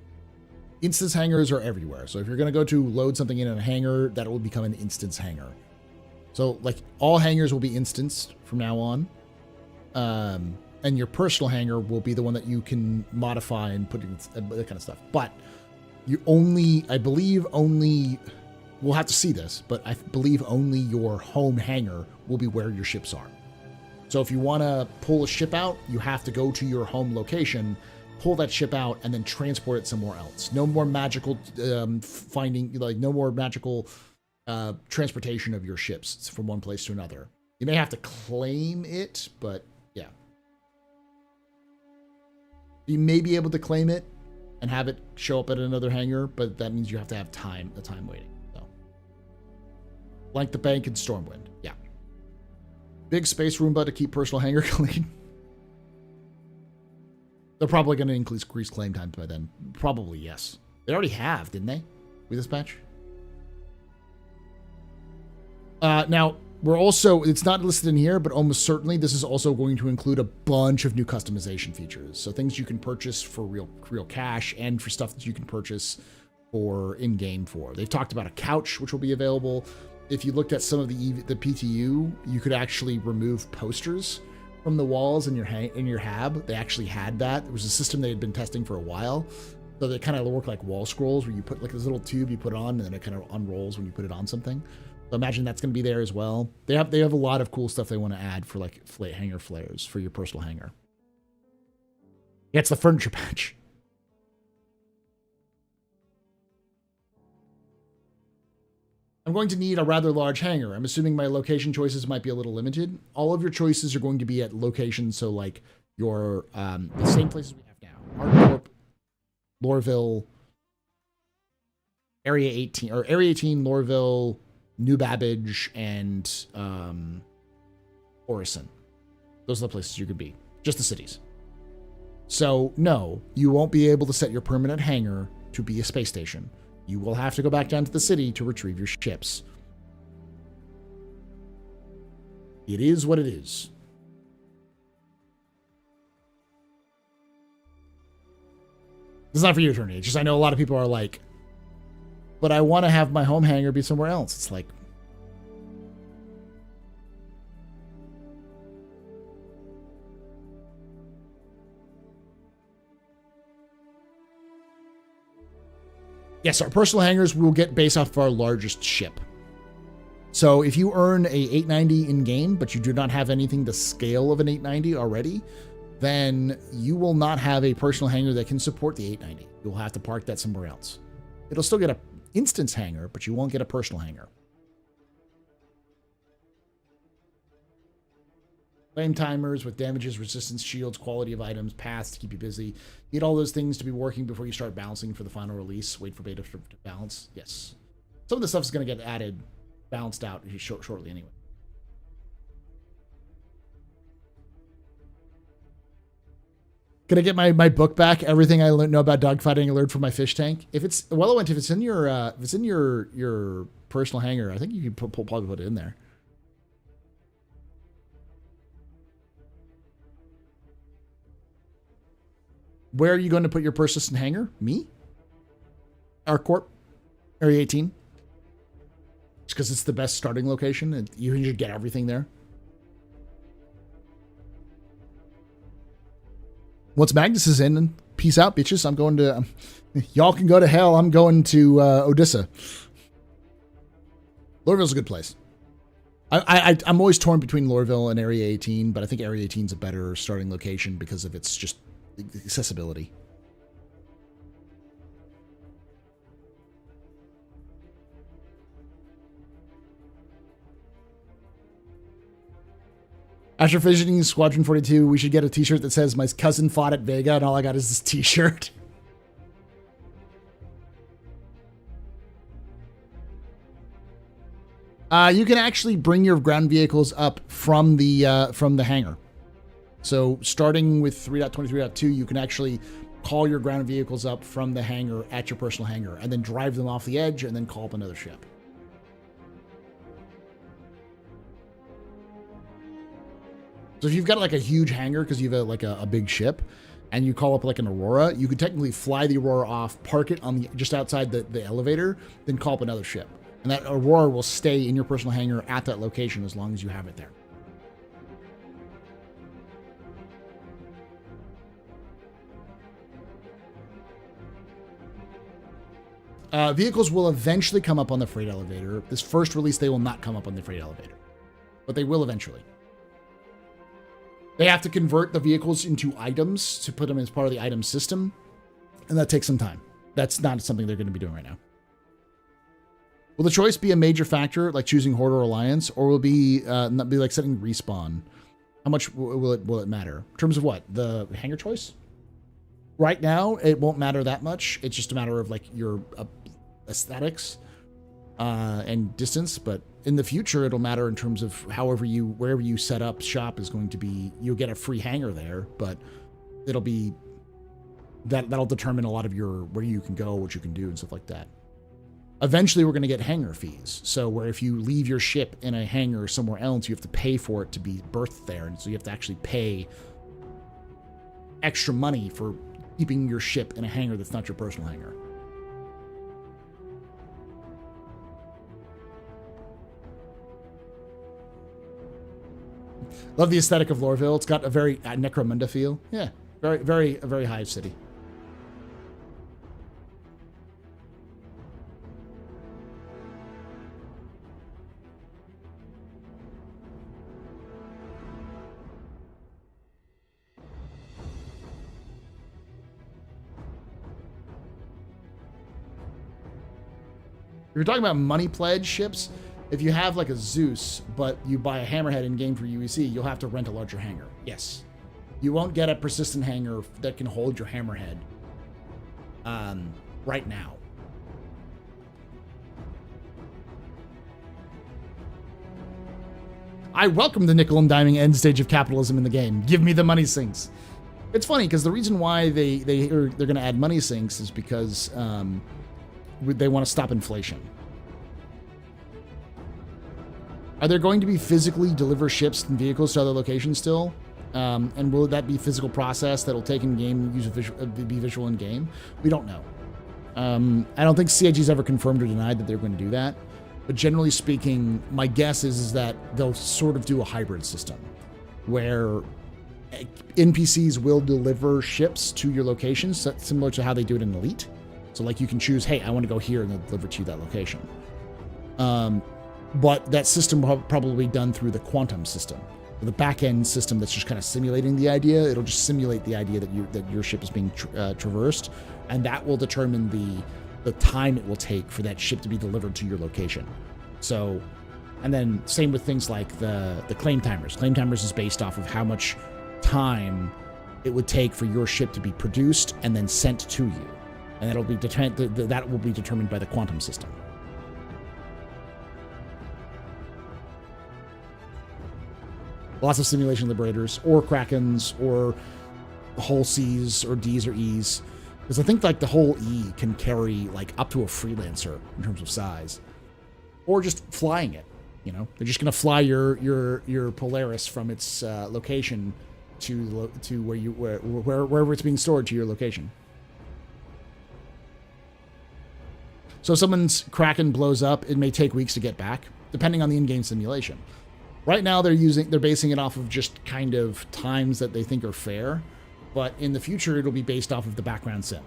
Instance hangars are everywhere. So if you're going to go to load something in a hangar, that will become an instance hangar. So, like, all hangars will be instanced from now on. And your personal hangar will be the one that you can modify and put in that kind of stuff. But you I believe only, we'll have to see this, but I believe only your home hangar will be where your ships are. So if you want to pull a ship out, you have to go to your home location, pull that ship out, and then transport it somewhere else. No more magical no more magical transportation of your ships from one place to another. You may have to claim it, but yeah. You may be able to claim it and have it show up at another hangar, but that means you have to have the time waiting. So, like the bank in Stormwind, yeah. Big space Roomba to keep personal hangar clean. They're probably going to increase claim time by then. Probably, yes. They already have, didn't they? With this patch? Now, we're also, it's not listed in here, but almost certainly this is also going to include a bunch of new customization features. So things you can purchase for real cash and for stuff that you can purchase for in-game for. They've talked about a couch, which will be available. If you looked at some of the PTU, you could actually remove posters from the walls in your hab. They actually had that. It was a system they had been testing for a while. So they kind of work like wall scrolls where you put like this little tube you put on and then it kind of unrolls when you put it on something. So imagine that's going to be there as well. They have a lot of cool stuff they want to add for like hangar flares for your personal hangar. Yeah, it's the furniture patch. I'm going to need a rather large hangar. I'm assuming my location choices might be a little limited. All of your choices are going to be at locations, so like your the same places we have now. ArcCorp, Lorville, Area 18, or Area 18, Lorville, New Babbage, and Orison. Those are the places you could be. Just the cities. So, no, you won't be able to set your permanent hangar to be a space station. You will have to go back down to the city to retrieve your ships. It is what it is. This is not for you, Attorney. It's just I know a lot of people are like, but I want to have my home hangar be somewhere else. It's like, yes, our personal hangars will get based off of our largest ship. So if you earn a 890 in game, but you do not have anything the scale of an 890 already, then you will not have a personal hangar that can support the 890. You'll have to park that somewhere else. It'll still get a instance hangar, but you won't get a personal hangar. Flame timers with damages, resistance, shields, quality of items, paths to keep you busy. Need all those things to be working before you start balancing for the final release. Wait for beta to balance. Yes. Some of the stuff is going to get added, balanced out shortly anyway. Can I get my book back? Everything I know about dogfighting I learned from my fish tank. If it's if it's in your personal hangar, I think you can probably put it in there. Where are you going to put your persistent hangar? Me? ArcCorp, Area 18. Just because it's the best starting location and you can just get everything there. Once Magnus is in, peace out, bitches. I'm going to... y'all can go to hell. I'm going to Odessa. Lorville's a good place. I'm always torn between Lorville and Area 18, but I think Area 18 is a better starting location because of its just accessibility. After visiting Squadron 42, we should get a t-shirt that says, my cousin fought at Vega, and all I got is this t-shirt. You can actually bring your ground vehicles up from the hangar. So starting with 3.23.2, you can actually call your ground vehicles up from the hangar at your personal hangar, and then drive them off the edge, and then call up another ship. So if you've got like a huge hangar because you have a big ship, and you call up like an Aurora, you could technically fly the Aurora off, park it on just outside the elevator, then call up another ship. And that Aurora will stay in your personal hangar at that location as long as you have it there. Vehicles will eventually come up on the freight elevator. This first release, they will not come up on the freight elevator, but they will eventually. They have to convert the vehicles into items to put them as part of the item system, and that takes some time. That's not something they're going to be doing right now. Will the choice be a major factor, like choosing Horde or Alliance, or will it be not be like setting respawn? How much will it matter? In terms of what? The hangar choice? Right now, it won't matter that much. It's just a matter of like your aesthetics and distance, but in the future, it'll matter in terms of wherever you set up shop is going to be, you'll get a free hangar there, but it'll be, that'll determine a lot of where you can go, what you can do, and stuff like that. Eventually, we're going to get hangar fees. So where if you leave your ship in a hangar somewhere else, you have to pay for it to be berthed there. And so you have to actually pay extra money for keeping your ship in a hangar that's not your personal hangar. Love the aesthetic of Lorville. It's got a very Necromunda feel. Yeah, a very hive city. If you're talking about money pledge ships, if you have like a Zeus, but you buy a Hammerhead in game for UEC, you'll have to rent a larger hangar. Yes. You won't get a persistent hangar that can hold your Hammerhead right now. I welcome the nickel and diming end stage of capitalism in the game. Give me the money sinks. It's funny because the reason why they're going to add money sinks is because they want to stop inflation. Are there going to be physically deliver ships and vehicles to other locations still? And will that be physical process that'll take in game and be visual in game? We don't know. I don't think CIG's ever confirmed or denied that they're going to do that. But generally speaking, my guess is that they'll sort of do a hybrid system where NPCs will deliver ships to your locations, similar to how they do it in Elite. So like you can choose, hey, I want to go here, and they'll deliver to you that location. But that system will probably be done through the quantum system. The back-end system that's just kind of simulating the idea. It'll just simulate the idea that your ship is being traversed, and that will determine the time it will take for that ship to be delivered to your location. So, and then same with things like the claim timers. Claim timers is based off of how much time it would take for your ship to be produced and then sent to you. And that will be determined by the quantum system. Lots of simulation liberators, or Krakens, or whole C's, or D's, or E's. Because I think like the whole E can carry like up to a freelancer in terms of size, or just flying it. You know, they're just going to fly your Polaris from its location to wherever it's being stored to your location. So if someone's Kraken blows up, it may take weeks to get back, depending on the in-game simulation. Right now, they're basing it off of just kind of times that they think are fair, but in the future, it'll be based off of the background sim.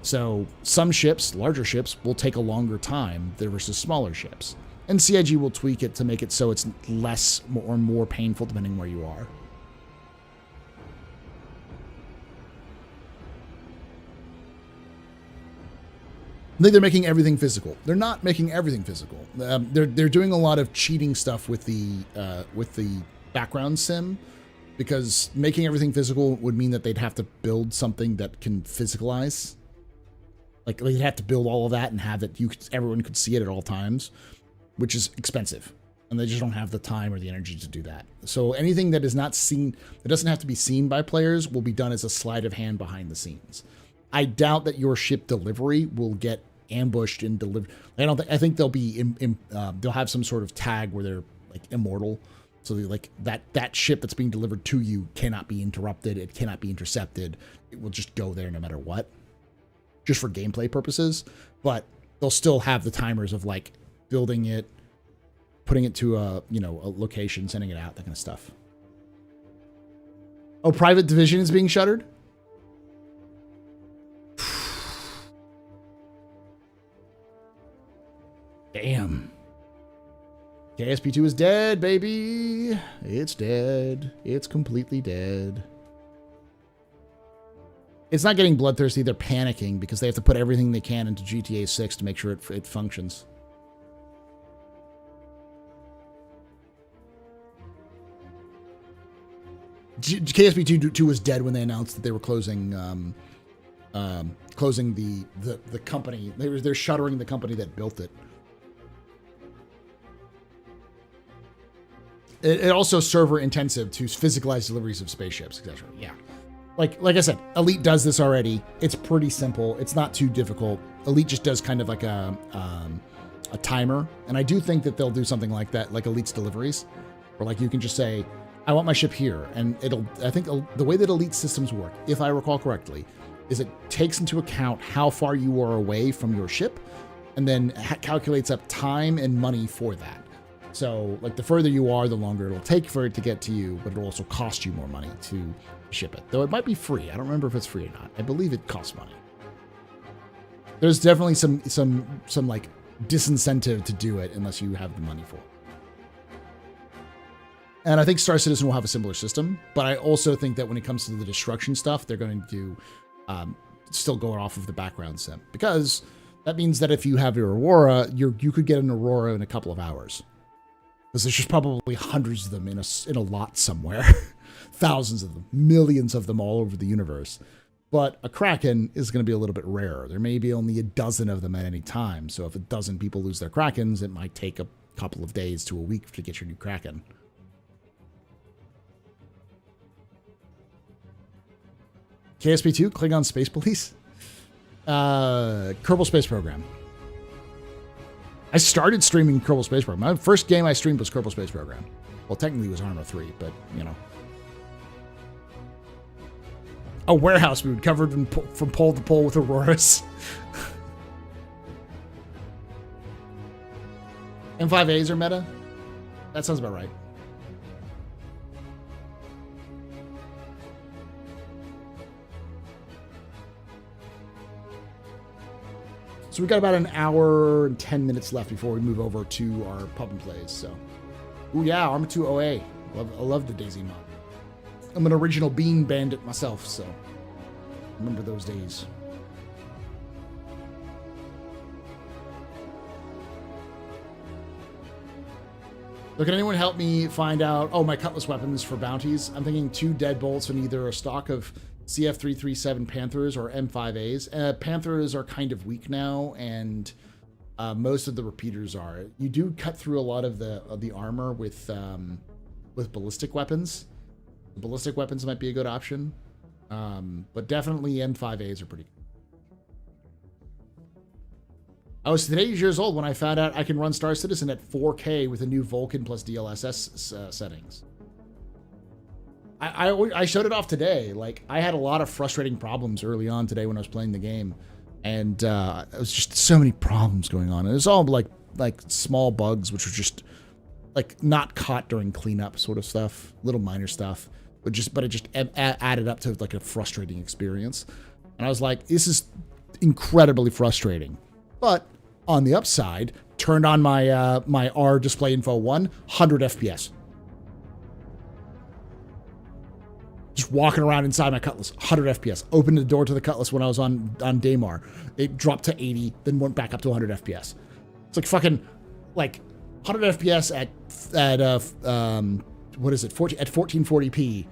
So some ships, larger ships, will take a longer time versus smaller ships. And CIG will tweak it to make it so it's less or more painful depending where you are. I think they're making everything physical. They're not making everything physical. They're doing a lot of cheating stuff with the background sim, because making everything physical would mean that they'd have to build something that can physicalize. Like they'd have to build all of that and have that everyone could see it at all times, which is expensive, and they just don't have the time or the energy to do that. So anything that is not seen, that doesn't have to be seen by players, will be done as a sleight of hand behind the scenes. I doubt that your ship delivery will get ambushed and delivered. I think they'll be they'll have some sort of tag where they're like immortal, so like that ship that's being delivered to you cannot be interrupted, it cannot be intercepted, it will just go there no matter what, just for gameplay purposes. But they'll still have the timers of like building it, putting it to a location, sending it out, that kind of stuff. Oh, Private Division is being shuttered? Damn. KSP2 is dead, baby. It's dead. It's completely dead. It's not getting bloodthirsty. They're panicking because they have to put everything they can into GTA 6 to make sure it functions. KSP2 was dead when they announced that they were closing the company. They're shuttering the company that built it. It also server intensive to physicalize deliveries of spaceships, etc. Yeah. like I said, Elite does this already. It's pretty simple. It's not too difficult. Elite just does kind of like a timer. And I do think that they'll do something like that, like Elite's deliveries, where like you can just say, I want my ship here. And I think the way that Elite systems work, if I recall correctly, is it takes into account how far you are away from your ship and then calculates up time and money for that. So like the further you are, the longer it'll take for it to get to you, but it'll also cost you more money to ship it. Though it might be free. I don't remember if it's free or not. I believe it costs money. There's definitely some like disincentive to do it unless you have the money for it. And I think Star Citizen will have a similar system, but I also think that when it comes to the destruction stuff, they're going to still go off of the background sim, because that means that if you have your Aurora, you could get an Aurora in a couple of hours, because there's just probably hundreds of them in a lot somewhere, thousands of them, millions of them all over the universe. But a Kraken is going to be a little bit rarer. There may be only a dozen of them at any time. So if a dozen people lose their Krakens, it might take a couple of days to a week to get your new Kraken. KSP2, Klingon Space Police. Kerbal Space Program. I started streaming Kerbal Space Program. My first game I streamed was Kerbal Space Program. Well, technically it was Xenothreat, but, you know. A warehouse mood covered from pole to pole with auroras. M5As are meta? That sounds about right. So we got about an hour and 10 minutes left before we move over to our pub and plays. So, ooh yeah, Arma 2 OA. I love the Daisy mod. I'm an original Bean Bandit myself, so remember those days. So can anyone help me find out? Oh, my cutlass weapons for bounties. I'm thinking 2 deadbolts and either a stock of CF337 Panthers or M5As. Panthers are kind of weak now, and most of the repeaters are. You do cut through a lot of the armor with ballistic weapons. Ballistic weapons might be a good option, but definitely M5As are pretty good. I was 8 years old when I found out I can run Star Citizen at 4K with a new Vulkan plus DLSS settings. I showed it off today. Like, I had a lot of frustrating problems early on today when I was playing the game, and it was just so many problems going on. And it was all like small bugs, which were just like not caught during cleanup sort of stuff, little minor stuff, but it just added up to like a frustrating experience. And I was like, this is incredibly frustrating. But on the upside, turned on my my R display info 100 FPS. Just walking around inside my Cutlass, 100 FPS. Opened the door to the Cutlass when I was on Daymar. It dropped to 80, then went back up to 100 FPS. It's like fucking, like 100 FPS at what is it? 1440p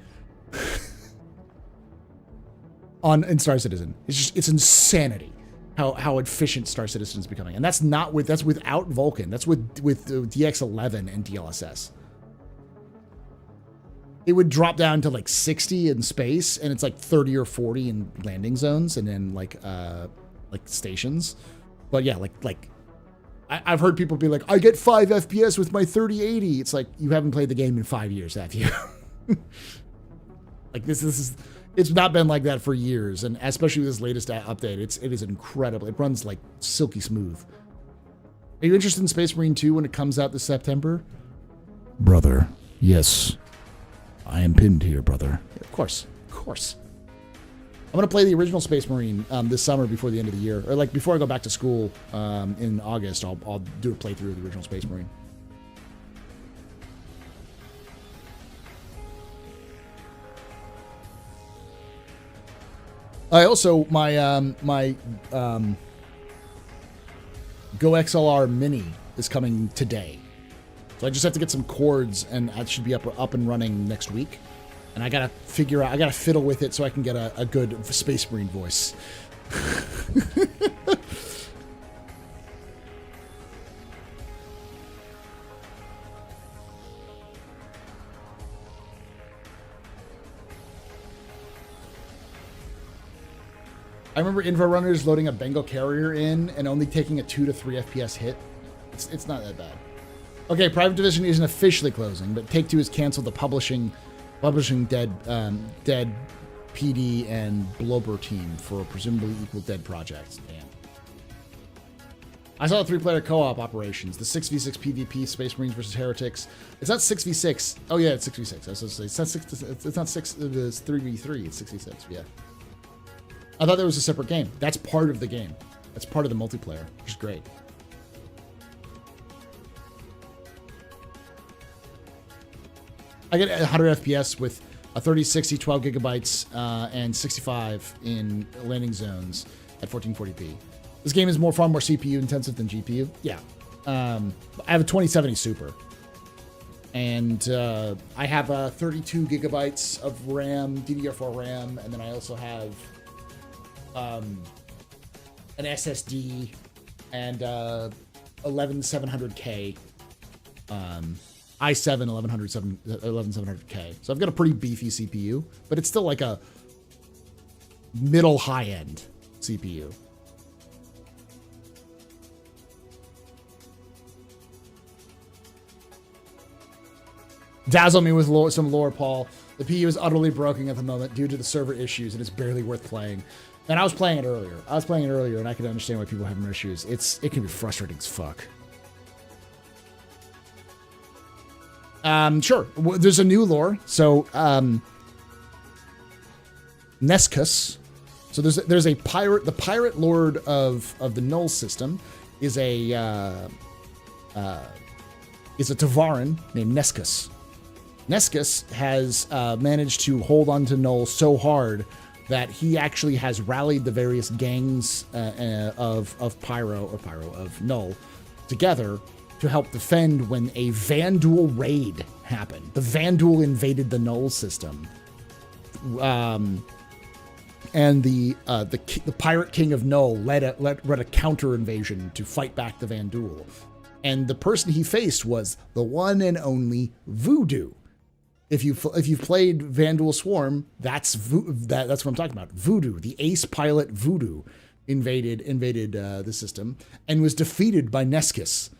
in Star Citizen. It's insanity how efficient Star Citizen is becoming, and that's without Vulkan. That's with DX11 and DLSS. It would drop down to like 60 in space, and it's like 30 or 40 in landing zones, and then like stations. But yeah, I've heard people be like, I get 5 FPS with my 3080. It's like, you haven't played the game in 5 years, have you? Like it's not been like that for years, and especially with this latest update, it is incredible. It runs like silky smooth. Are you interested in Space Marine 2 when it comes out this September? Brother, yes. I am pinned here, brother. Yeah, of course. I'm going to play the original Space Marine this summer before the end of the year. Or like before I go back to school in August, I'll do a playthrough of the original Space Marine. I also, my Go XLR Mini is coming today. So I just have to get some cords, and I should be up and running next week. And I gotta fiddle with it so I can get a good Space Marine voice. I remember Invo Runners loading a Bengal carrier in and only taking a 2 to 3 FPS hit. It's not that bad. Okay, Private Division isn't officially closing, but Take-Two has canceled the publishing Dead PD and Blober team for presumably equal Dead projects. Damn. I saw the 3-player co-op operations. The 6v6 PvP, Space Marines versus Heretics. It's not 6v6. Oh yeah, it's 6v6. I was supposed to say it's not 6. It's 3v3. It's 6v6. Yeah. I thought that was a separate game. That's part of the game. That's part of the multiplayer, which is great. I get 100 FPS with a 3060, 12 gigabytes, and 65 in landing zones at 1440p. This game is far more CPU intensive than GPU. Yeah. I have a 2070 Super. And I have 32 gigabytes of RAM, DDR4 RAM, and then I also have an SSD and 11700K i7 11700K. So I've got a pretty beefy CPU, but it's still like a middle high-end CPU. Dazzle me with some lore, Paul. The PU is utterly broken at the moment due to the server issues, and it's barely worth playing. And I was playing it earlier. And I can understand why people have more issues. It can be frustrating as fuck. Sure. There's a new lore. So, Nescus. So there's a pirate. The pirate lord of the Null system is a Tavaran named Nescus. Nescus has managed to hold on to Null so hard that he actually has rallied the various gangs of Null together to help defend when a Vanduul raid happened. The Vanduul invaded the Null system. And the pirate king of Null led a counter invasion to fight back the Vanduul. And the person he faced was the one and only Voodoo. If you've played Vanduul Swarm, that's what I'm talking about. Voodoo, the ace pilot Voodoo, invaded the system and was defeated by Nescus.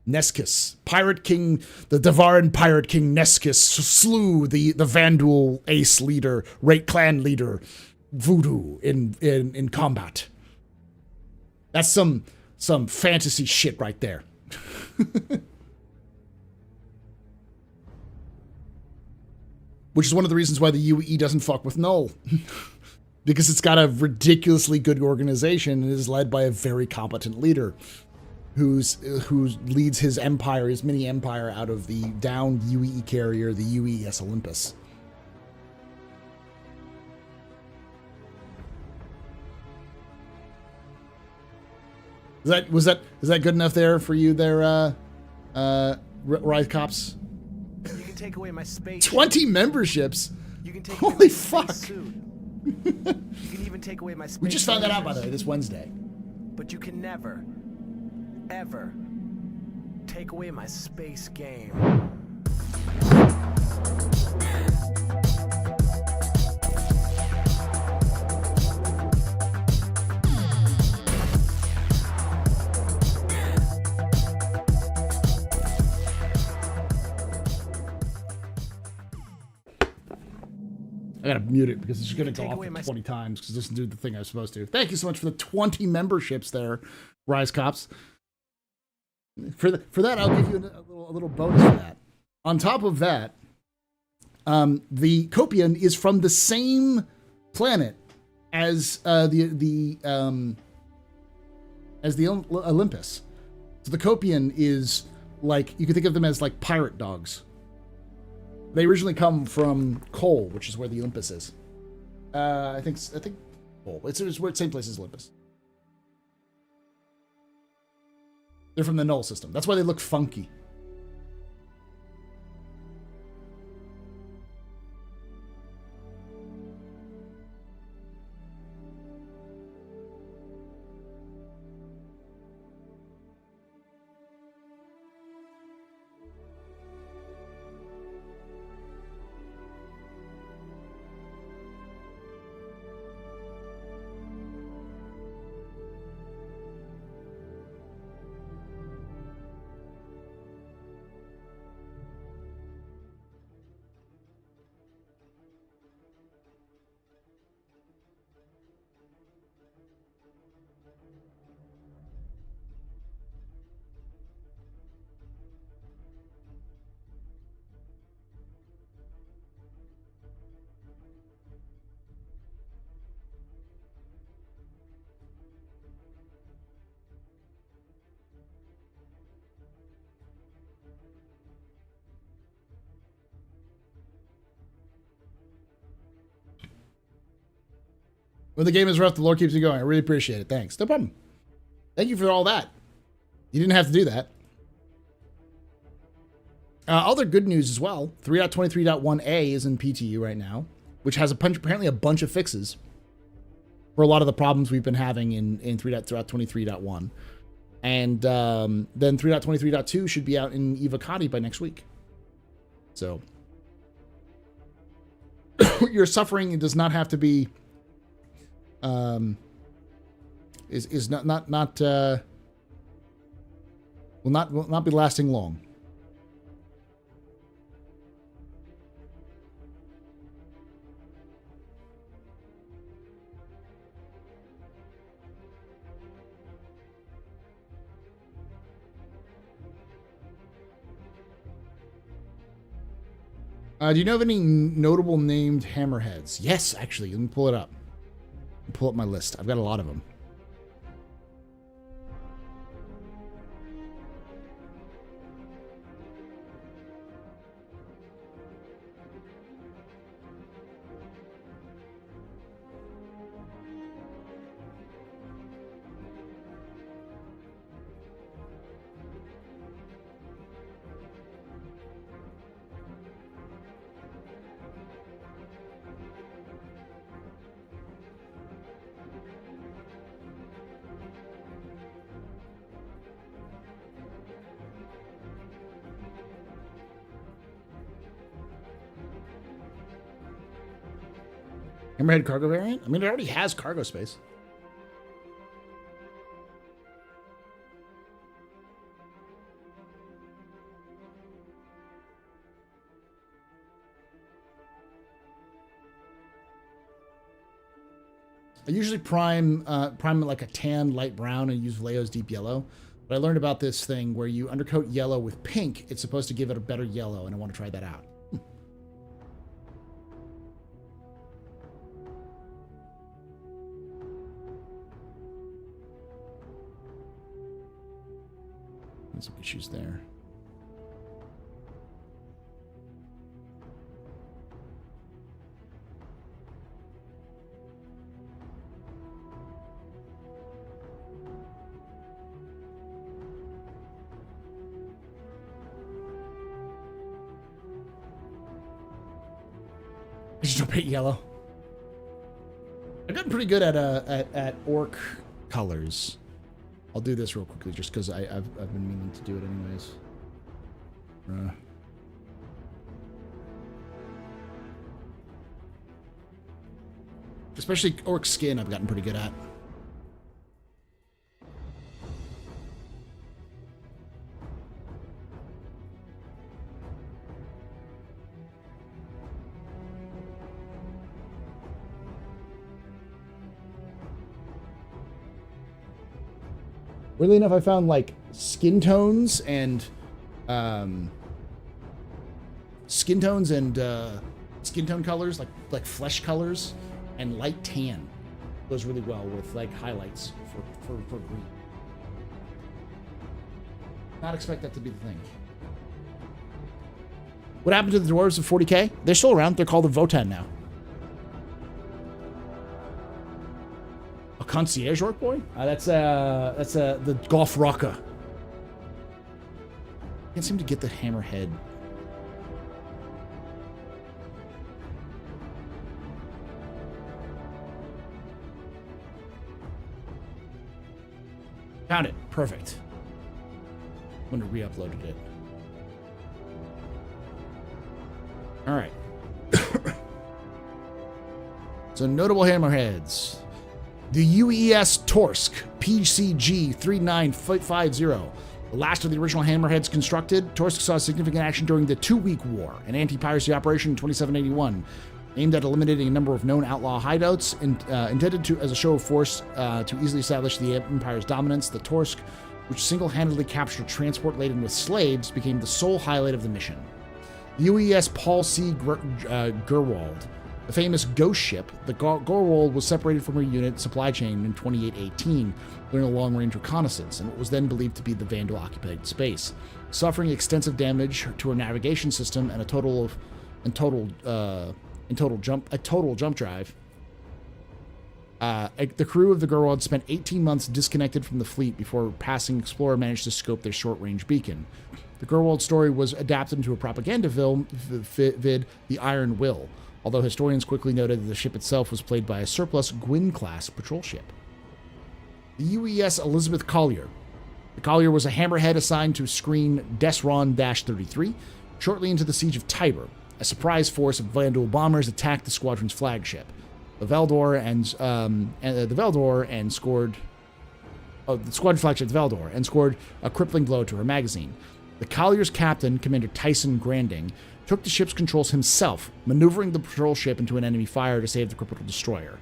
Nescus, Pirate King, the Devaran Pirate King Nescus slew the Vanduul ace leader, Raid Clan leader, Voodoo in combat. That's some fantasy shit right there. Which is one of the reasons why the UEE doesn't fuck with Null. Because it's got a ridiculously good organization and is led by a very competent leader who leads his empire, his mini empire, out of the downed UEE carrier, the UES Olympus. Is that good enough there for you there, Rise Cops? You can take away my space. 20 memberships? You can take Holy fuck. You can even take away my space. We just found that out, by the way, this Wednesday. But you can never, ever take away my space game. I gotta mute it because it's just gonna go off like 20 times because it doesn't do the thing I was supposed to. Thank you so much for the 20 memberships there, Rise Cops. For that, I'll give you a little bonus for that. On top of that, the Copian is from the same planet as the Olympus. So the Copian is like, you can think of them as like pirate dogs. They originally come from Cole, which is where the Olympus is. I think Cole. It's the same place as Olympus. They're from the Null system. That's why they look funky. When the game is rough, the lore keeps you going. I really appreciate it. Thanks. No problem. Thank you for all that. You didn't have to do that. Other good news as well. 3.23.1a is in PTU right now, which has apparently a bunch of fixes for a lot of the problems we've been having in 3.23.1. And then 3.23.2 should be out in Evocati by next week. So your suffering does not have to be is not will not be lasting long. Do you know of any notable named hammerheads? Yes, actually. Let me pull it up. Pull up my list. I've got a lot of them. Hammerhead cargo variant? I mean, it already has cargo space. I usually prime like a tan, light brown, and use Valeo's deep yellow. But I learned about this thing where you undercoat yellow with pink. It's supposed to give it a better yellow, and I want to try that out. There's some issues there. I just don't paint yellow. I've gotten pretty good at orc colors. I'll do this real quickly just because I've been meaning to do it anyways. Especially orc skin I've gotten pretty good at. Weirdly enough, I found like skin tones and skin tone colors, like flesh colors, and light tan goes really well with like highlights for green. Not expect that to be the thing. What happened to the dwarves of 40k? They're still around. They're called the Votan now. A concierge orc boy? That's the golf rocker. Can't seem to get the hammerhead. Found it. Perfect. I'm gonna re-uploaded it. All right. So notable hammerheads. The UES Torsk PCG 3950. The last of the original hammerheads constructed, Torsk saw significant action during the 2-week war, an anti-piracy operation in 2781, aimed at eliminating a number of known outlaw hideouts, intended as a show of force to easily establish the Empire's dominance. The Torsk, which single-handedly captured transport laden with slaves, became the sole highlight of the mission. The UES Paul C. Gerwald, the famous ghost ship, the Gerwald was separated from her unit supply chain in 2818 during a long-range reconnaissance in what was then believed to be the Vandal-occupied space, suffering extensive damage to her navigation system and a total jump drive. The crew of the Gerwald spent 18 months disconnected from the fleet before passing explorer managed to scope their short-range beacon. The Gerwald story was adapted into a propaganda film vid, The Iron Will, although historians quickly noted that the ship itself was played by a surplus Gwyn-class patrol ship. The UES Elizabeth Collier. The Collier was a hammerhead assigned to screen Desron-33 shortly into the siege of Tiber. A surprise force of Vandal bombers attacked the squadron's flagship, the Veldor, and scored. Oh, the squadron flagship, the Veldor, and scored a crippling blow to her magazine. The Collier's captain, Commander Tyson Granding, took the ship's controls himself, maneuvering the patrol ship into an enemy fire to save the crippled destroyer.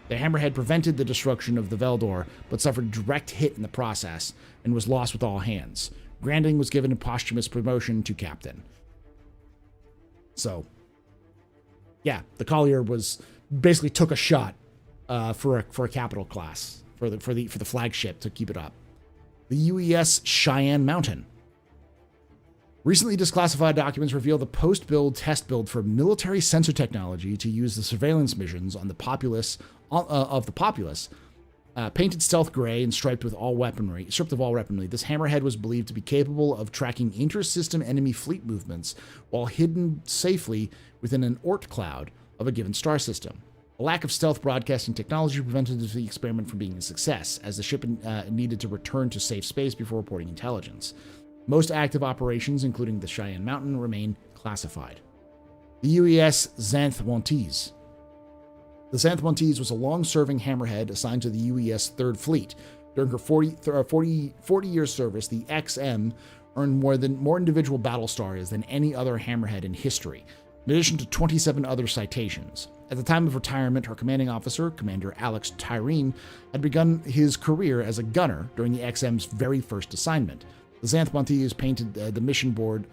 The hammerhead prevented the destruction of the Veldor, but suffered a direct hit in the process and was lost with all hands. Granding was given a posthumous promotion to captain. So, yeah, the Collier was basically took a shot for a capital class for the flagship to keep it up. The UES Cheyenne Mountain. Recently disclassified documents reveal the post-build test build for military sensor technology to use the surveillance missions on the populace of the populace. Painted stealth gray and stripped of all weaponry, this hammerhead was believed to be capable of tracking inter-system enemy fleet movements while hidden safely within an Oort cloud of a given star system. A lack of stealth broadcasting technology prevented the experiment from being a success, as the ship needed to return to safe space before reporting intelligence. Most active operations, including the Cheyenne Mountain, remain classified. The UES Xanth-Wanties. The Xanth-Wanties was a long-serving hammerhead assigned to the UES 3rd Fleet. During her 40-year service, the XM earned more individual battle stars than any other hammerhead in history, in addition to 27 other citations. At the time of retirement, her commanding officer, Commander Alex Tyreen, had begun his career as a gunner during the XM's very first assignment. The Xanth-Wanties painted mission board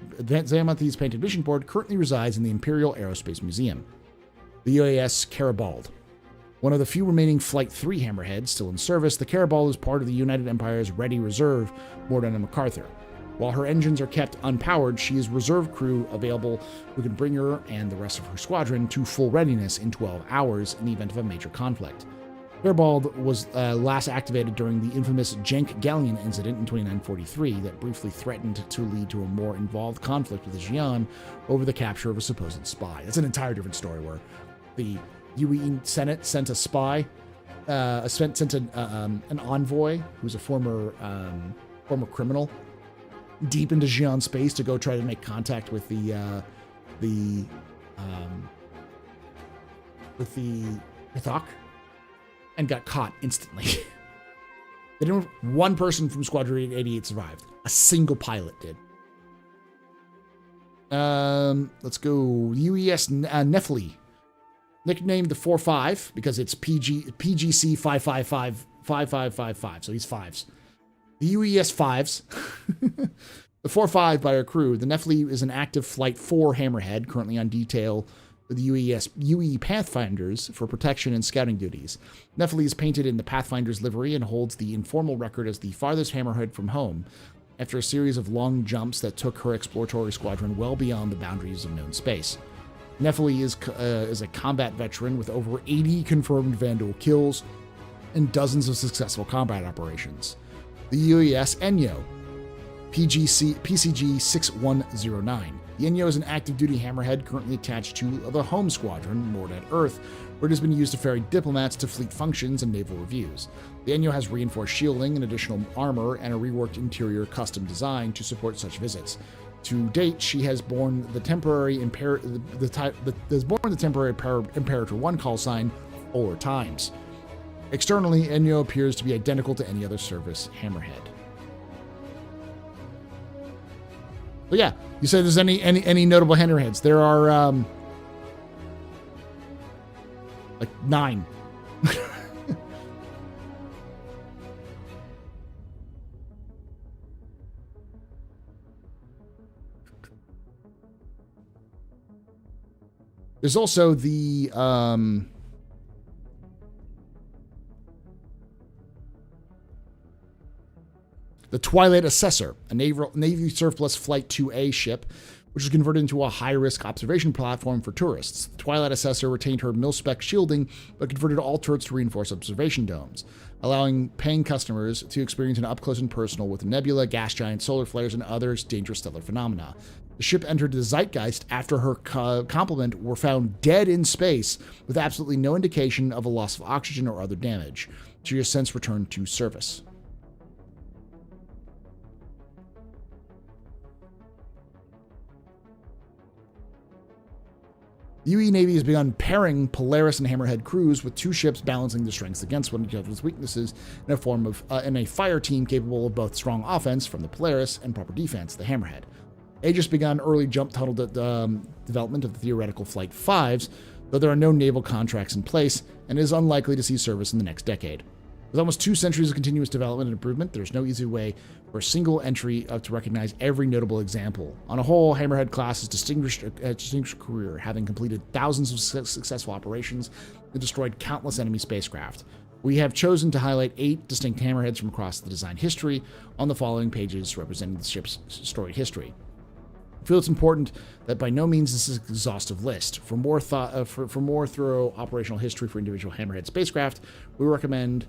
currently resides in the Imperial Aerospace Museum. The UAS Caribald. One of the few remaining Flight 3 hammerheads still in service, the Caribald is part of the United Empire's Ready Reserve moored on MacArthur. While her engines are kept unpowered, she is reserve crew available who can bring her and the rest of her squadron to full readiness in 12 hours in the event of a major conflict. Caribald was last activated during the infamous Jenk Galleon incident in 2943 that briefly threatened to lead to a more involved conflict with the Xi'an over the capture of a supposed spy. That's an entire different story where the UE Senate sent a spy, sent an envoy who's a former criminal deep into Xi'an space to go try to make contact with the Mithok, and got caught instantly. One person from Squadron 88 survived. A single pilot did. Let's go. UES Nephili. Nicknamed the 4-5 because it's PGC 555. So he's fives. The UES 5s. The 4-5 by our crew. The Nephili is an active Flight 4 hammerhead currently on detail with the UE Pathfinders for protection and scouting duties. Nephili is painted in the Pathfinder's livery and holds the informal record as the farthest hammerhead from home after a series of long jumps that took her exploratory squadron well beyond the boundaries of known space. Nephili is a combat veteran with over 80 confirmed Vandal kills and dozens of successful combat operations. The UES Enyo, PCG 6109. The Enyo is an active-duty hammerhead currently attached to the home squadron, moored at Earth, where it has been used to ferry diplomats to fleet functions and naval reviews. The Enyo has reinforced shielding and additional armor and a reworked interior custom design to support such visits. To date, she has borne the temporary Imperator 1 call sign 4 times. Externally, Enyo appears to be identical to any other service hammerhead. But yeah, you said there's any notable hammerheads. There are like 9. There's also the Twilight Assessor, a Navy surplus Flight 2A ship which was converted into a high-risk observation platform for tourists. The Twilight Assessor retained her mil-spec shielding, but converted all turrets to reinforced observation domes, allowing paying customers to experience an up-close and personal with the nebula, gas giants, solar flares, and other dangerous stellar phenomena. The ship entered the zeitgeist after her complement were found dead in space, with absolutely no indication of a loss of oxygen or other damage. She has since returned to service. The UE Navy has begun pairing Polaris and Hammerhead crews, with two ships balancing their strengths against one another's weaknesses in a fire team capable of both strong offense from the Polaris and proper defense, the Hammerhead. Aegis began early jump tunnel development of the theoretical Flight 5s, though there are no naval contracts in place and is unlikely to see service in the next decade. With almost 2 centuries of continuous development and improvement, there's no easy way for a single entry to recognize every notable example. On a whole, Hammerhead class has distinguished career, having completed thousands of successful operations and destroyed countless enemy spacecraft. We have chosen to highlight 8 distinct Hammerheads from across the design history on the following pages representing the ship's storied history. I feel it's important that by no means this is an exhaustive list. For more thorough operational history for individual Hammerhead spacecraft, we recommend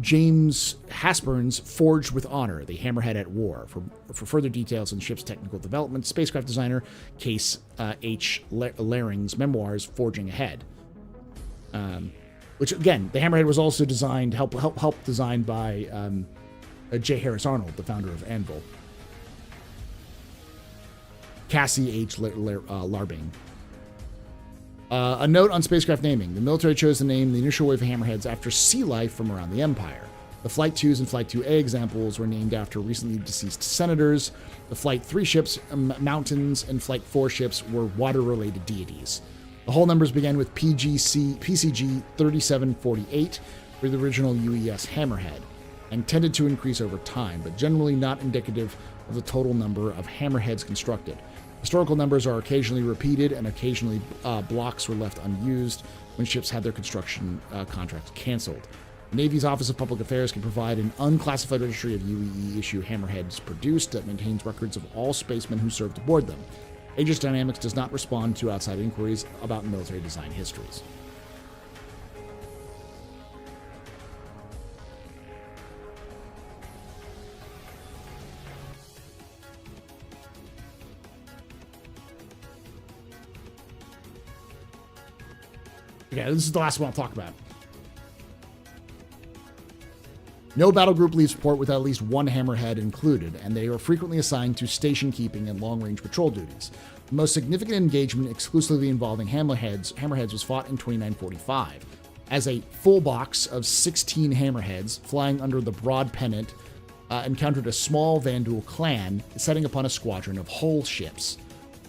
James Hasburn's Forged with Honor, the Hammerhead at War. For further details on the ship's technical development, spacecraft designer Case H. Laring's memoirs, Forging Ahead. Which, again, the Hammerhead was also designed, helped designed by J. Harris Arnold, the founder of Anvil. Cassie H. Larbing. A note on spacecraft naming. The military chose to name the initial wave of Hammerheads after sea life from around the Empire. The Flight 2s and Flight 2A examples were named after recently deceased senators. The Flight 3 ships, mountains, and Flight 4 ships were water-related deities. The whole numbers began with PCG 3748 for the original UES Hammerhead, and tended to increase over time, but generally not indicative of the total number of Hammerheads constructed. Historical numbers are occasionally repeated, and occasionally blocks were left unused when ships had their construction contracts canceled. The Navy's Office of Public Affairs can provide an unclassified registry of UE issue Hammerheads produced that maintains records of all spacemen who served aboard them. Aegis Dynamics does not respond to outside inquiries about military design histories. Okay, this is the last one I'll talk about. No battle group leaves port without at least one Hammerhead included, and they are frequently assigned to station keeping and long-range patrol duties. The most significant engagement exclusively involving Hammerheads was fought in 2945, as a full box of 16 Hammerheads flying under the Broad Pennant encountered a small Vandal clan setting upon a squadron of Hull ships.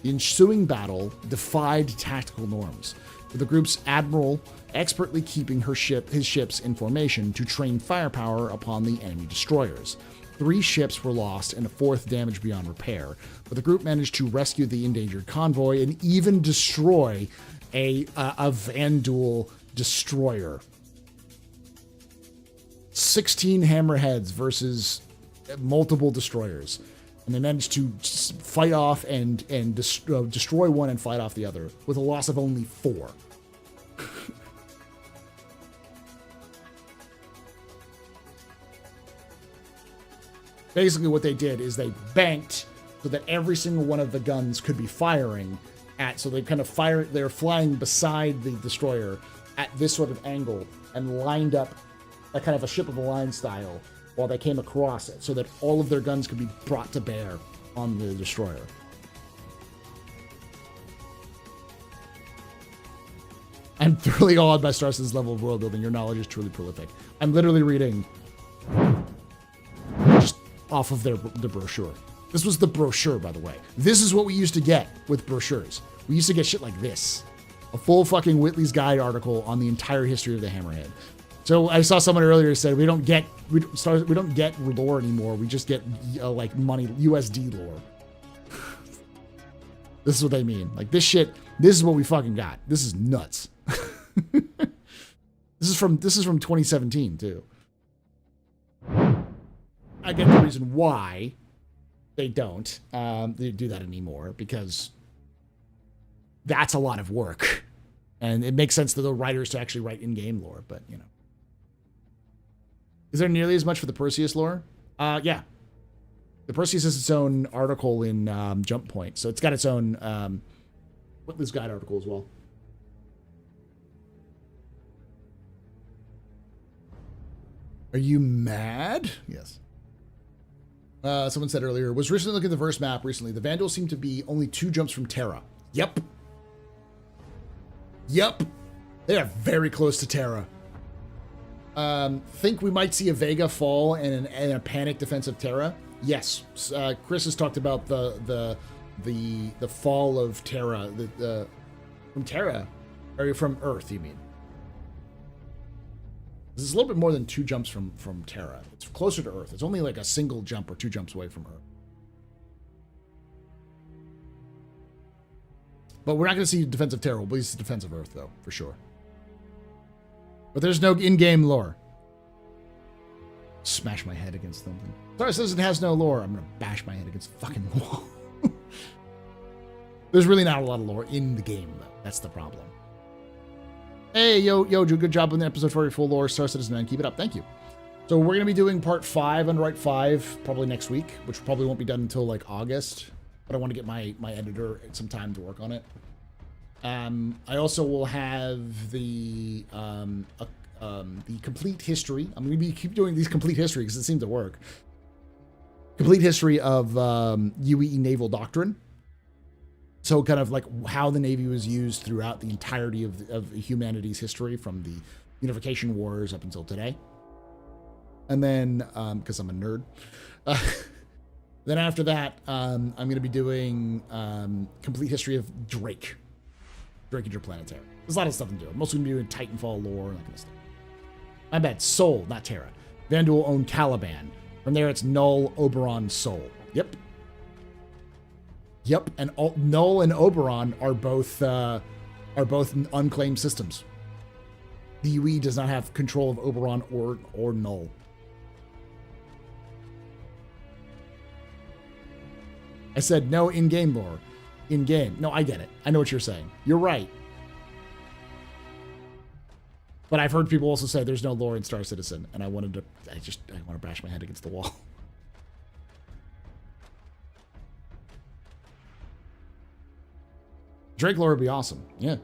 The ensuing battle defied tactical norms, with the group's admiral expertly keeping his ships in formation to train firepower upon the enemy destroyers. 3 ships were lost and a 4th damaged beyond repair, but the group managed to rescue the endangered convoy and even destroy a Vandal destroyer. 16 Hammerheads versus multiple destroyers. And they managed to fight off and destroy one and fight off the other with a loss of only 4. Basically what they did is they banked so that every single one of the guns could be firing at, so they kind of they're flying beside the destroyer at this sort of angle and lined up a kind of a ship of the line style while they came across it so that all of their guns could be brought to bear on the destroyer. I'm thoroughly awed by Star Citizen's level of world building. Your knowledge is truly prolific. I'm literally reading just off of the brochure. This was the brochure, by the way. This is what we used to get with brochures. We used to get shit like this. A full fucking Whitley's Guide article on the entire history of the Hammerhead. So I saw someone earlier who said we don't get lore anymore. We just get like money, USD lore. This is what they mean. Like this shit. This is what we fucking got. This is nuts. This is from 2017 too. I get the reason why they don't do that anymore because that's a lot of work. And it makes sense to the writers to actually write in-game lore, but, you know. Is there nearly as much for the Perseus lore? Yeah. The Perseus has its own article in Jump Point, so it's got its own Witless Guide article as well. Are you mad? Yes. Someone said earlier, was recently looking at the verse map recently. The Vandals seem to be only 2 jumps from Terra. Yep. Yep. They are very close to Terra. Think we might see a Vega fall and a panic defense of Terra? Yes. Chris has talked about the fall of Terra. From Terra? Or from Earth, you mean? This is a little bit more than 2 jumps from Terra. It's closer to Earth. It's only like a single jump or 2 jumps away from Earth. But we're not going to see defense of Terra. We'll see defense of Earth, though, for sure. But there's no in-game lore. Smash my head against something. Starcitizen has no lore. I'm going to bash my head against the fucking wall. There's really not a lot of lore in the game, though. That's the problem. Hey, Yo, Drew, good job on the episode for your full lore. Starcitizen, man, keep it up. Thank you. So we're going to be doing part 5, Underwrite 5, probably next week, which probably won't be done until like August. But I want to get my editor some time to work on it. I also will have the complete history. I'm going to keep doing these complete history because it seems to work. Complete history of UEE naval doctrine. So kind of like how the Navy was used throughout the entirety of humanity's history from the Unification Wars up until today. And then, because I'm a nerd. Then after that, I'm going to be doing complete history of Drake Interplanetary. There's a lot of stuff to do. I'm also going to be doing Titanfall lore and that kind of stuff. My bad. Sol, not Terra. Vanduul own Caliban. From there, it's Null, Oberon, Sol. Yep. And Null and Oberon are both unclaimed systems. The UE does not have control of Oberon or Null. I said no in-game lore. In-game. No, I get it. I know what you're saying. You're right. But I've heard people also say there's no lore in Star Citizen, and I want to bash my head against the wall. Drake lore would be awesome. Yeah.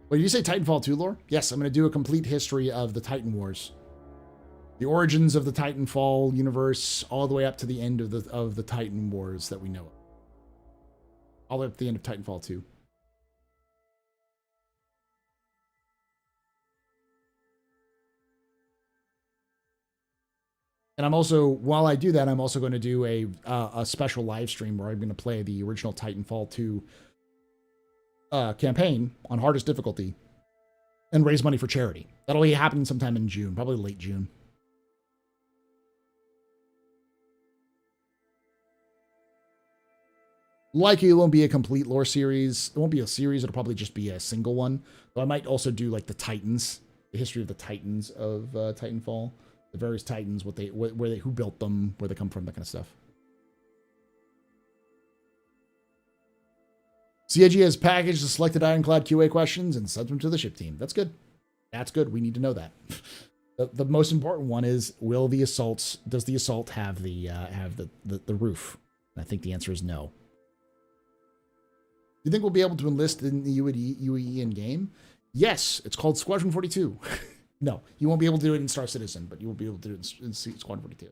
Well, did you say Titanfall 2 lore? Yes, I'm going to do a complete history of the Titan Wars. The origins of the Titanfall universe, all the way up to the end of the Titan Wars that we know of. All the way up to the end of Titanfall 2. And I'm also, while I do that, I'm also going to do a special live stream where I'm going to play the original Titanfall 2 campaign on hardest difficulty and raise money for charity. That'll be happening sometime in June, probably late June. Likely it won't be a complete lore series. It won't be a series. It'll probably just be a single one. But I might also do like the Titans, the history of the Titans of Titanfall, the various Titans, who built them, where they come from, that kind of stuff. CIG has packaged the selected Ironclad QA questions and sent them to the ship team. That's good. That's good. We need to know that. The most important one is: does the assault have the roof? And I think the answer is no. Do you think we'll be able to enlist in the UEE in game? Yes, it's called Squadron 42. No, you won't be able to do it in Star Citizen, but you will be able to do it in Squadron 42.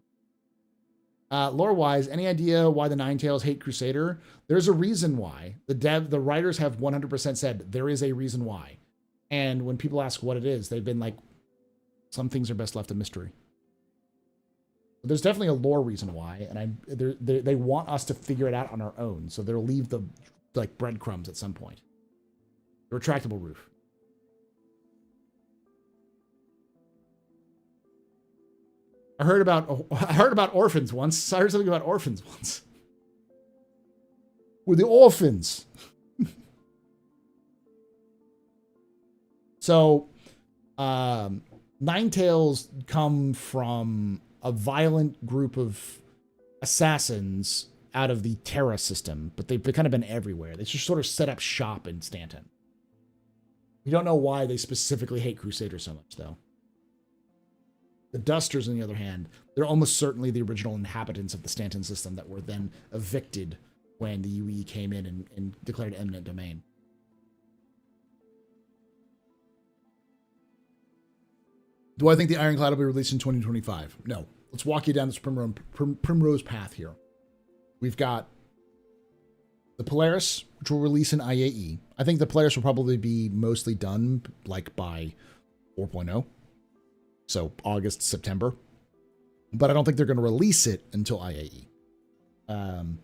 Lore-wise, any idea why the Ninetales hate Crusader? There's a reason why. The writers have 100% said there is a reason why. And when people ask what it is, they've been like, some things are best left a mystery. But there's definitely a lore reason why, and they want us to figure it out on our own. So they'll leave the breadcrumbs at some point. The retractable roof. I heard about orphans once. I heard something about orphans once. We're the orphans. So, Ninetales come from a violent group of assassins out of the Terra system, but they've kind of been everywhere. They just sort of set up shop in Stanton. We don't know why they specifically hate Crusaders so much, though. The Dusters, on the other hand, they're almost certainly the original inhabitants of the Stanton system that were then evicted when the UE came in and declared eminent domain. Do I think the Ironclad will be released in 2025? No. Let's walk you down this primrose path here. We've got the Polaris, which will release in IAE. I think the Polaris will probably be mostly done like by 4.0. So August, September. But I don't think they're going to release it until IAE.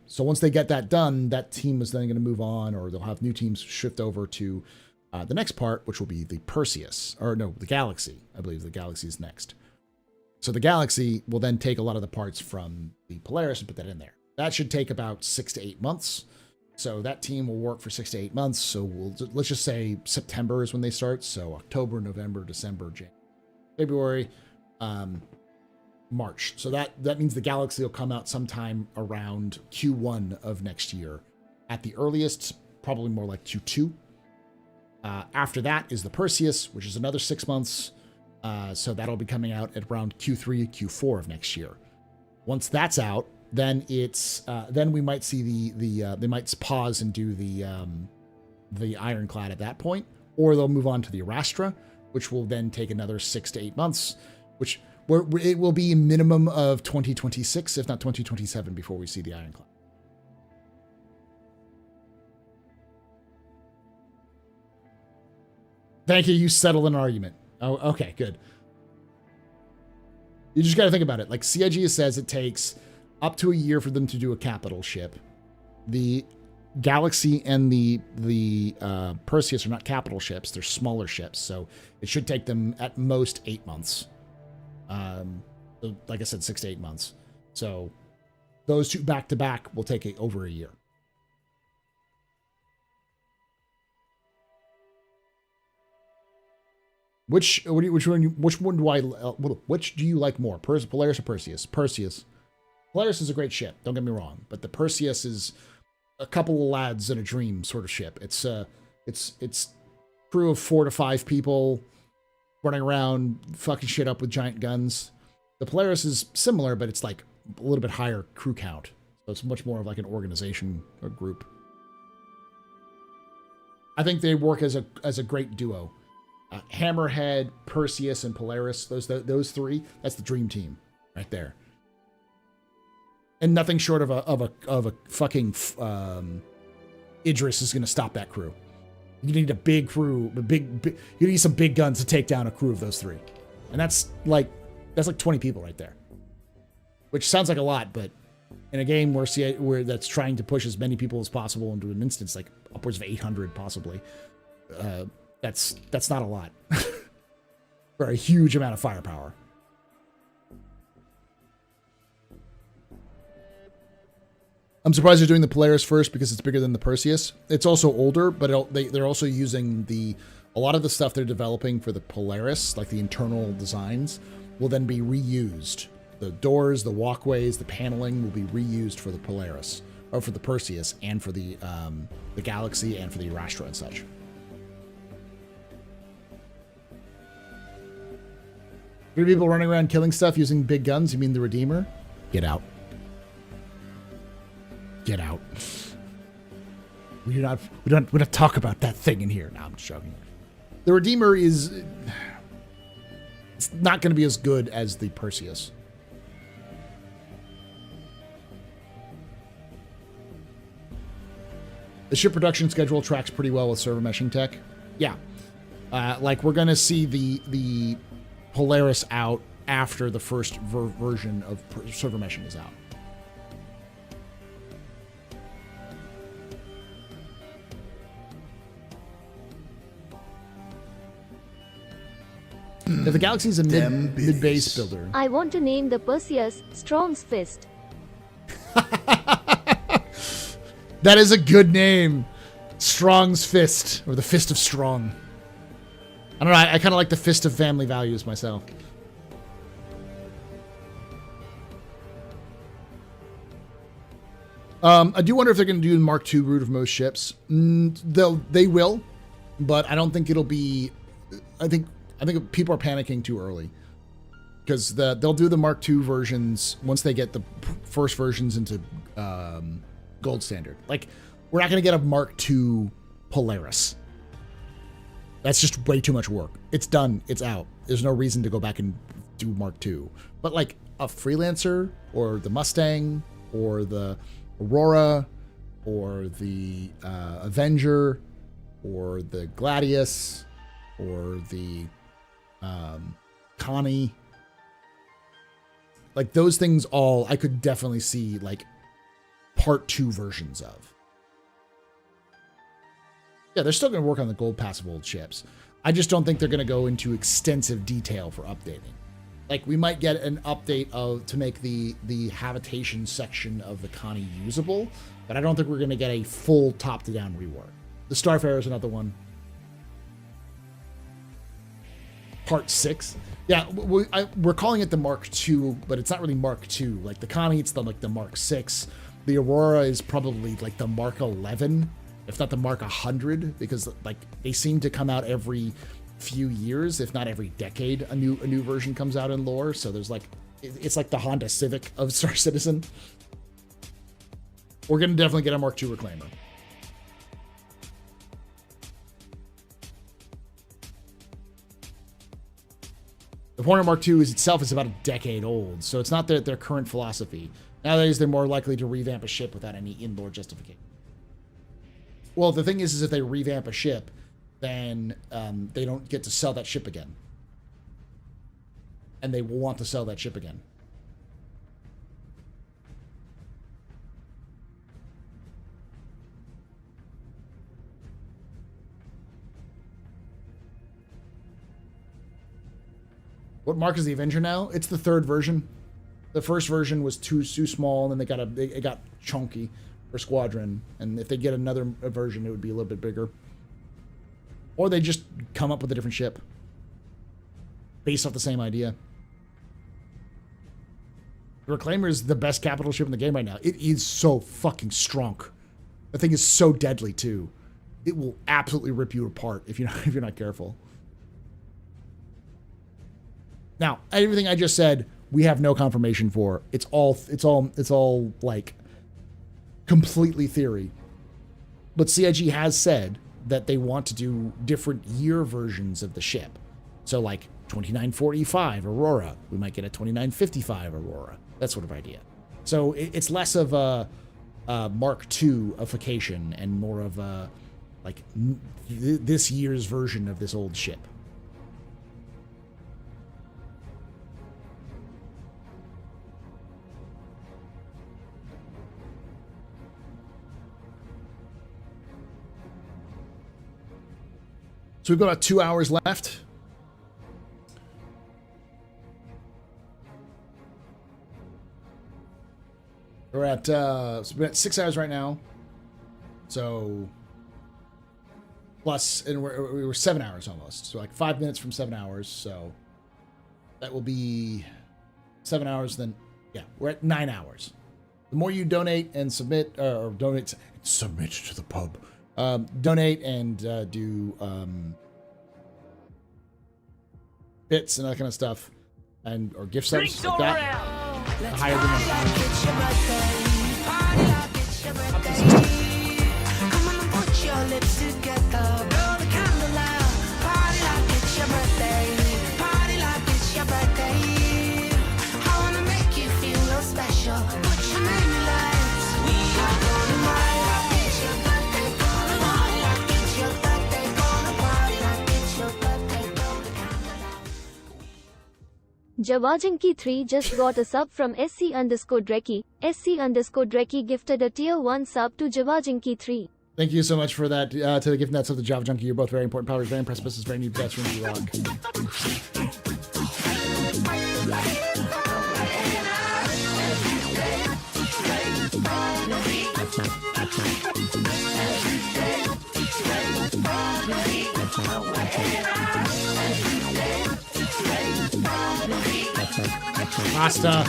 So once they get that done, that team is then going to move on, or they'll have new teams shift over to the next part, which will be the Perseus. Or no, the Galaxy. I believe the Galaxy is next. So the Galaxy will then take a lot of the parts from the Polaris and put that in there. That should take about 6 to 8 months. So that team will work for 6 to 8 months. So let's just say September is when they start. So October, November, December, January, February, March. So that means the Galaxy will come out sometime around Q1 of next year. At the earliest, probably more like Q2. After that is the Perseus, which is another 6 months. So that'll be coming out at around Q3, Q4 of next year. Once that's out, then it's then we might see they might pause and do the Ironclad at that point, or they'll move on to the Astra, which will then take another 6 to 8 months, which it will be a minimum of 2026, if not 2027, before we see the Ironclad. Thank you. You settled an argument. Oh, okay, good. You just got to think about it. Like CIG says, it takes up to a year for them to do a capital ship. The Galaxy and the Perseus are not capital ships; they're smaller ships. So it should take them at most 8 months. So like I said, 6 to 8 months. So those two back to back will take over a year. Which do you like more, Polaris or Perseus? Perseus. Polaris is a great ship, don't get me wrong, but the Perseus is a couple of lads in a dream sort of ship. It's crew of 4 to 5 people running around fucking shit up with giant guns. The Polaris is similar, but it's like a little bit higher crew count, so it's much more of like an organization or group. I think they work as a great duo. Hammerhead, Perseus, and Polaris, those three, that's the dream team right there. And nothing short of a fucking Idris is going to stop that crew. You need a big crew, you need some big guns to take down a crew of those three. And that's like 20 people right there. Which sounds like a lot, but in a game where that's trying to push as many people as possible into an instance, like upwards of 800 possibly, that's not a lot for a huge amount of firepower. I'm surprised they're doing the Polaris first because it's bigger than the Perseus. It's also older, but they're also using a lot of the stuff they're developing for the Polaris, like the internal designs, will then be reused. The doors, the walkways, the paneling will be reused for the Polaris, or for the Perseus, and for the Galaxy, and for the Astra and such. Three people running around killing stuff using big guns. You mean the Redeemer? Get out. Get out. We don't talk about that thing in here. No, I'm just joking. The Redeemer it's not going to be as good as the Perseus. The ship production schedule tracks pretty well with server meshing tech. Yeah. Like we're going to see the Polaris out after the first version of server meshing is out. If the Galaxy is a mid-base builder. I want to name the Perseus Strong's Fist. That is a good name. Strong's Fist, or the Fist of Strong. I don't know, I kind of like the Fist of Family Values myself. I do wonder if they're going to do Mark II route of most ships. They will, but I don't think it'll be. I think people are panicking too early because they'll do the Mark II versions once they get the first versions into gold standard. Like, we're not going to get a Mark II Polaris. That's just way too much work. It's done. It's out. There's no reason to go back and do Mark II. But like a Freelancer or the Mustang or the Aurora or the Avenger or the Gladius or the Connie, like those things all I could definitely see like part 2 versions of. Yeah, they're still going to work on the gold passable ships. I just don't think they're going to go into extensive detail for updating. Like, we might get an update to make the habitation section of the Connie usable, but I don't think we're going to get a full top-to-down rework. The Starfarer is another one. Part 6. Yeah, we're calling it the Mark II, but it's not really Mark II. Like, the Connie, it's the Mark 6. The Aurora is probably like the Mark 11, if not the Mark 100, because like they seem to come out every few years, if not every decade, a new version comes out in lore. So there's like, it's like the Honda Civic of Star Citizen. We're gonna definitely get a Mark II Reclaimer. The Hornet Mark II itself is about a decade old, so it's not their current philosophy. Nowadays, they're more likely to revamp a ship without any in-lore justification. Well, the thing is if they revamp a ship, then they don't get to sell that ship again. And they will want to sell that ship again. What mark is the Avenger now? It's the 3rd version. The first version was too small, and then it got chunky for Squadron. And if they get another version, it would be a little bit bigger. Or they just come up with a different ship based off the same idea. The Reclaimer is the best capital ship in the game right now. It is so fucking strong. The thing is so deadly too. It will absolutely rip you apart if you're not careful. Now, everything I just said, we have no confirmation for. It's all like completely theory. But CIG has said that they want to do different year versions of the ship. So like 2945 Aurora, we might get a 2955 Aurora. That sort of idea. So it's less of a Mark II-ification and more of a like this year's version of this old ship. So we've got about 2 hours left. We're at 6 hours right now. So plus, and we were 7 hours almost. So like 5 minutes from 7 hours. So that will be 7 hours. Then yeah, we're at 9 hours. The more you donate and submit, or submit to the pub. Donate and do bits and that kind of stuff, and or gift subs like that. The higher Jawajinki 3 just got a sub from SC_Dreki. SC_Dreki gifted a tier 1 sub to Jawajinki 3. Thank you so much for that, to the gift nets of the Java Junkie. You're both very important. Power is very impressive. This is very new. Best room you rock. Pasta.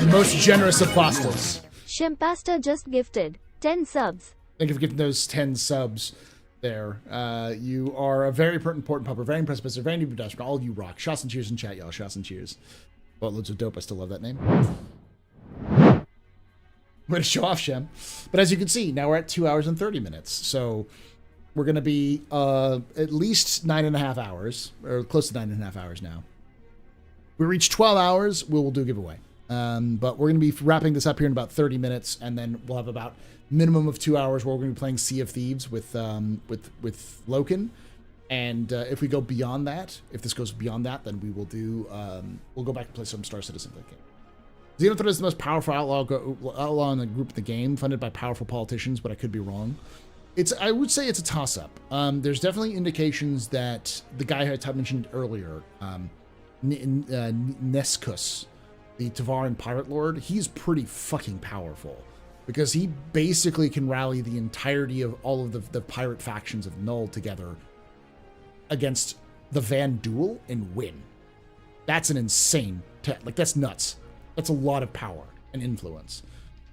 most generous of pastas. Shempasta just gifted 10 subs. Thank you for getting those 10 subs there. You are a very important pupper, very impressive, very new pedestrian. All you rock. Shots and cheers in chat, y'all. Shots and cheers. Boatloads of dope. I still love that name. Way to show off, Shem. But as you can see, now we're at 2 hours and 30 minutes. So we're going to be at least 9.5 hours, or close to 9.5 hours now. We reach 12 hours, we'll do a giveaway. But we're going to be wrapping this up here in about 30 minutes, and then we'll have about minimum of 2 hours where we're going to be playing Sea of Thieves with Loken. And if we go beyond that, if this goes beyond that, then we will do, we'll go back and play some Star Citizen. Xenothreat is the most powerful outlaw in the group in the game, funded by powerful politicians, but I could be wrong. I would say it's a toss-up. There's definitely indications that the guy I mentioned earlier, Neskus, the Tavaran pirate lord, he's pretty fucking powerful because he basically can rally the entirety of all of the pirate factions of Null together against the Van Duel and win. That's an insane, that's nuts. That's a lot of power and influence.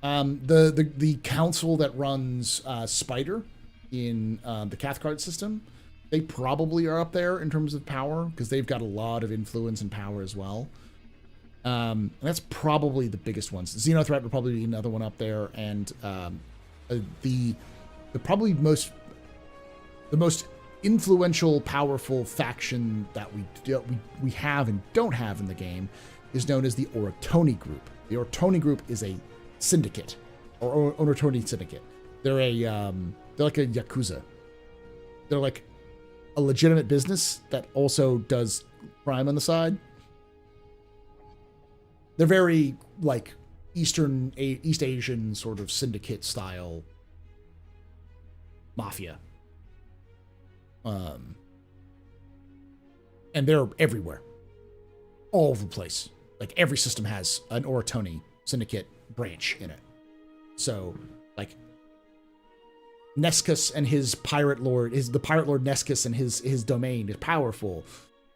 The council that runs Spider in the Cathcart system, they probably are up there in terms of power because they've got a lot of influence and power as well. And that's probably the biggest ones. Xenothreat would probably be another one up there, and the most influential, powerful faction that we have and don't have in the game is known as the Oratoni Group. The Oratoni Group is a syndicate, or Oratoni Syndicate. They're like a Yakuza. They're like a legitimate business that also does crime on the side. They're very like East Asian sort of syndicate style mafia. And they're everywhere. All over the place. Like every system has an Oratoni Syndicate branch in it. So like Neskus and his pirate lord, the pirate lord Neskus and his domain is powerful.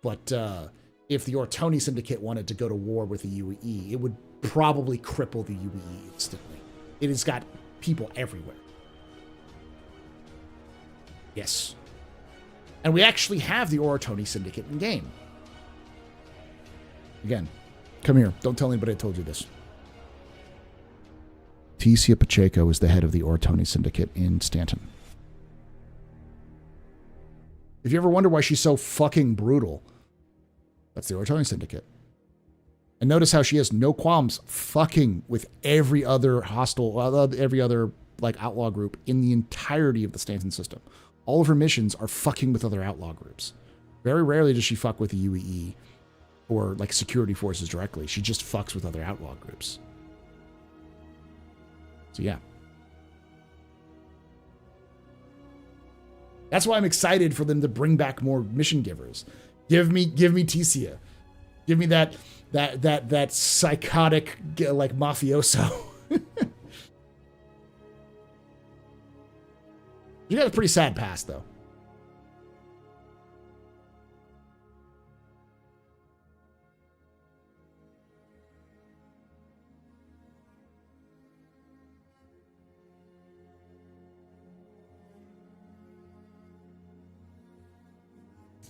But if the Oratoni Syndicate wanted to go to war with the UEE, it would probably cripple the UEE instantly. It has got people everywhere. Yes. And we actually have the Oratoni Syndicate in game. Again, come here. Don't tell anybody I told you this. Ticia Pacheco is the head of the Oratoni Syndicate in Stanton. If you ever wonder why she's so fucking brutal, that's the Oratoni Syndicate. And notice how she has no qualms fucking with every other every other like outlaw group in the entirety of the Stanton system. All of her missions are fucking with other outlaw groups. Very rarely does she fuck with the UEE or like security forces directly. She just fucks with other outlaw groups. So yeah. That's why I'm excited for them to bring back more mission givers. Give me Ticia. Give me that psychotic like mafioso. You got a pretty sad past though.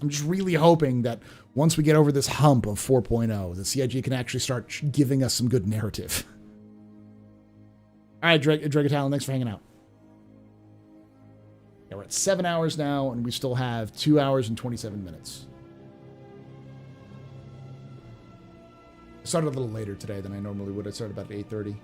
I'm just really hoping that once we get over this hump of 4.0, the CIG can actually start giving us some good narrative. All right, Dragotalon, thanks for hanging out. Yeah, we're at 7 hours now, and we still have 2 hours and 27 minutes. I started a little later today than I normally would. I started about 8:30.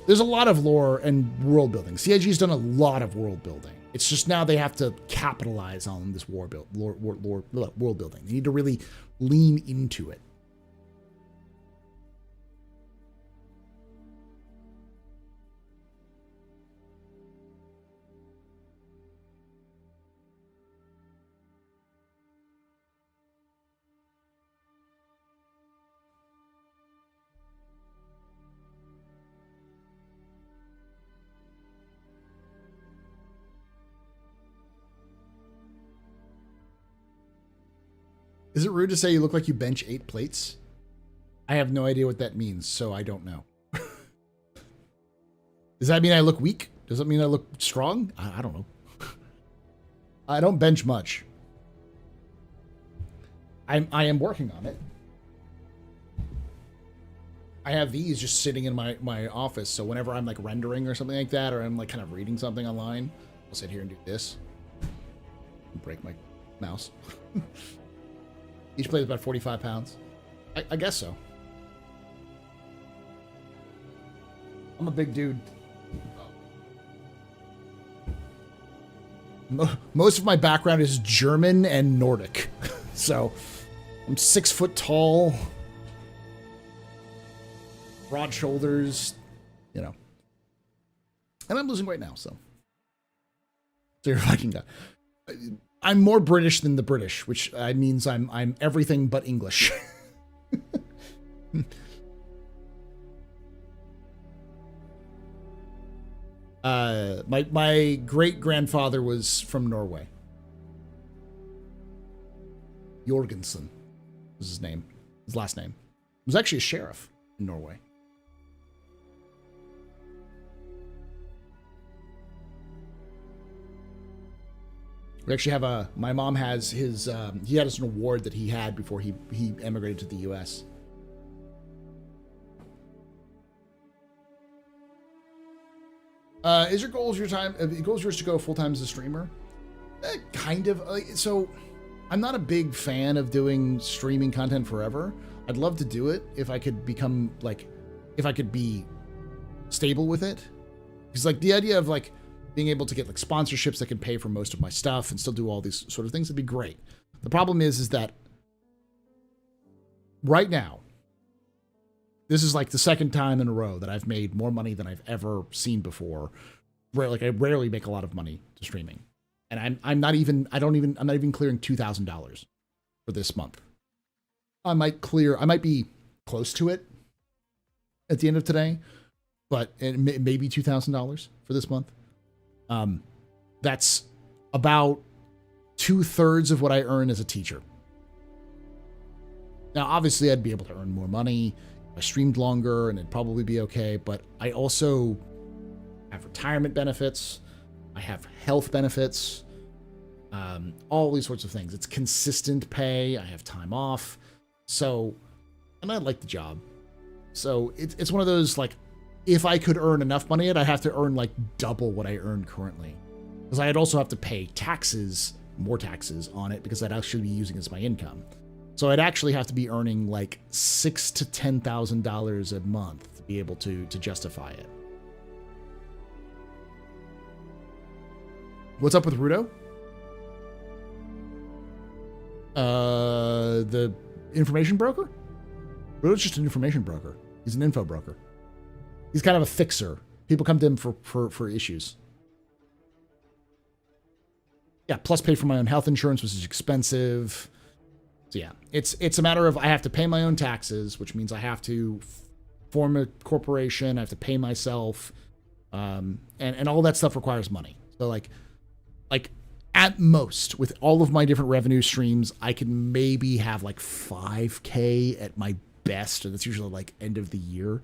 There's a lot of lore and world building. CIG's done a lot of world building. It's just now they have to capitalize on this world building. They need to really lean into it. Is it rude to say you look like you bench 8 plates? I have no idea what that means, so I don't know. Does that mean I look weak? Does that mean I look strong? I don't know. I don't bench much. I am working on it. I have these just sitting in my office, so whenever I'm like rendering or something like that, or I'm like kind of reading something online, I'll sit here and do this. Break my mouse. Each plate is about 45 pounds. I guess so. I'm a big dude. Most of my background is German and Nordic. So I'm 6 foot tall, broad shoulders, you know. And I'm losing weight now, so you're Viking guy. I'm more British than the British, which means I'm everything but English. My great grandfather was from Norway. Jorgensen was his name. His last name. He was actually a sheriff in Norway. We actually have my mom has his, he had an award that he had before he emigrated to the U.S. Is your goals yours to go full-time as a streamer? Kind of. So I'm not a big fan of doing streaming content forever. I'd love to do it if I could become if I could be stable with it. Because the idea of being able to get sponsorships that can pay for most of my stuff and still do all these sort of things would be great. The problem is that right now, this is the second time in a row that I've made more money than I've ever seen before. Where I rarely make a lot of money to streaming, and I'm not even clearing $2,000 for this month. I might be close to it at the end of today, but maybe $2,000 for this month. That's about 2/3 of what I earn as a teacher. Now, obviously, I'd be able to earn more money. I streamed longer and it'd probably be okay, but I also have retirement benefits. I have health benefits, all these sorts of things. It's consistent pay. I have time off. So, and I like the job. So it's one of those, if I could earn enough money, I'd have to earn double what I earn currently. Because I'd also have to pay more taxes on it because I'd actually be using it as my income. So I'd actually have to be earning $6,000 to $10,000 a month to be able to justify it. What's up with Rudo? The information broker? Rudo's just an information broker. He's an info broker. He's kind of a fixer. People come to him for issues. Yeah, plus pay for my own health insurance, which is expensive. So yeah, it's a matter of I have to pay my own taxes, which means I have to form a corporation, I have to pay myself, and all that stuff requires money. So at most, with all of my different revenue streams, I can maybe have $5K at my best, and that's usually end of the year,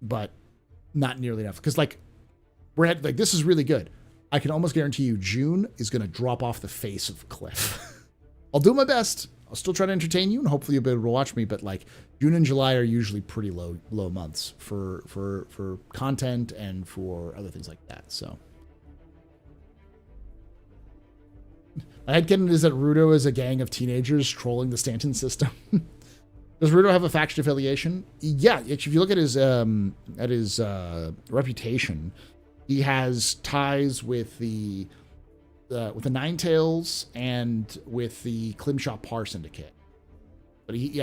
but not nearly enough. Because we're at this is really good. I can almost guarantee you June is going to drop off the face of a cliff. I'll do my best. I'll still try to entertain you, and hopefully you'll be able to watch me. But June and July are usually pretty low months for content and for other things like that. So my headcanon is that Rudo is a gang of teenagers trolling the Stanton system. Does Rudo have a faction affiliation? Yeah, if you look at his reputation, he has ties with the Ninetales and with the Climshot Par Syndicate. But he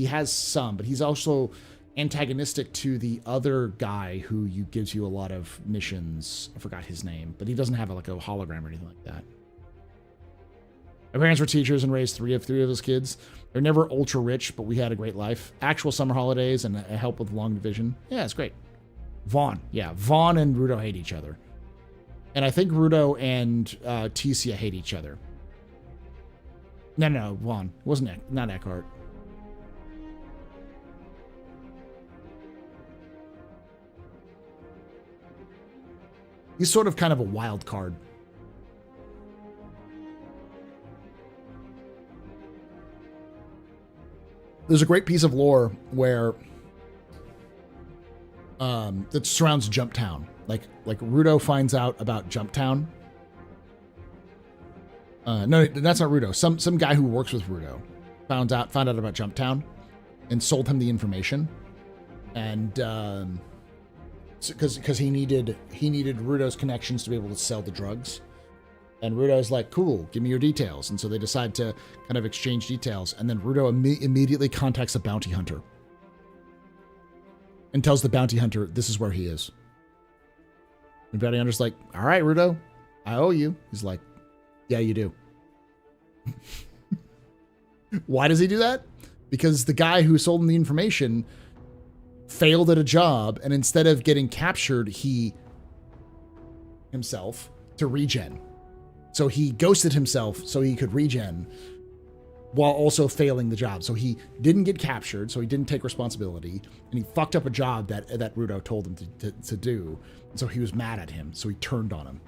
has some, but he's also antagonistic to the other guy who gives you a lot of missions. I forgot his name, but he doesn't have a hologram or anything like that. My parents were teachers and raised three of his kids. They're never ultra rich, but we had a great life. Actual summer holidays and a help with long division. Yeah, it's great. Vaughn and Rudo hate each other. And I think Rudo and Tecia hate each other. No, Vaughn. It wasn't not Eckhart. He's sort of kind of a wild card. There's a great piece of lore where that surrounds Jumptown. Like Rudo finds out about Jumptown. No, that's not Rudo. Some guy who works with Rudo found out about Jumptown and sold him the information. And because he needed Rudo's connections to be able to sell the drugs. And Rudo's like, cool, give me your details. And so they decide to kind of exchange details. And then Rudo immediately contacts a bounty hunter and tells the bounty hunter this is where he is. And the bounty hunter's like, all right, Rudo, I owe you. He's like, yeah, you do. Why does he do that? Because the guy who sold him the information failed at a job, and instead of getting captured, he himself to regen. So he ghosted himself so he could regen while also failing the job. So he didn't get captured, so he didn't take responsibility, and he fucked up a job that Rudo told him to do. And so he was mad at him, so he turned on him.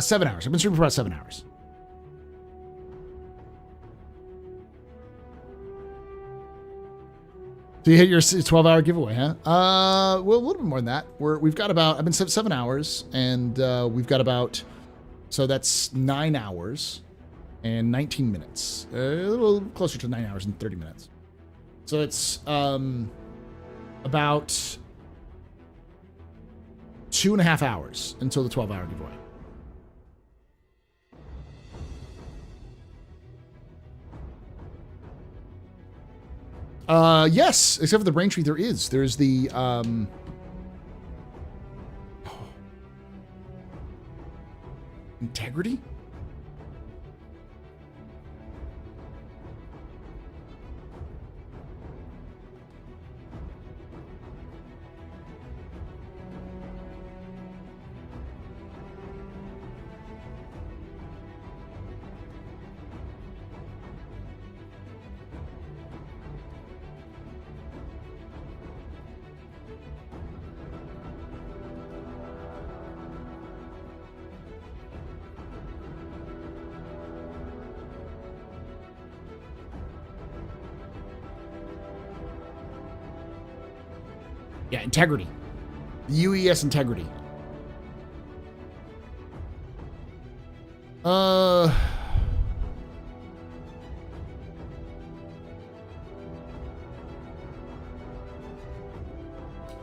7 hours. I've been streaming for about 7 hours. So you hit your 12-hour giveaway, huh? Well, a little bit more than that. We've got about, I've been 7 hours, and we've got about, so that's 9 hours and 19 minutes. A little closer to 9 hours and 30 minutes. So it's about 2.5 hours until the 12-hour giveaway. Yes, except for the brain tree, there's the, integrity? Yeah, integrity. The UES integrity.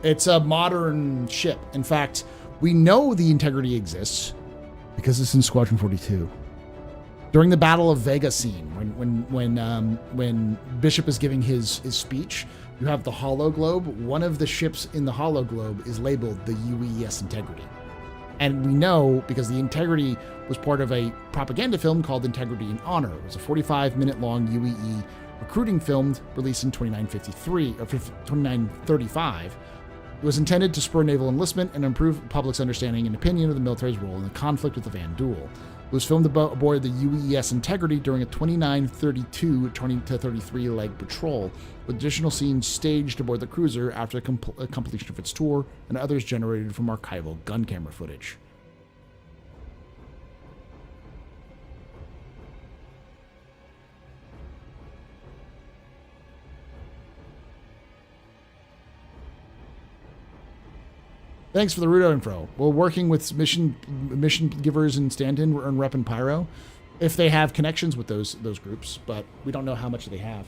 It's a modern ship. In fact, we know the integrity exists because it's in Squadron 42. During the Battle of Vega scene, when Bishop is giving his speech, you have the Hollow Globe. One of the ships in the Hollow Globe is labeled the UES Integrity. And we know because the Integrity was part of a propaganda film called Integrity and Honor. It was a 45-minute long UEE recruiting film released in 2935. It was intended to spur naval enlistment and improve the public's understanding and opinion of the military's role in the conflict with the Van Duel. It was filmed aboard the UES Integrity during a 2932-33 leg patrol, with additional scenes staged aboard the cruiser after the completion of its tour, and others generated from archival gun camera footage. Thanks for the Rudo info. We're working with mission givers and stand-in and Rep and Pyro, if they have connections with those groups, but we don't know how much they have.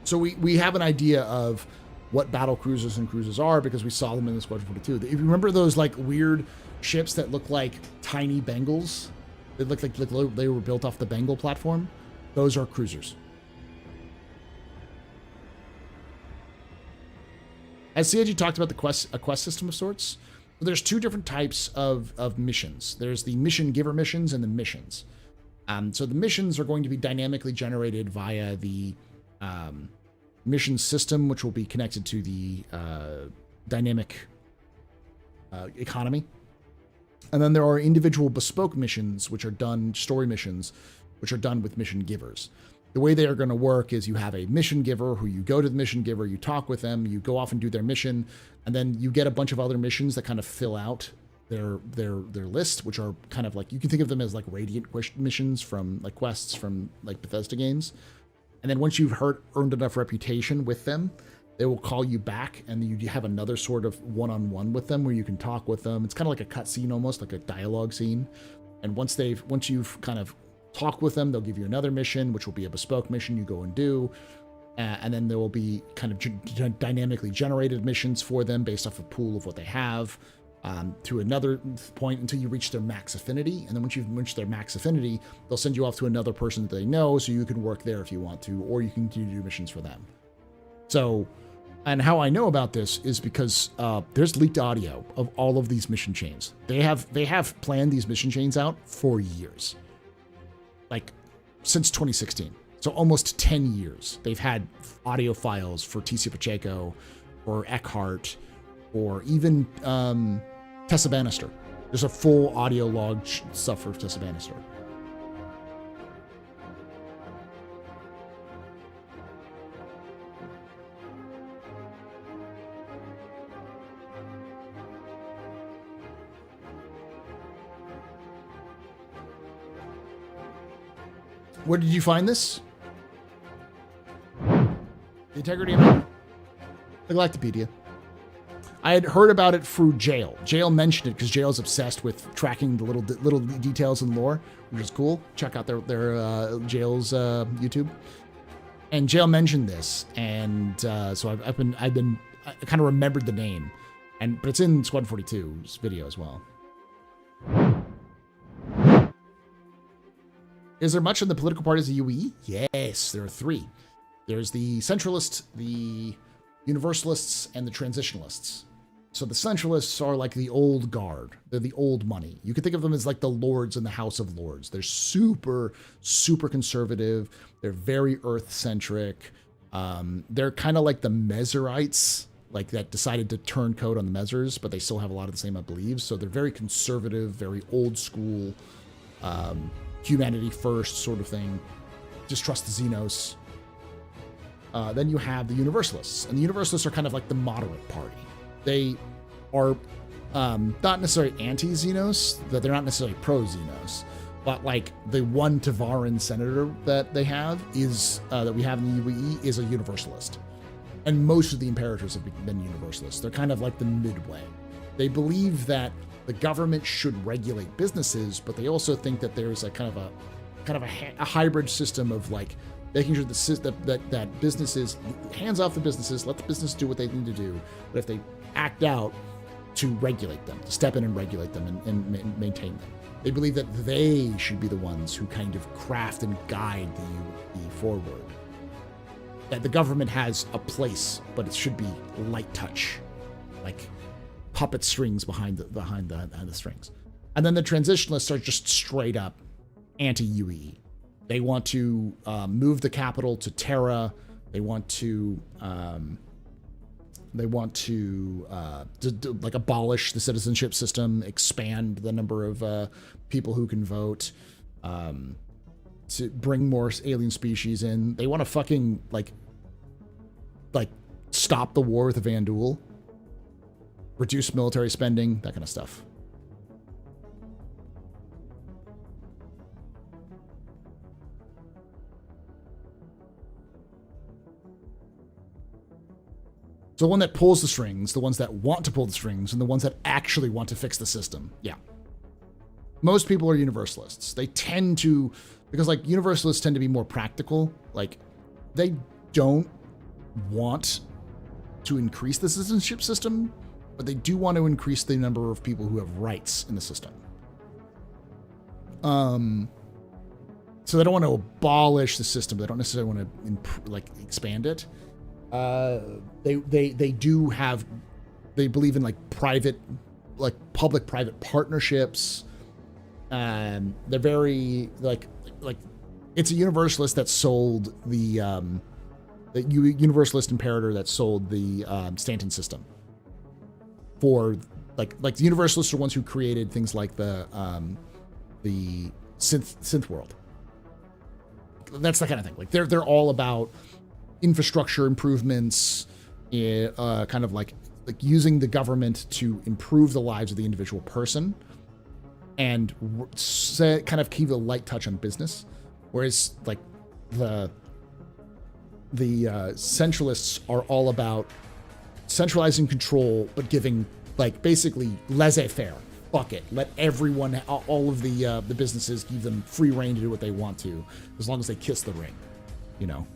So we have an idea of what battle cruisers and cruisers are because we saw them in the Squadron 42. If you remember those like weird ships that look like tiny Bengals, they look like they were built off the Bengal platform, those are cruisers. As CIG talked about a quest system of sorts, there's two different types of missions. There's the mission giver missions and the missions. So the missions are going to be dynamically generated via the mission system, which will be connected to the dynamic economy. And then there are individual bespoke missions, which are done, story missions, which are done with mission givers. The way they are going to work is you have a mission giver who you go to the mission giver, you talk with them, you go off and do their mission, and then you get a bunch of other missions that kind of fill out their list, which are kind of like, you can think of them as like radiant missions from like quests from like Bethesda games. And then once you've earned enough reputation with them, they will call you back, and you have another sort of one-on-one with them where you can talk with them. It's kind of like a cutscene, almost like a dialogue scene. And once you've kind of talked with them, they'll give you another mission, which will be a bespoke mission you go and do. And then there will be kind of dynamically generated missions for them based off a pool of what they have, to another point until you reach their max affinity. And then once you've reached their max affinity, they'll send you off to another person that they know, so you can work there if you want to, or you can do missions for them. So, and how I know about this is because there's leaked audio of all of these mission chains. They have planned these mission chains out for years, like since 2016. So almost 10 years. They've had audio files for TC Pacheco, or Eckhart, or even Tessa Bannister. There's a full audio log stuff for Tessa Bannister. Where did you find this? The Integrity of the Galactopedia. I had heard about it through Jail. Jail mentioned it because Jail's obsessed with tracking the little details in lore, which is cool. Check out their Jail's YouTube. And Jail mentioned this, and so I kind of remembered the name, but it's in Squad 42's video as well. Is there much in the political parties of UE? Yes, there are three. There's the Centralists, the Universalists, and the Transitionalists. So the Centralists are like the old guard. They're the old money. You could think of them as like the Lords in the House of Lords. They're super, super conservative. They're very Earth-centric. They're kind of like the Mezerites, like that decided to turn code on the Mezers, but they still have a lot of the same beliefs. So they're very conservative, very old school, humanity first sort of thing. Distrust the Xenos. Then you have the Universalists, and the Universalists are kind of like the moderate party. They are not necessarily anti-Xenos, that they're not necessarily pro-Xenos, but like the one Tavaran senator that they have is that we have in the UE is a Universalist, and most of the Imperators have been Universalists. They're kind of like the midway. They believe that the government should regulate businesses, but they also think that there's a kind of a hybrid system of like making sure that businesses, hands off the businesses, let the business do what they need to do. But if they act out, to regulate them, to step in and regulate them and maintain them. They believe that they should be the ones who kind of craft and guide the UE forward. That the government has a place, but it should be light touch, like puppet strings behind the strings. And then the Transitionalists are just straight up anti-UE. They want to move the capital to Terra. They want to like abolish the citizenship system, expand the number of people who can vote, to bring more alien species in. They want to fucking like stop the war with the Vanduul, reduce military spending, that kind of stuff. So the one that pulls the strings, the ones that want to pull the strings, and the ones that actually want to fix the system. Yeah. Most people are Universalists. They tend to, because like Universalists tend to be more practical. Like they don't want to increase the citizenship system, but they do want to increase the number of people who have rights in the system. So they don't want to abolish the system. They don't necessarily want to expand it. They do have, they believe in like public-private partnerships. They're very like it's a Universalist that sold the Universalist Imperator that sold the Stanton system. for like the Universalists are ones who created things like the synth world. That's the kind of thing. Like they're all about infrastructure improvements, kind of like using the government to improve the lives of the individual person, and kind of keep a light touch on business. Whereas like the centralists are all about centralizing control, but giving like basically laissez-faire. Fuck it. Let everyone, all of the businesses, give them free reign to do what they want to, as long as they kiss the ring, you know.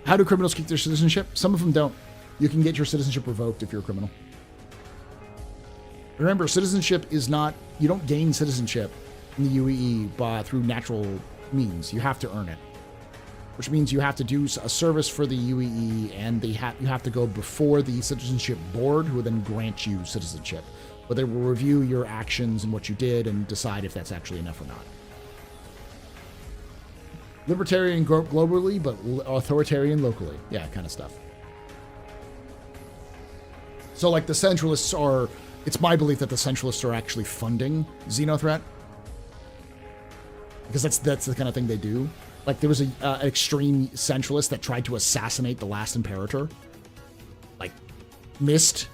How do criminals keep their citizenship? Some of them don't. You can get your citizenship revoked if you're a criminal. Remember, citizenship is not, you don't gain citizenship in the UEE through natural means. You have to earn it, which means you have to do a service for the UEE, and you have to go before the citizenship board, who will then grant you citizenship. But they will review your actions and what you did and decide if that's actually enough or not. Libertarian globally, but authoritarian locally. Yeah, kind of stuff. So like the centralists are, it's my belief that the centralists are actually funding Xenothreat, because that's the kind of thing they do. Like there was an extreme centralist that tried to assassinate the last Imperator. Like missed,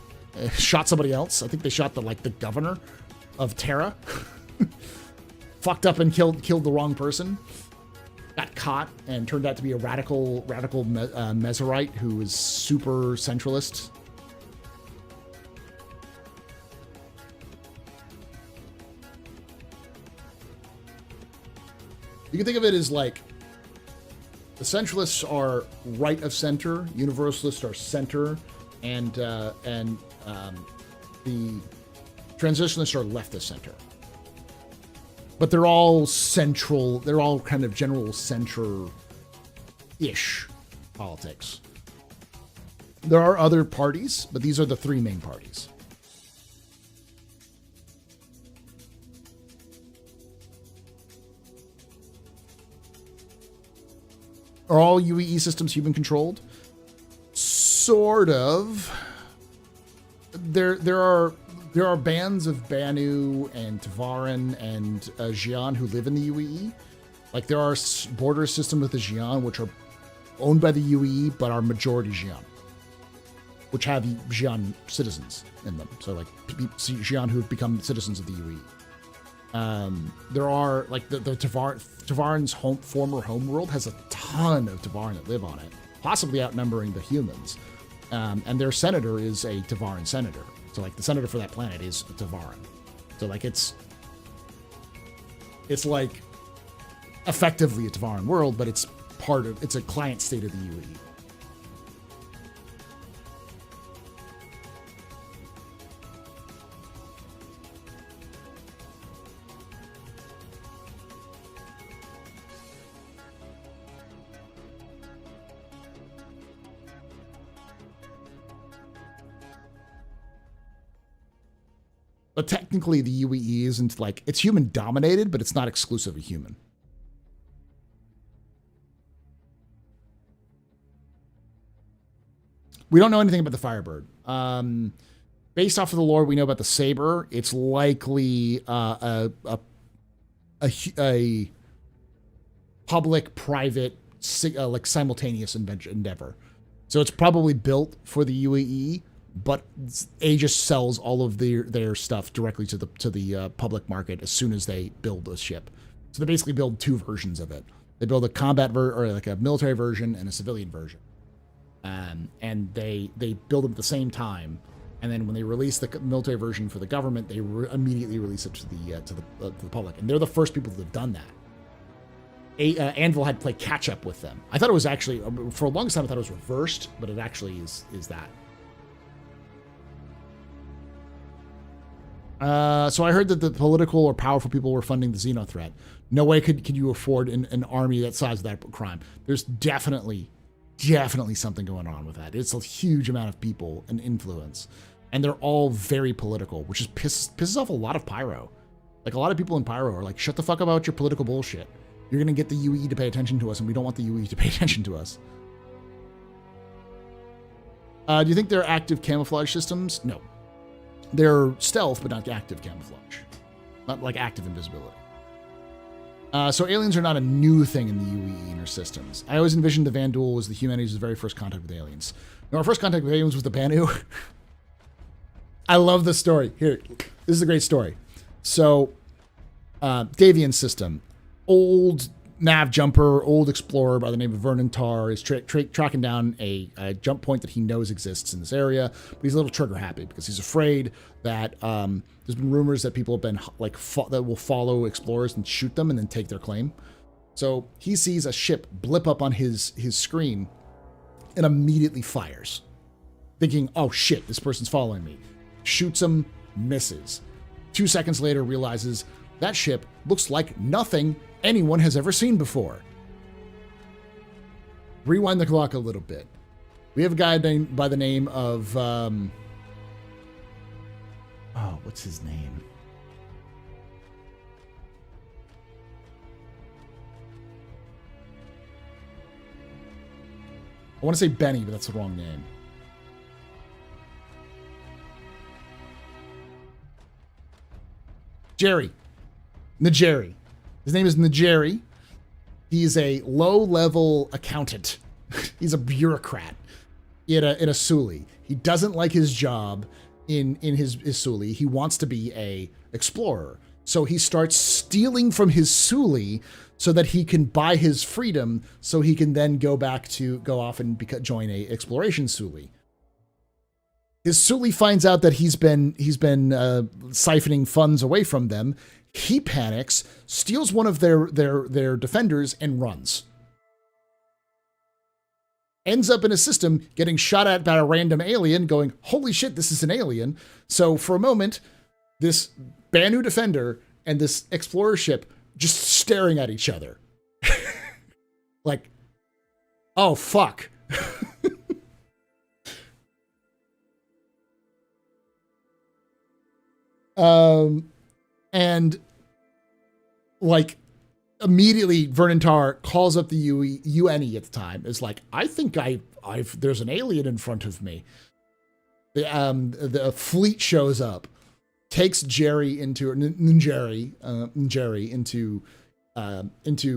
shot somebody else. I think they shot the governor of Terra. Fucked up and killed the wrong person. Got caught and turned out to be a radical Mesorite who was super centralist. You can think of it as like the centralists are right of center, universalists are center, and the transitionists are left of center. But they're all central. They're all kind of general center-ish politics. There are other parties, but these are the three main parties. Are all UEE systems human-controlled? Sort of. There are bands of Banu and Tavaran and Xi'an who live in the UEE. Like there are border systems with the Xi'an which are owned by the UEE but are majority Xi'an, which have Xi'an citizens in them. So like Xi'an who have become citizens of the UEE. There are like the Tavaran's former homeworld has a ton of Tavaran that live on it, possibly outnumbering the humans. And their senator is a Tavaran senator. So like the senator for that planet is a Tavaran. So like it's like effectively a Tavaran world, but it's a client state of the UEE. But technically, the UEE isn't like, it's human dominated, but it's not exclusively human. We don't know anything about the Firebird. Based off of the lore we know about the Saber, it's likely a public-private, like simultaneous endeavor. So it's probably built for the UEE, but Aegis sells all of their stuff directly to the public market as soon as they build a ship. So they basically build two versions of it. They build a combat or like a military version and a civilian version, and they build them at the same time. And then when they release the military version for the government, they immediately release it to the public. And they're the first people that have done that. Anvil had to play catch up with them. I thought it was actually, for a long time, I thought it was reversed, but it actually is that. So I heard that the political or powerful people were funding the Xenothreat. No way could you afford an army that size of that crime. There's definitely something going on with that. It's a huge amount of people and influence, and they're all very political, which just pisses off a lot of pyro. Like, a lot of people in Pyro are like, shut the fuck up about your political bullshit. You're going to get the UE to pay attention to us, and we don't want the UE to pay attention to us. Do you think they're active camouflage systems? No. They're stealth, but not active camouflage. Not like active invisibility. So aliens are not a new thing in the UE inner systems. I always envisioned the Vanduul was the humanity's very first contact with aliens. No, our first contact with aliens was the Banu. I love this story. Here, this is a great story. So, Davian system. Old nav jumper, old explorer by the name of Vernon Tar is tracking down a jump point that he knows exists in this area, but he's a little trigger happy because he's afraid that there's been rumors that people have been like that will follow explorers and shoot them and then take their claim. So he sees a ship blip up on his screen and immediately fires, thinking, "Oh shit, this person's following me." Shoots him, misses. 2 seconds later, realizes that ship looks like nothing anyone has ever seen before. Rewind the clock a little bit. We have a guy by the name of, what's his name? I want to say Benny, but that's the wrong name. Jerry. Najeri. His name is Najeri. He's a low-level accountant. He's a bureaucrat in a Suli. He doesn't like his job in his Suli. He wants to be a explorer. So he starts stealing from his Suli so that he can buy his freedom so he can then go off and join a exploration Suli. His Suli finds out that he's been siphoning funds away from them. He panics, steals one of their defenders, and runs. Ends up in a system getting shot at by a random alien, going, "Holy shit, this is an alien." So for a moment, this Banu defender and this explorer ship just staring at each other. Like, oh fuck. And like immediately Vernon Tar calls up the UNE at the time. It's like, I think there's an alien in front of me. The fleet shows up, takes Jerry into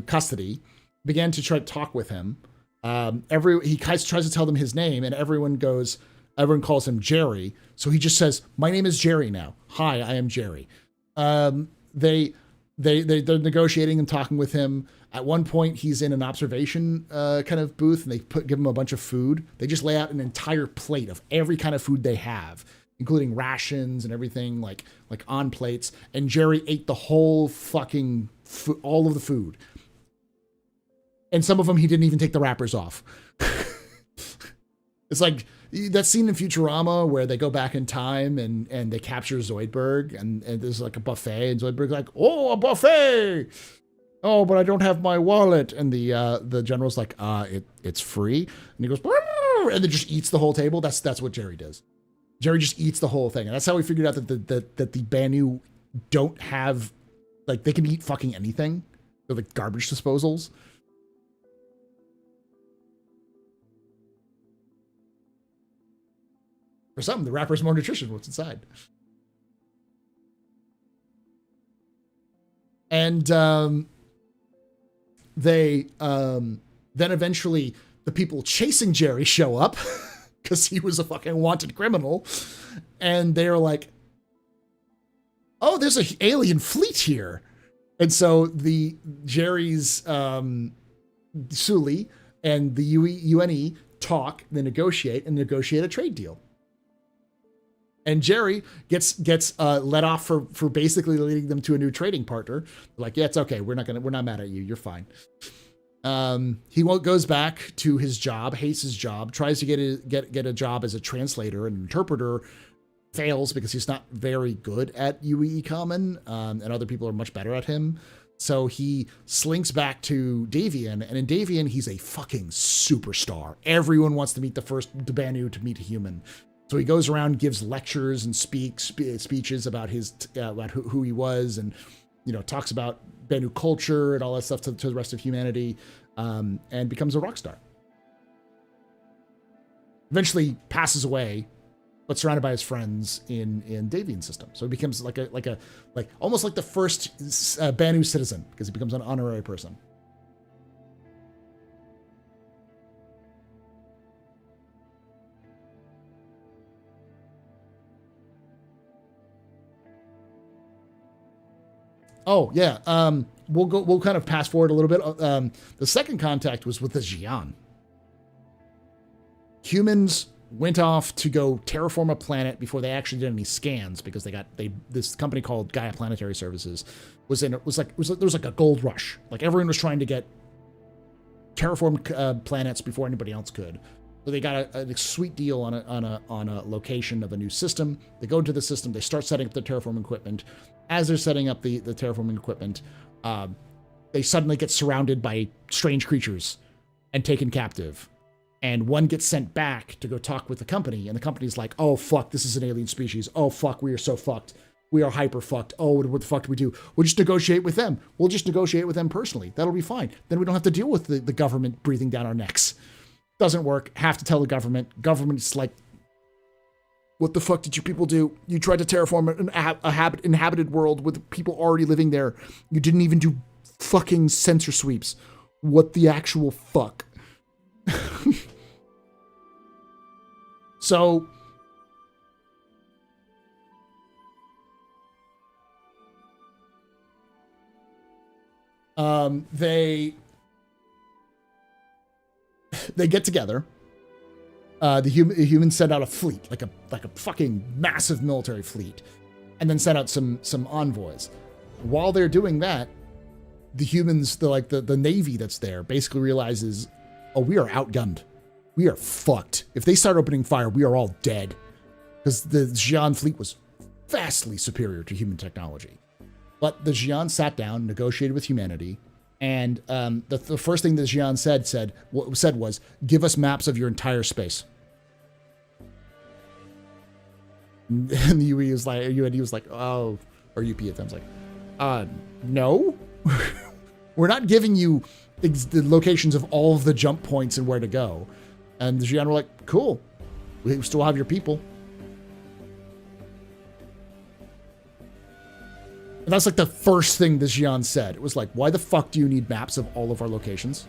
custody, began to try to talk with him. He tries to tell them his name, and everyone calls him Jerry. So he just says, "My name is Jerry now. Hi, I am Jerry." They're negotiating and talking with him. At one point, he's in an observation kind of booth, and they give him a bunch of food. They just lay out an entire plate of every kind of food they have, including rations and everything, like on plates. And Jerry ate the whole fucking all of the food. And some of them he didn't even take the wrappers off. It's like that scene in Futurama where they go back in time and they capture Zoidberg and there's like a buffet and Zoidberg's like, "Oh, a buffet! Oh, but I don't have my wallet." And the general's like, it's free." And he goes, "Brrr," and then just eats the whole table. That's what Jerry does. Jerry just eats the whole thing. And that's how we figured out that the Banu don't have, like, they can eat fucking anything. They're like garbage disposals. For some, the wrapper's more nutrition. What's inside? And then eventually the people chasing Jerry show up because he was a fucking wanted criminal. And they're like, "Oh, there's an alien fleet here." And so Jerry's Suli and the UNE talk, they negotiate a trade deal. And Jerry gets let off for basically leading them to a new trading partner. Like, "Yeah, it's okay. We're not mad at you. You're fine." He goes back to his job, hates his job, tries to get a job as a translator and interpreter, fails because he's not very good at UE Common, and other people are much better at him. So he slinks back to Davian, and in Davian, he's a fucking superstar. Everyone wants to meet the first Banu to meet a human. So he goes around, gives lectures and speeches about about who he was, and talks about Bennu culture and all that stuff to the rest of humanity, and becomes a rock star. Eventually passes away, but surrounded by his friends in Davian system. So he becomes like almost like the first Bennu citizen, because he becomes an honorary person. Oh yeah, we'll kind of pass forward a little bit. The second contact was with the Xi'an. Humans went off to go terraform a planet before they actually did any scans, because this company called Gaia Planetary Services there was like a gold rush. Like everyone was trying to get terraformed planets before anybody else could. So they got a sweet deal on a location of a new system. They go into the system. They start setting up the terraforming equipment. As they're setting up the terraforming equipment, they suddenly get surrounded by strange creatures and taken captive. And one gets sent back to go talk with the company, and the company's like, "Oh fuck, this is an alien species. Oh fuck, we are so fucked. We are hyper fucked. Oh, what the fuck do we do? We'll just negotiate with them. We'll just negotiate with them personally. That'll be fine. Then we don't have to deal with the government breathing down our necks." Doesn't work. Have to tell the government. Government's like, "What the fuck did you people do? You tried to terraform an inhabited world with people already living there. You didn't even do fucking sensor sweeps. What the actual fuck?" So they get together. The humans send out a fleet, like a fucking massive military fleet, and then send out some envoys. While they're doing that, the humans, the navy that's there, basically realizes, "Oh, we are outgunned. We are fucked. If they start opening fire, we are all dead." Because the Xi'an fleet was vastly superior to human technology. But the Xi'an sat down, negotiated with humanity, and the first thing the Xi'an said was, "Give us maps of your entire space." And the UE was like, UND was like, "Oh," or UP at times like, "No, we're not giving you the locations of all of the jump points and where to go." And the Xi'an were like, "Cool, we still have your people." And that's like the first thing the Xi'an said. It was like, "Why the fuck do you need maps of all of our locations?"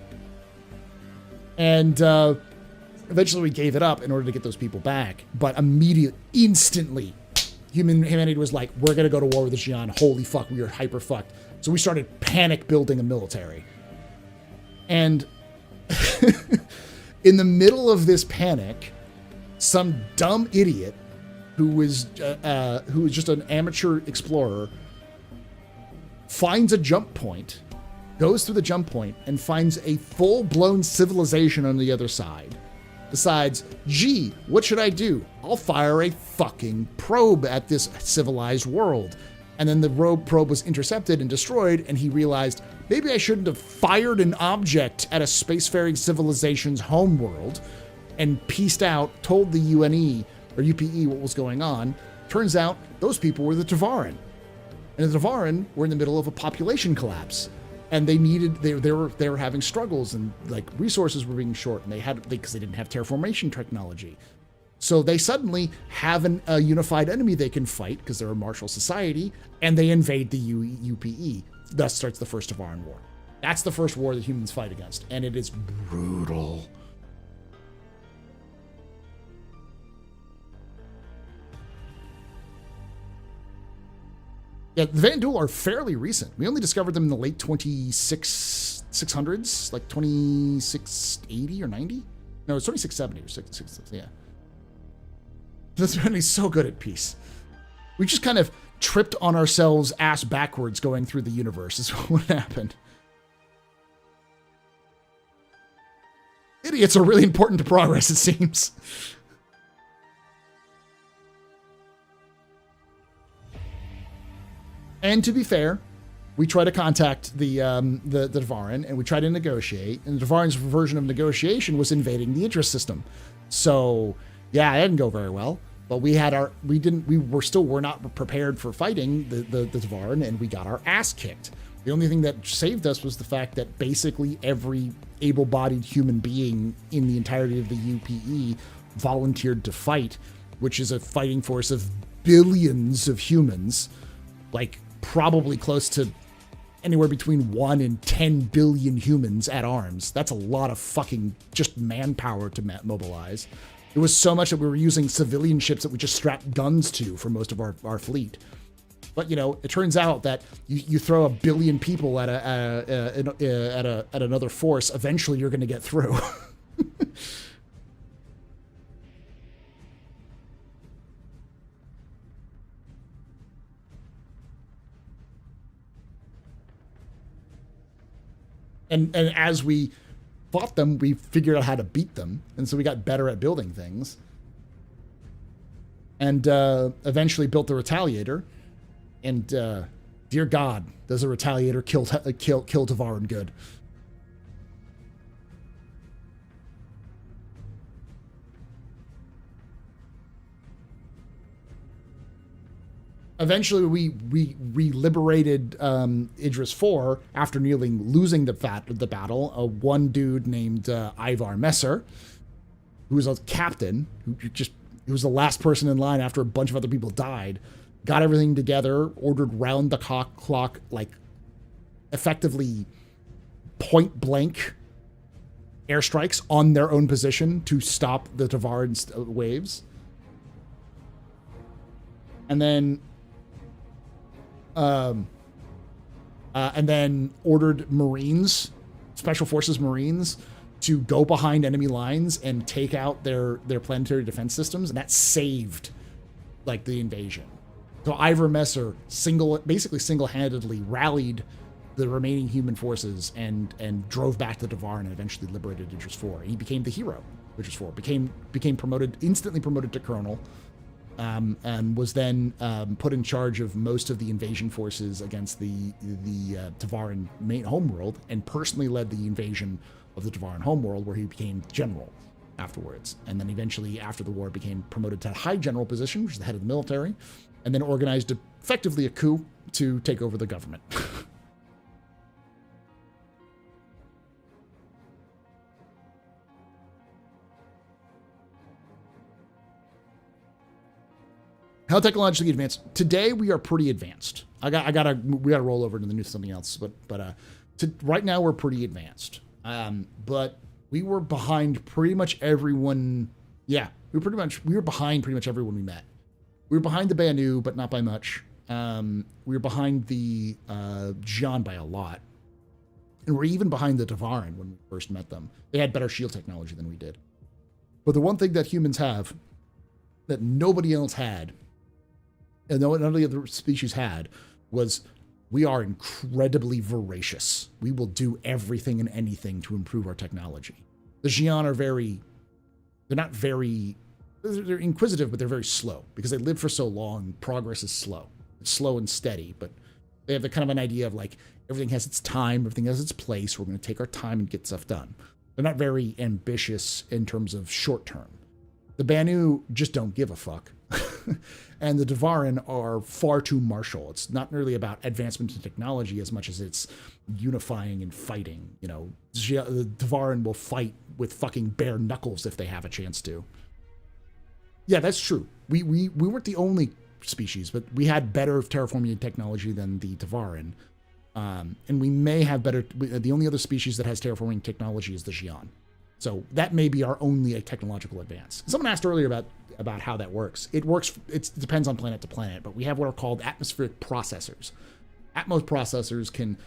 And eventually we gave it up in order to get those people back. But instantly, humanity was like, "We're going to go to war with the Xi'an. Holy fuck, we are hyper fucked." So we started panic building a military. And in the middle of this panic, some dumb idiot who was just an amateur explorer finds a jump point, goes through the jump point, and finds a full-blown civilization on the other side. Decides, "Gee, what should I do? I'll fire a fucking probe at this civilized world." And then the probe was intercepted and destroyed, and he realized, maybe I shouldn't have fired an object at a spacefaring civilization's homeworld, and pieced out, told the UNE or UPE what was going on. Turns out those people were the Tavaran. And the Tavaran were in the middle of a population collapse, and they were having struggles, and like resources were being short, and because they didn't have terraformation technology. So they suddenly have a unified enemy they can fight, because they're a martial society, and they invade the UPE. Thus starts the First Tavaran War. That's the first war that humans fight against, and it is brutal. Yeah, the Vandal are fairly recent. We only discovered them in the late 600s, like 2680 or 90? No, it's 2670 or 660, yeah. This man is so good at peace. We just kind of tripped on ourselves ass backwards going through the universe is what happened. Idiots are really important to progress, it seems. And to be fair, we try to contact the Tavaran, and we try to negotiate, and the Tavaran's version of negotiation was invading the interest system. So, yeah, it didn't go very well. But we were not prepared for fighting the Tavaran, and we got our ass kicked. The only thing that saved us was the fact that basically every able-bodied human being in the entirety of the UPE volunteered to fight, which is a fighting force of billions of humans, like probably close to anywhere between 1 and 10 billion humans at arms. That's a lot of fucking just manpower to mobilize. It was so much that we were using civilian ships that we just strapped guns to for most of our fleet. But you know, it turns out that you throw 1 billion people at another force, eventually you're going to get through. And as we fought them, we figured out how to beat them, and so we got better at building things. And eventually built the Retaliator. And dear God, does a Retaliator kill Tavaran good? Eventually, we liberated Idris IV after losing the battle. One dude named Ivar Messer, who was a captain, who was the last person in line after a bunch of other people died, got everything together, ordered round the clock, like effectively point blank airstrikes on their own position to stop the Tavaran's waves, and then ordered Marines, Special Forces Marines, to go behind enemy lines and take out their planetary defense systems, and that saved like the invasion. So Ivar Messer basically single-handedly rallied the remaining human forces and drove back the Tavaran and eventually liberated Idris IV. He became the hero. Idris IV became instantly promoted to colonel. And was then put in charge of most of the invasion forces against the Tavaran main homeworld, and personally led the invasion of the Tavaran homeworld, where he became general afterwards. And then eventually, after the war, became promoted to a high general position, which is the head of the military, and then organized effectively a coup to take over the government. How technologically advanced? Today we are pretty advanced. We gotta roll over to the new something else, but right now we're pretty advanced. But we were behind pretty much everyone. Yeah, we were behind pretty much everyone we met. We were behind the Banu, but not by much. We were behind the Xi'an by a lot, and we're even behind the Tavaran when we first met them. They had better shield technology than we did. But the one thing that humans have that nobody else had, and none of the other species had, was we are incredibly voracious. We will do everything and anything to improve our technology. The Xi'an are they're inquisitive, but they're very slow because they live for so long. Progress is slow. It's slow and steady, but they have the kind of an idea of like everything has its time, everything has its place. We're going to take our time and get stuff done. They're not very ambitious in terms of short term. The Banu just don't give a fuck. And the Tavaran are far too martial. It's not really about advancement in technology as much as it's unifying and fighting. You know, the Tavaran will fight with fucking bare knuckles if they have a chance to. Yeah, that's true. We weren't the only species, but we had better terraforming technology than the Tavaran. And we may have better... The only other species that has terraforming technology is the Xi'an. So that may be our only technological advance. Someone asked earlier about how that works. It depends on planet to planet, but we have what are called atmospheric processors. Atmos processors can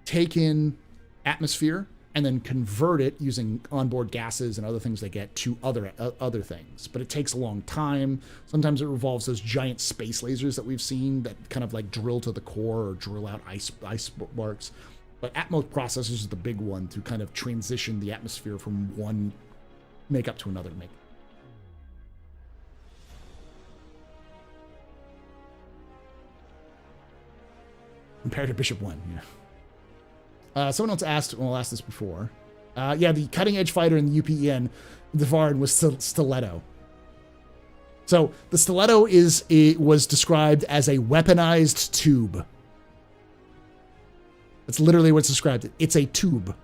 take in atmosphere and then convert it using onboard gases and other things they get to other things. But it takes a long time. Sometimes it involves those giant space lasers that we've seen that kind of like drill to the core or drill out ice marks. But Atmos processors is the big one to kind of transition the atmosphere from one makeup to another makeup. Compared to Bishop 1, yeah. Someone else asked, well, I asked this before. Yeah, the cutting edge fighter in the UPEN, the Tavaran, was Stiletto. So the stiletto was described as a weaponized tube. That's literally what's described. It's a tube.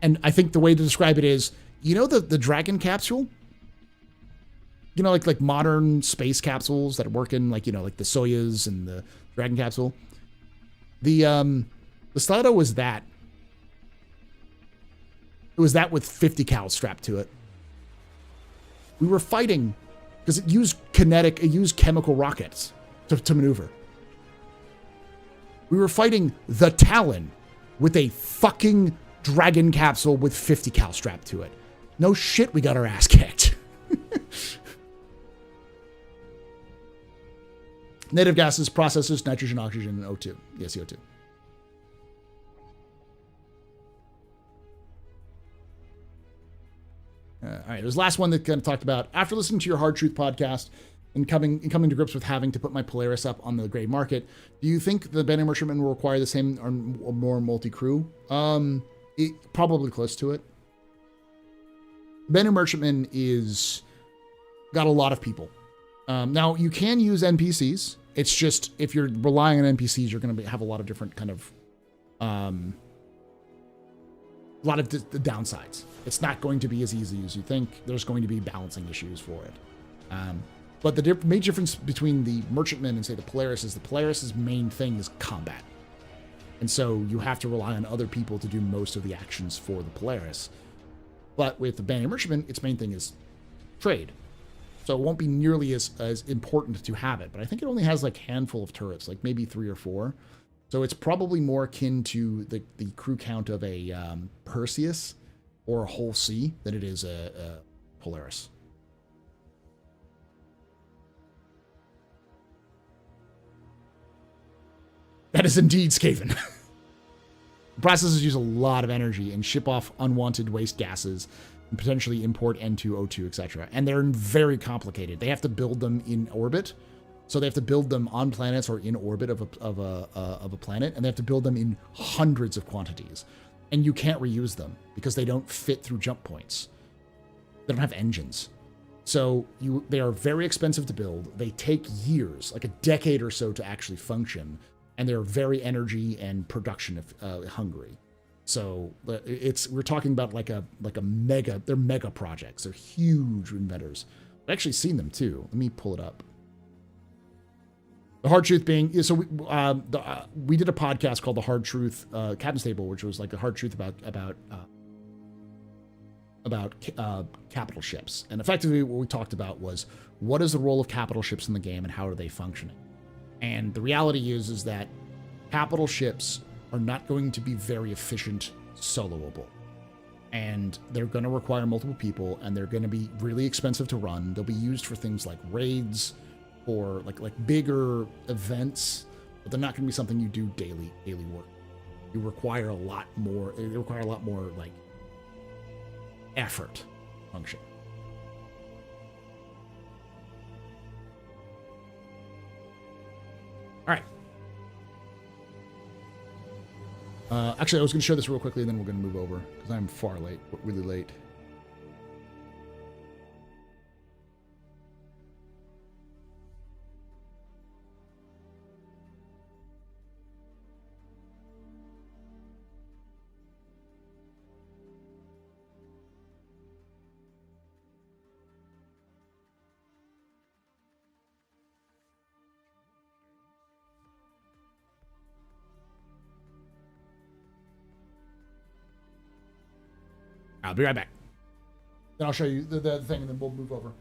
And I think the way to describe it is, you know the Dragon capsule? You know, like modern space capsules that work in like the Soyuz and the Dragon capsule. The stiletto was that. It was that with 50 cal strapped to it. We were fighting because it used chemical rockets to maneuver. We were fighting the Talon with a fucking Dragon capsule with 50 cal strapped to it. No shit, we got our ass kicked. Native gases, processors, nitrogen, oxygen, and O2. Yeah, CO2. All right, there's the last one that kind of talked about, after listening to your Hard Truth podcast and coming to grips with having to put my Polaris up on the gray market, do you think the Band of Merchantmen will require the same or more multi-crew? Probably close to it. Band of Merchantmen is got a lot of people. Now, you can use NPCs. It's just, if you're relying on NPCs, you're going to have a lot of different kind of, a lot of the downsides. It's not going to be as easy as you think. There's going to be balancing issues for it. But the major difference between the Merchantmen and, say, the Polaris is the Polaris's main thing is combat. And so you have to rely on other people to do most of the actions for the Polaris. But with the Band of Merchantmen, its main thing is trade. So it won't be nearly as important to have it. But I think it only has like a handful of turrets, like maybe 3 or 4. So it's probably more akin to the crew count of a Perseus or a Whole Sea than it is a Polaris. That is indeed Skaven. Processors use a lot of energy and ship off unwanted waste gases and potentially import N2, O2, etc. And they're very complicated. They have to build them in orbit. So they have to build them on planets or in orbit of a planet, and they have to build them in hundreds of quantities. And you can't reuse them because they don't fit through jump points. They don't have engines. So they are very expensive to build. They take years, like a decade or so, to actually function. And they're very energy and production hungry. So we're talking about they're mega projects. They're huge inventors. I've actually seen them too. Let me pull it up. The Hard Truth being, so we did a podcast called The Hard Truth Captain's Table, which was like the hard truth about capital ships. And effectively what we talked about was, what is the role of capital ships in the game and how are they functioning? And the reality is that capital ships are not going to be very efficient soloable. And they're going to require multiple people, and they're going to be really expensive to run. They'll be used for things like raids or like bigger events, but they're not going to be something you do daily work. They require a lot more like effort to function. All right. Actually, I was going to show this real quickly, and then we're going to move over because I'm far late, really late. I'll be right back. Then I'll show you the thing, and then we'll move over.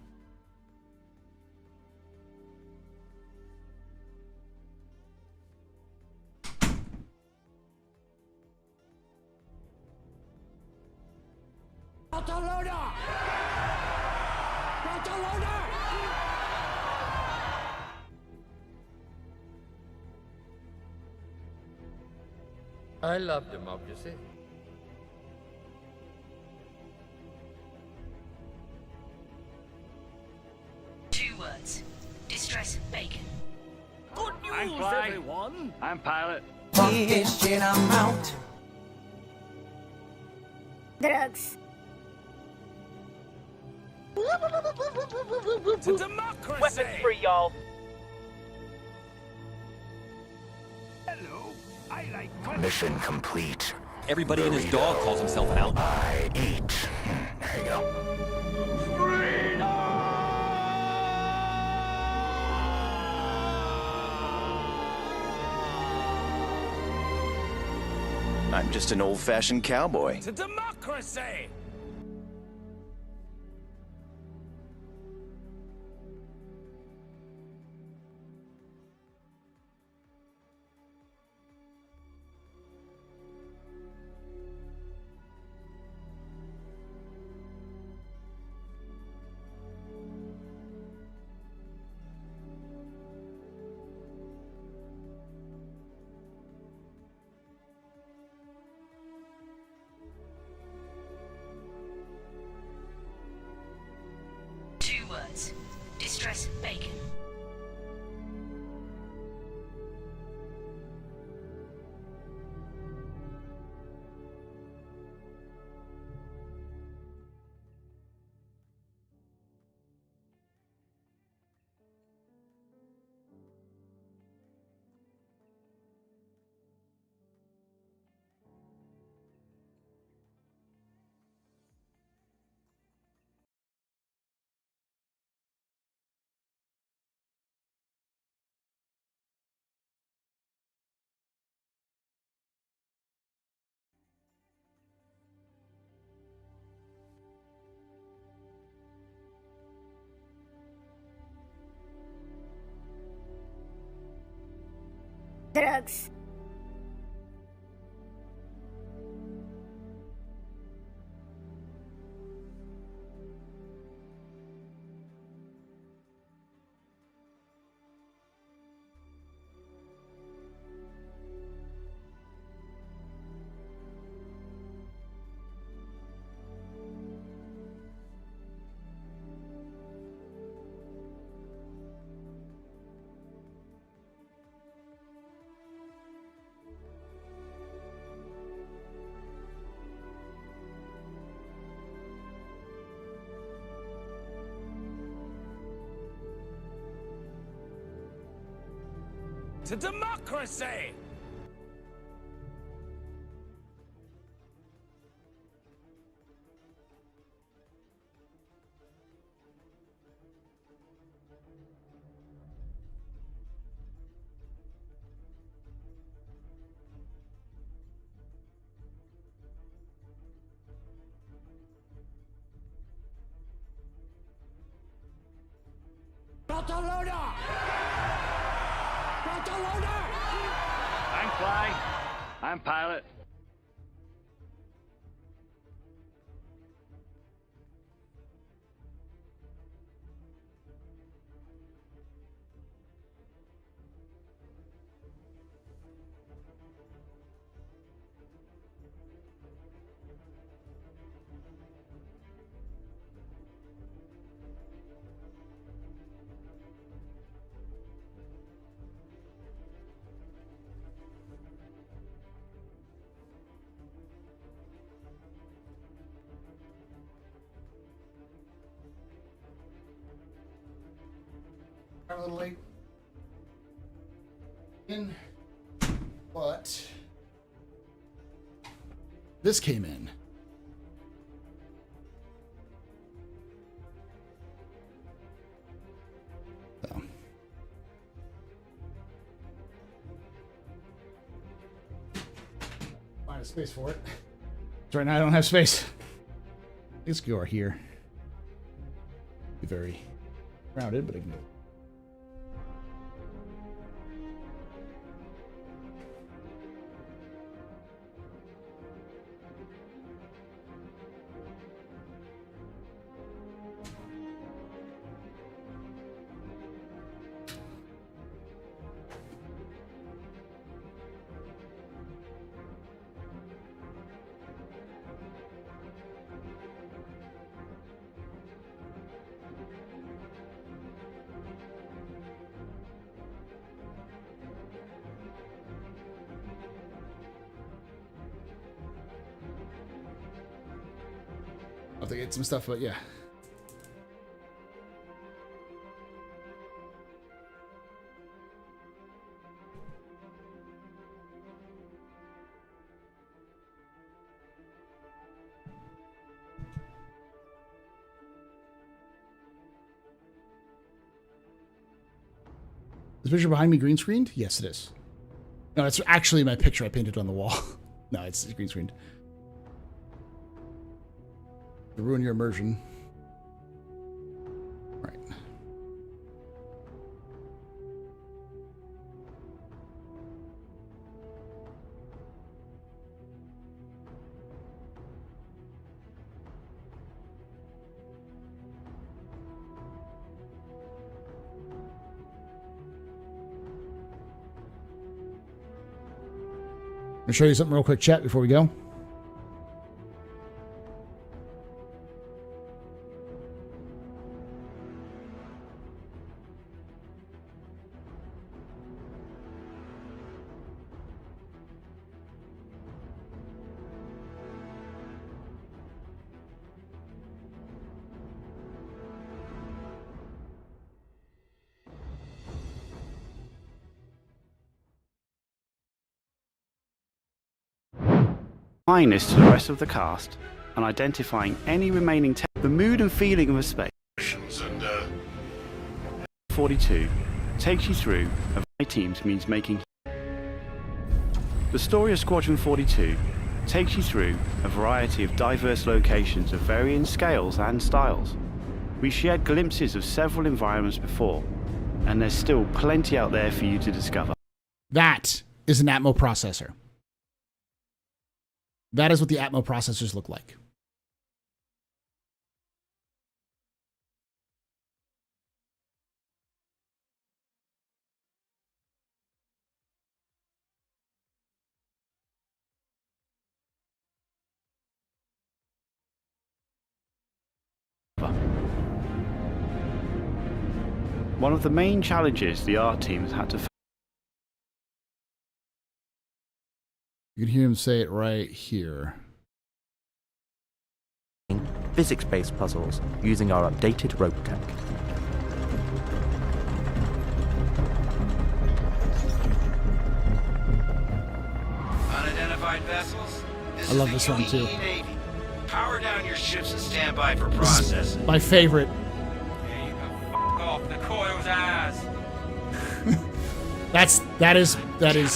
I love democracy. Distress bacon. Good news, everyone. I'm pilot. Christian amount. Drugs. To democracy! Weapons free, y'all. Hello, I like Mission complete. Everybody and his dog calls himself an outlaw. I eat. There you go. I'm just an old-fashioned cowboy. to democracy! Two words. Distress bacon. Drugs. To democracy! Barcelona! Barcelona! I'm flying. I'm pilot. I'm a little late. But this came in. So. Find a space for it. So right now I don't have space. Let's go here. Be very crowded, but I can go. I'll have to get some stuff, but yeah. Is the picture behind me green screened? Yes, it is. No, it's actually my picture I painted on the wall. No, it's green screened. To ruin your immersion. Right. I'm going to show you something real quick, chat, before we go. Kindness to the rest of the cast and identifying any remaining the mood and feeling of a space. 42 takes you through a my teams means making. The story of Squadron 42 takes you through a variety of diverse locations of varying scales and styles. We shared glimpses of several environments before, and there's still plenty out there for you to discover. That is an Atmo processor. That is what the Atmo processors look like. One of the main challenges the art teams had to. You can hear him say it right here. Physics-based puzzles using our updated rope tech. Unidentified vessels. I love this one too. Navy. Power down your ships and stand by for processing. My favorite. There you go. F off the coil's eyes. That is.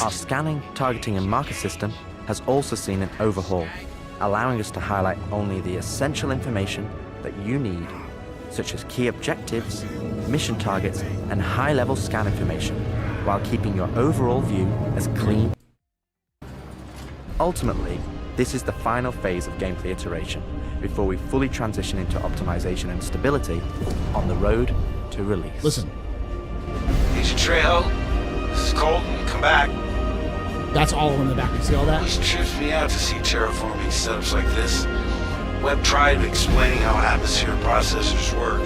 Our scanning, targeting, and marker system has also seen an overhaul, allowing us to highlight only the essential information that you need, such as key objectives, mission targets, and high-level scan information, while keeping your overall view as clean. Ultimately, this is the final phase of gameplay iteration, before we fully transition into optimization and stability on the road to release. Listen. Agent Trejo, this is Colton. Come back. That's all in the back. You see all that? Always trips me out to see terraforming setups like this. Web tried explaining how atmosphere processors work.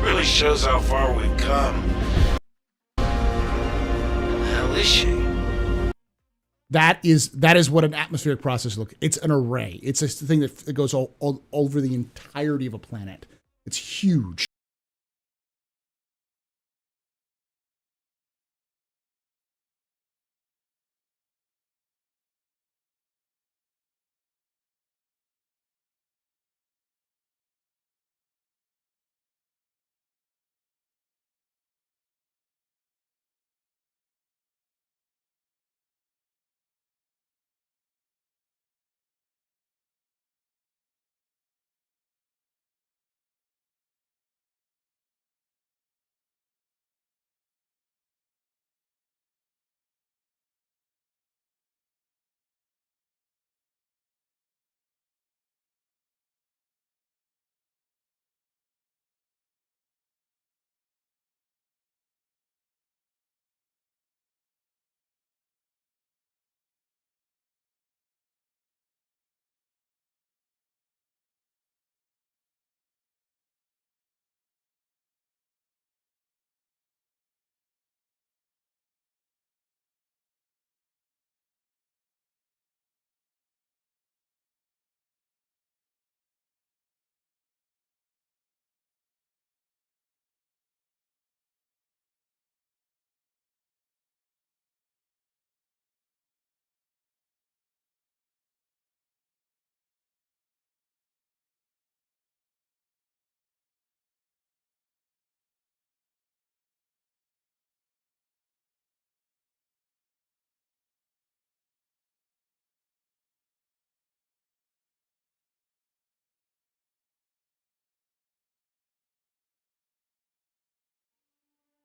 Really shows how far we've come. What the hell is she? That is what an atmospheric processor looks. It's an array. It's a thing that goes all over the entirety of a planet. It's huge.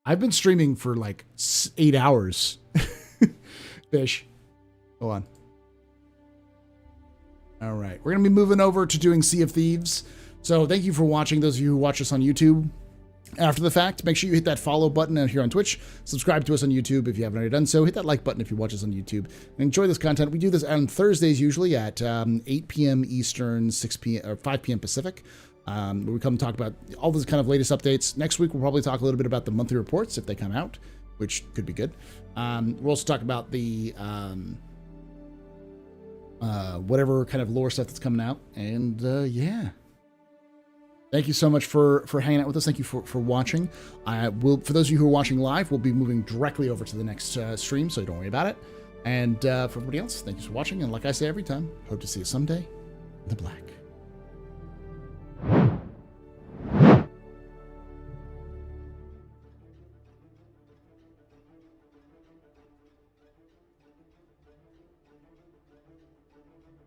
I've been streaming for like 8 hours. Fish. Go on. All right. We're going to be moving over to doing Sea of Thieves. So thank you for watching. Those of you who watch us on YouTube after the fact, make sure you hit that follow button out here on Twitch. Subscribe to us on YouTube if you haven't already done so. Hit that like button if you watch us on YouTube. And enjoy this content. We do this on Thursdays usually at 8 p.m. Eastern, 6 p.m. or 5 p.m. Pacific. Where we come talk about all those kind of latest updates. Next week, we'll probably talk a little bit about the monthly reports if they come out, which could be good. We'll also talk about the whatever kind of lore stuff that's coming out. And yeah. Thank you so much for hanging out with us. Thank you for watching. For those of you who are watching live, we'll be moving directly over to the next stream, so don't worry about it. And for everybody else, thank you for watching. And like I say every time, hope to see you someday in the black.